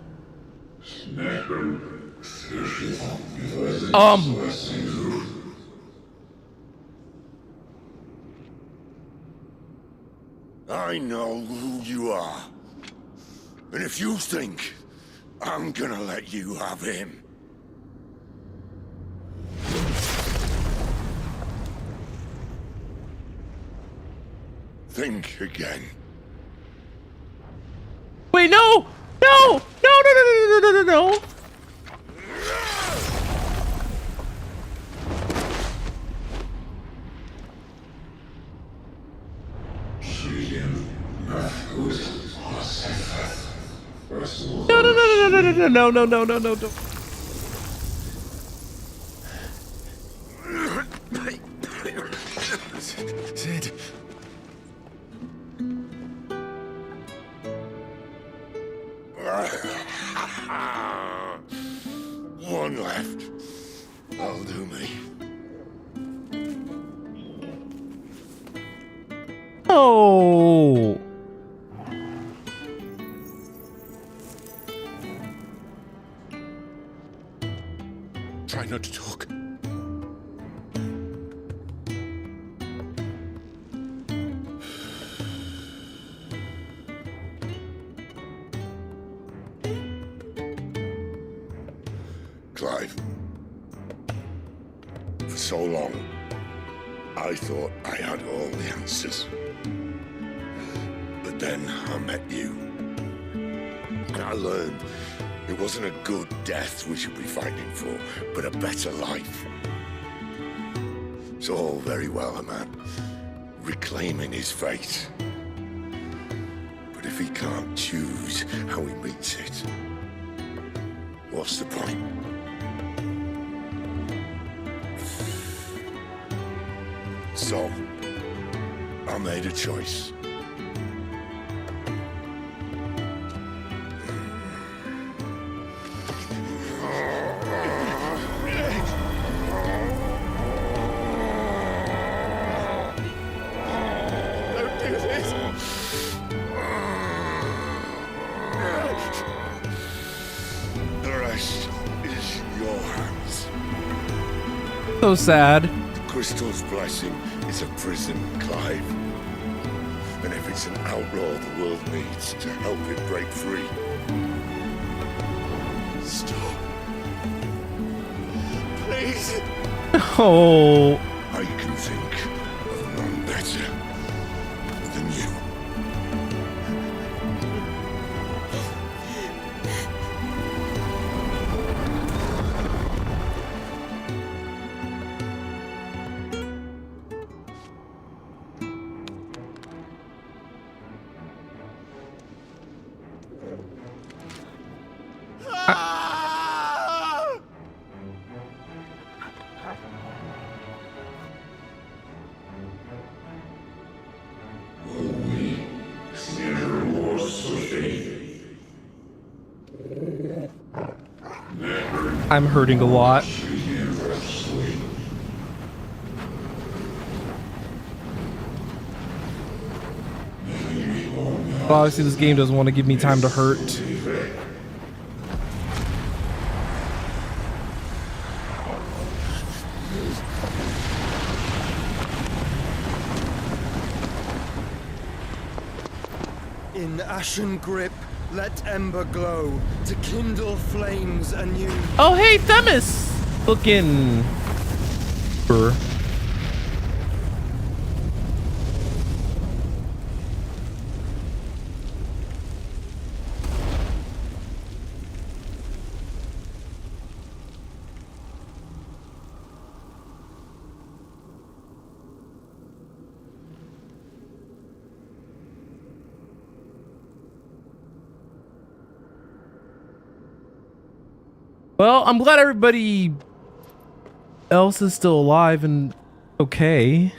I know who you are. And if you think I'm gonna let you have him... think again. Wait, no! No! No, no, no, no, no, no, no, no! No, no, no, no, no, no, no, no, no, no, no, no. Sid. One left. That'll do me. Oh. Try not to talk. Clive. For so long, I thought I had all the answers. But then I met you. And I learned it wasn't a good death we should be fighting for, but a better life. It's all very well a man reclaiming his fate. But if he can't choose how he meets it, what's the point? So, I made a choice. so sad. The crystal's blessing is a prison, Clive. And if it's an outlaw the world needs to help it break free. Stop. Please. Oh. I can think of none better than you. I'm hurting a lot. But obviously this game doesn't want to give me time to hurt. In ashen grip, let ember glow to kindle flames anew. Oh, hey, Themis! Looking. Burr. Well, I'm glad everybody else is still alive and okay.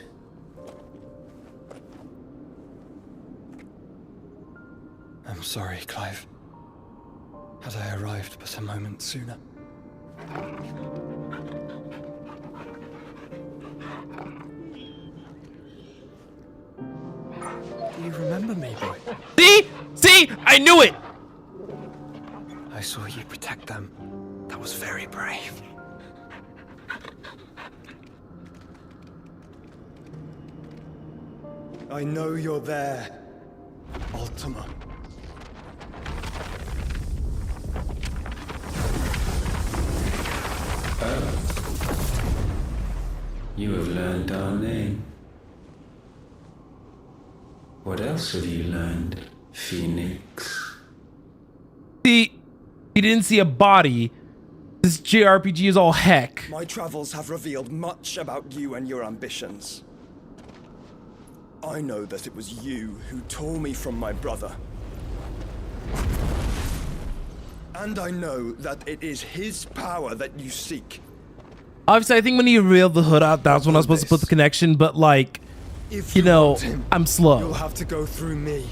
I'm sorry, Clive. Had I arrived but a moment sooner. Do you remember me, boy? See? I knew it! I saw you protect them. That was very brave. I know you're there, Ultima. You have learned our name. What else have you learned, Phoenix? See, he didn't see a body. This JRPG is all heck. My travels have revealed much about you and your ambitions. I know that it was you who tore me from my brother. And I know that it is his power that you seek. Obviously, I think when he revealed the hood out, that's when I was supposed to put the connection, but like, If you know, want him, I'm slow. You'll have to go through me.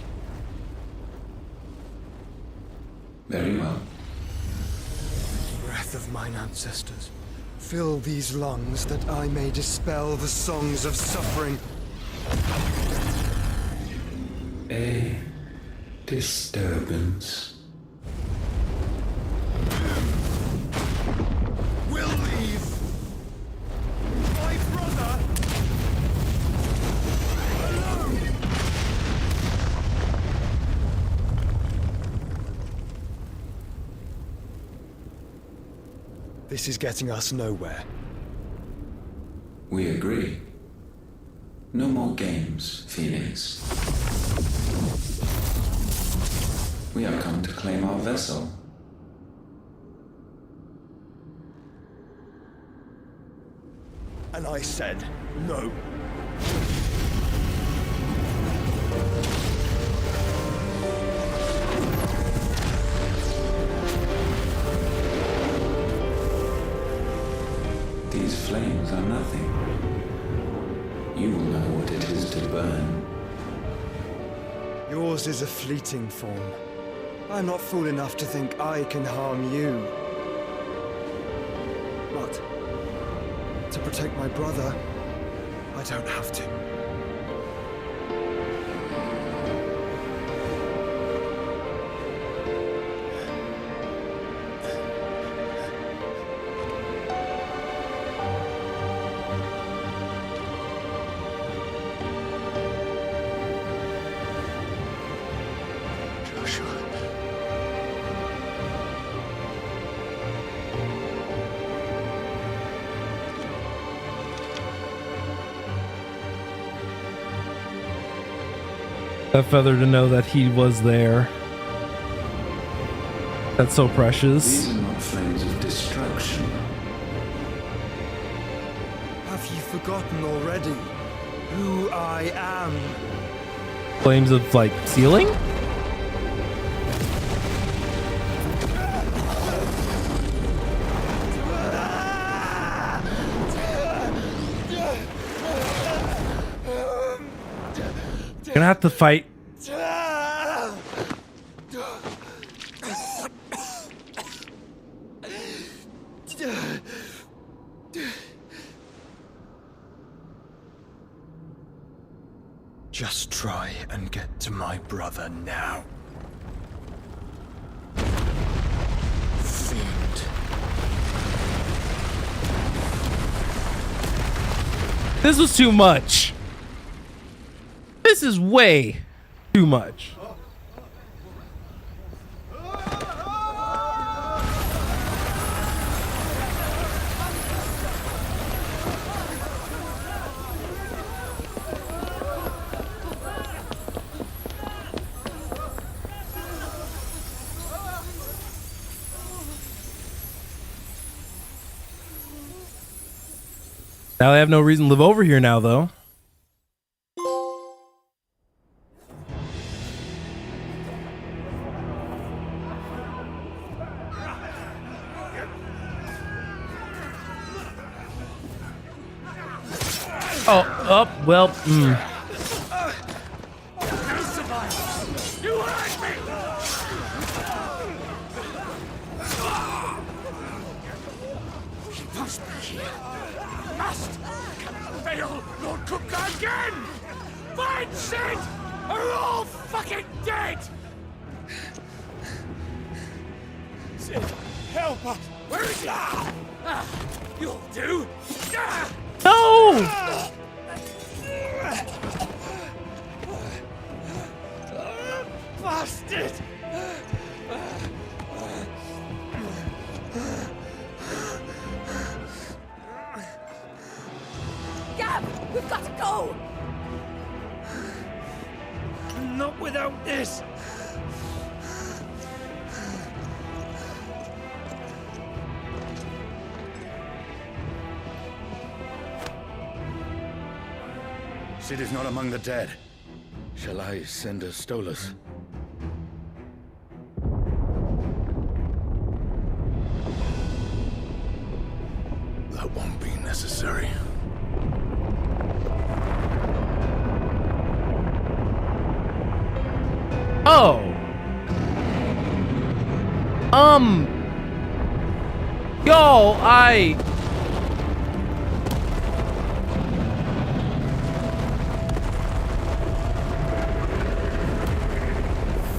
Very well. Breath of mine ancestors, fill these lungs that I may dispel the songs of suffering. A disturbance. We'll leave. My brother alone. This is getting us nowhere. We agree. No more games, Phoenix. We have come to claim our vessel. And I said no. These flames are nothing. You will know what it is to burn. Yours is a fleeting form. I'm not fool enough to think I can harm you. But to protect my brother, I don't have to. That feather to know that he was there. That's so precious. These are not flames of destruction. Have you forgotten already who I am? Flames of like ceiling? Gonna have to fight. Just try and get to my brother now. Fiend. This was too much. This is way too much. Now I have no reason to live over here now, though. Oh, well, You hurt me! He must be here. Must! Cannot fail, Lord Cook again! Find Sid! Or we're all fucking dead! Sid, help us! Where is he? You'll do! No! Bastard! Gab, we've got to go! Not without this! Sid is not among the dead. Shall I send a Stolas? That won't be necessary. Oh. Yo,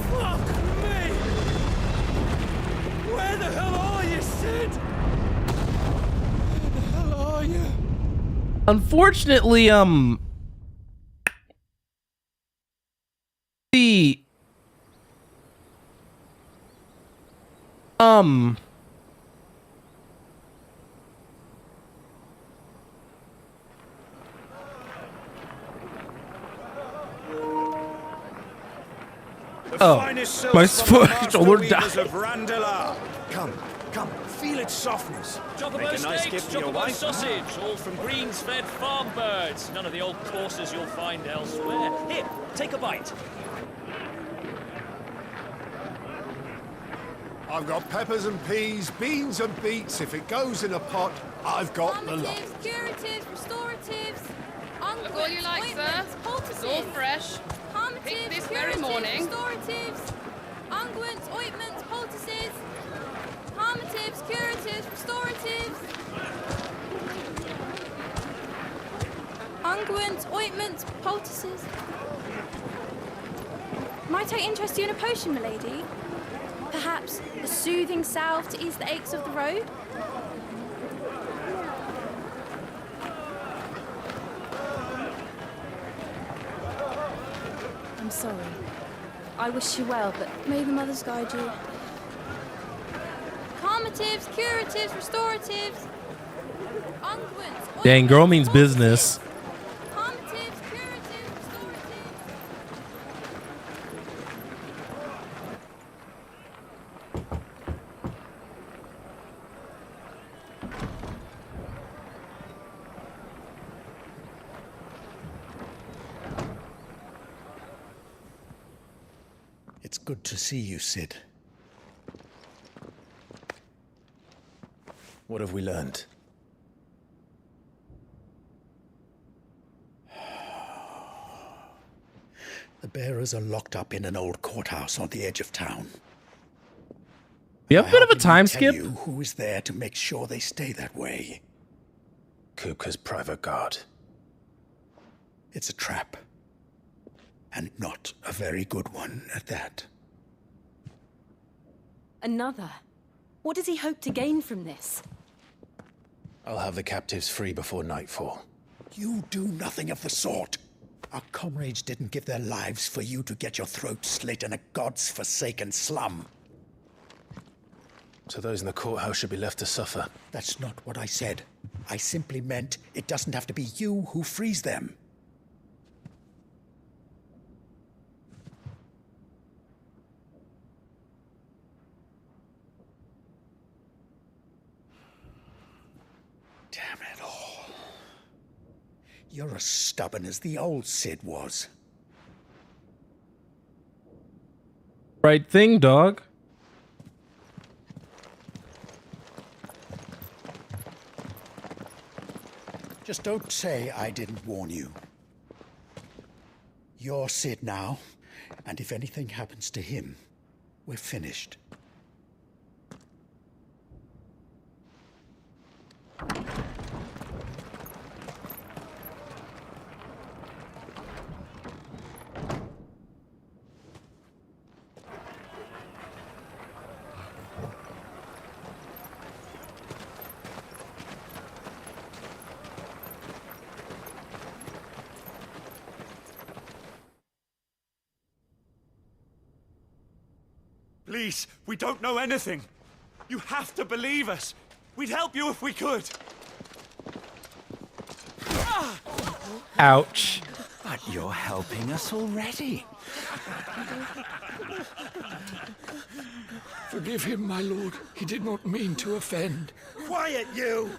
Fuck me! Where the hell are you, Sid? Where the hell are you? Unfortunately, the my shoulder died. Of Randala. Come, feel its softness. Chocobo steaks, chocobo sausage, all from greens-fed farm birds. None of the old courses you'll find elsewhere. Here, take a bite. I've got peppers and peas, beans and beets. If it goes in a pot, I've got the lot. Curatives, restoratives, Look all you like, sir. It's all fresh. Picked this very morning. Restoratives, unguents, ointments, poultices, harmatives, curatives, restoratives, unguents, ointments, poultices. Might I interest you in a potion, milady? Perhaps a soothing salve to ease the aches of the road? I'm sorry. I wish you well, but may the mothers guide you. Calmatives, curatives, restoratives, unguents. Dang, girl means business. Calmatives, curatives, restoratives. good to see you, Sid. What have we learned? The bearers are locked up in an old courthouse on the edge of town. You have a bit of a time skip. You who is there to make sure they stay that way? Kupka's private guard. It's a trap. And not a very good one at that. Another? What does he hope to gain from this? I'll have the captives free before nightfall. You do nothing of the sort. Our comrades didn't give their lives for you to get your throat slit in a god's forsaken slum. So those in the courthouse should be left to suffer. That's not what I said. I simply meant it doesn't have to be you who frees them. Damn it all. You're as stubborn as the old Sid was. Right thing, dog. Just don't say I didn't warn you. You're Sid now, and if anything happens to him, we're finished. Please, we don't know anything. You have to believe us. We'd help you if we could. Ouch. But you're helping us already. Forgive him, my lord. He did not mean to offend. Quiet, you!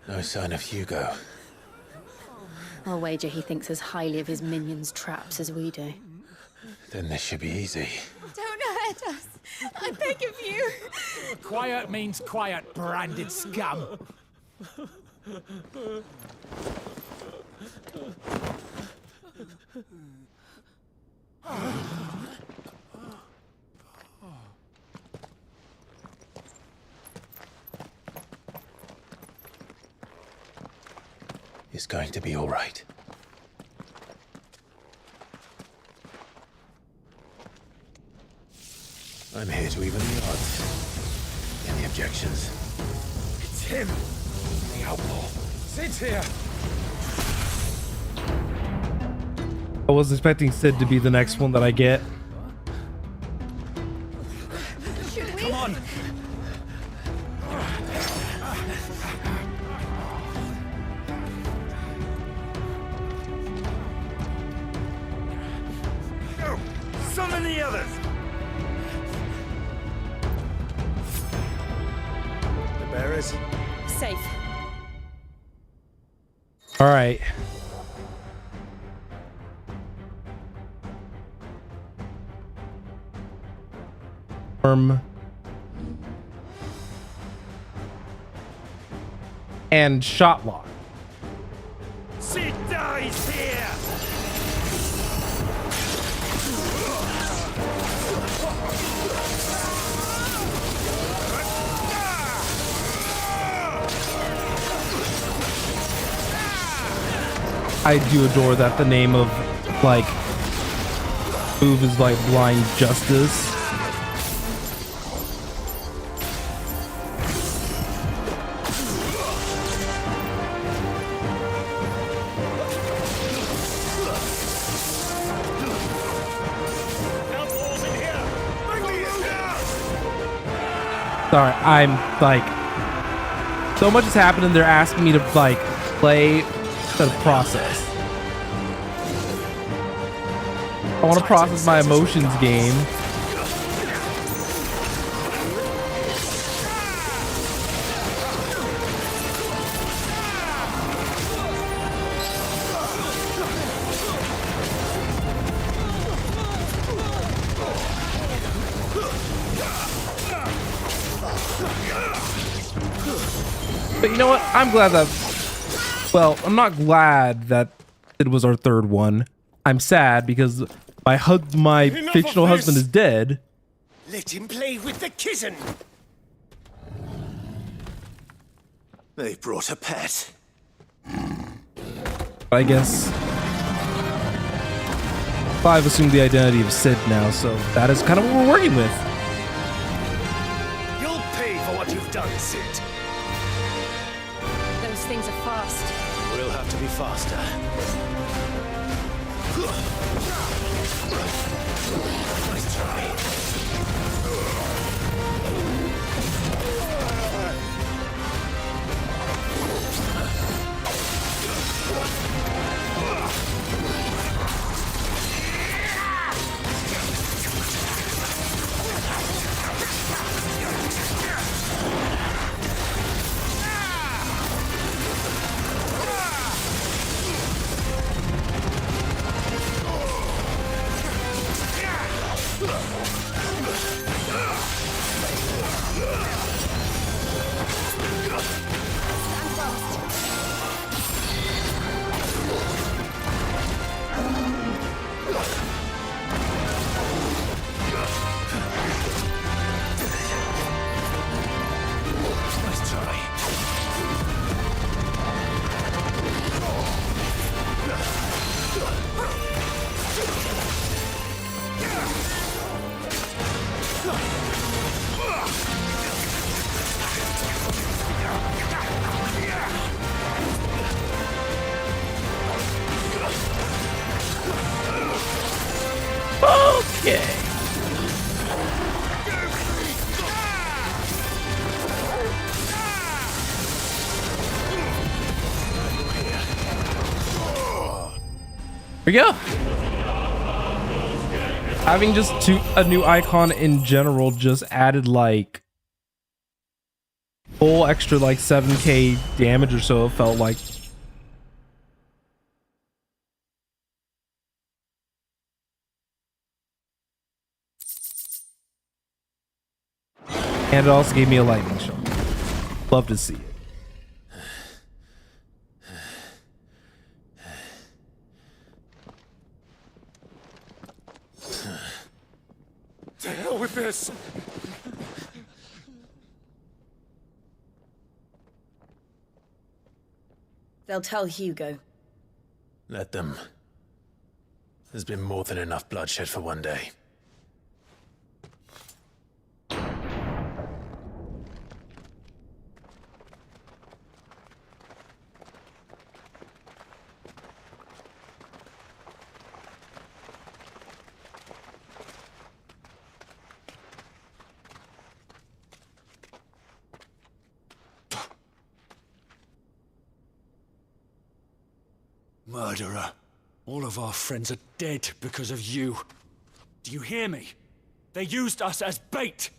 No sign of Hugo. I'll wager he thinks as highly of his minions' traps as we do. Then this should be easy. Don't hurt us. I beg of you. Quiet means quiet, branded scum. It's going to be all right. I'm here to even the odds. Any objections? It's him, the outlaw. Sid's here. I was expecting Sid to be the next one that I get. Come on. Go! Summon the others! The bearers? Safe. All right. And shot lock. Sid dies here! I do adore that the name of like move is like blind justice. Sorry, I'm like, so much is happening. They're asking me to like play instead of process. I want to process my emotions game. But you know what? I'm glad that... Well, I'm not glad that it was our third one. I'm sad because my fictional husband is dead. Let him play with the kitten. They brought a pet. I guess I've assumed the identity of Sid now, so that is kind of what we're working with. You'll pay for what you've done, Sid. Those things are fast. We'll have to be faster. Nice try. Okay. Here we go. Having just a new icon in general just added like full extra like 7k damage or so, it felt like. And it also gave me a lightning shot. Love to see it. To hell with this! They'll tell Hugo. Let them. There's been more than enough bloodshed for one day. Murderer. All of our friends are dead because of you. Do you hear me? They used us as bait.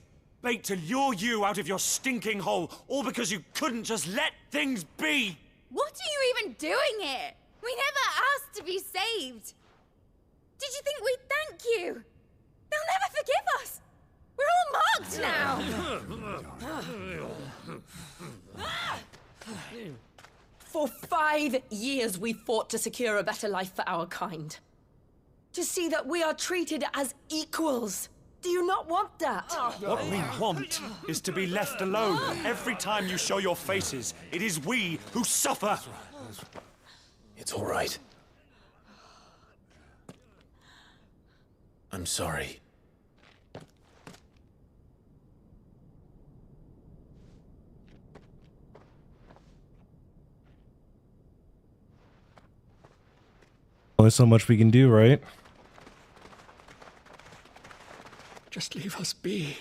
Bait to lure you out of your stinking hole, all because you couldn't just let things be. What are you even doing here? We never asked to be saved. Did you think we'd thank you? They'll never forgive us. We're all marked now. For 5 years we fought to secure a better life for our kind. To see that we are treated as equals. Do you not want that? What we want is to be left alone. Every time you show your faces, it is we who suffer. It's all right. I'm sorry. Only so much we can do, right? Just leave us be.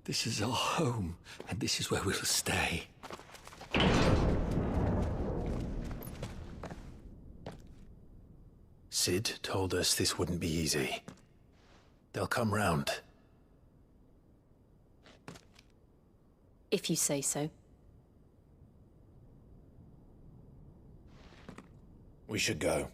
This is our home, and this is where we'll stay. Sid told us this wouldn't be easy. They'll come round. If you say so. We should go.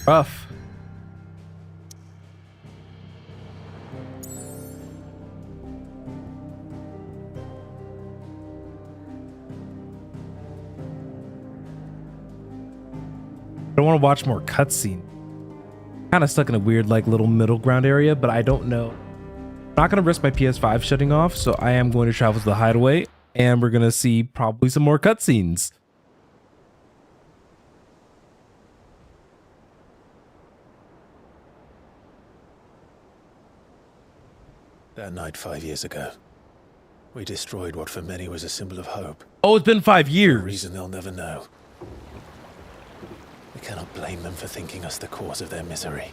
Rough. I don't want to watch more cutscene. Kind of stuck in a weird, like, little middle ground area, but I don't know. I'm not going to risk my PS5 shutting off, so I am going to travel to the hideaway, and we're going to see probably some more cutscenes. That night 5 years ago, we destroyed what for many was a symbol of hope. Oh, it's been 5 years. For a reason they'll never know. We cannot blame them for thinking us the cause of their misery.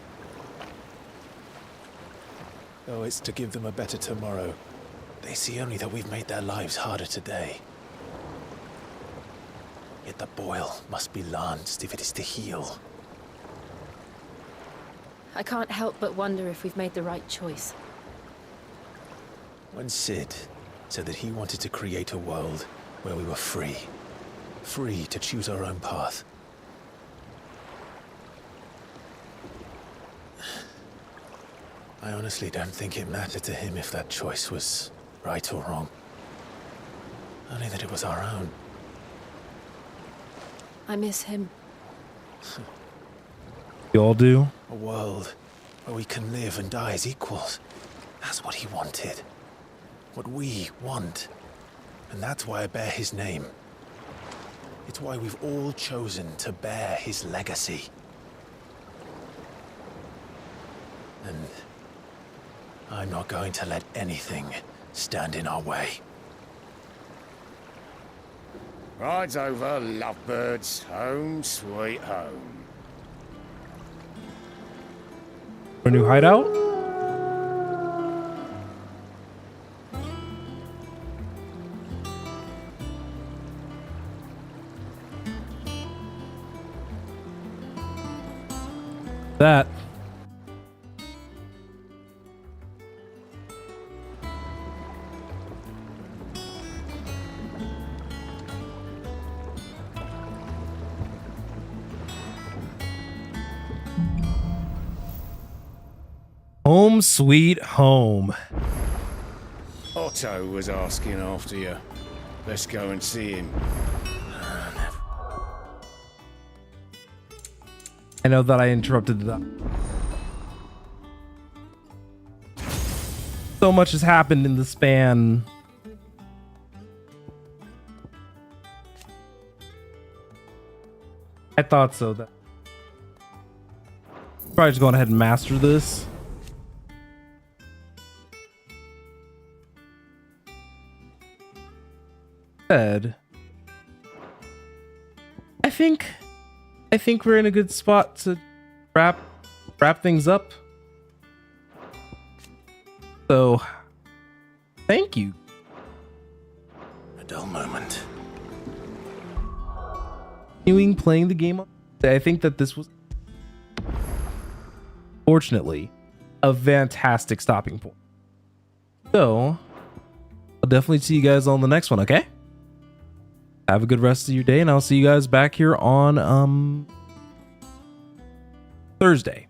Though it's to give them a better tomorrow, they see only that we've made their lives harder today. Yet the boil must be lanced if it is to heal. I can't help but wonder if we've made the right choice. When Sid said that he wanted to create a world where we were free. Free to choose our own path. I honestly don't think it mattered to him if that choice was right or wrong. Only that it was our own. I miss him. You all do? A world where we can live and die as equals. That's what he wanted. What we want. And that's why I bear his name. It's why we've all chosen to bear his legacy. And I'm not going to let anything stand in our way. Rides over, lovebirds. Home, sweet home. A new hideout? That. Home sweet home. Otto was asking after you. Let's go and see him. I know that I interrupted that. So much has happened in the span. I thought so. That probably just going ahead and master this. Said, I think we're in a good spot to wrap things up. So, thank you. A dull moment. Continuing playing the game. I think that this was, fortunately, a fantastic stopping point. So, I'll definitely see you guys on the next one, okay? Have a good rest of your day, and I'll see you guys back here on Thursday.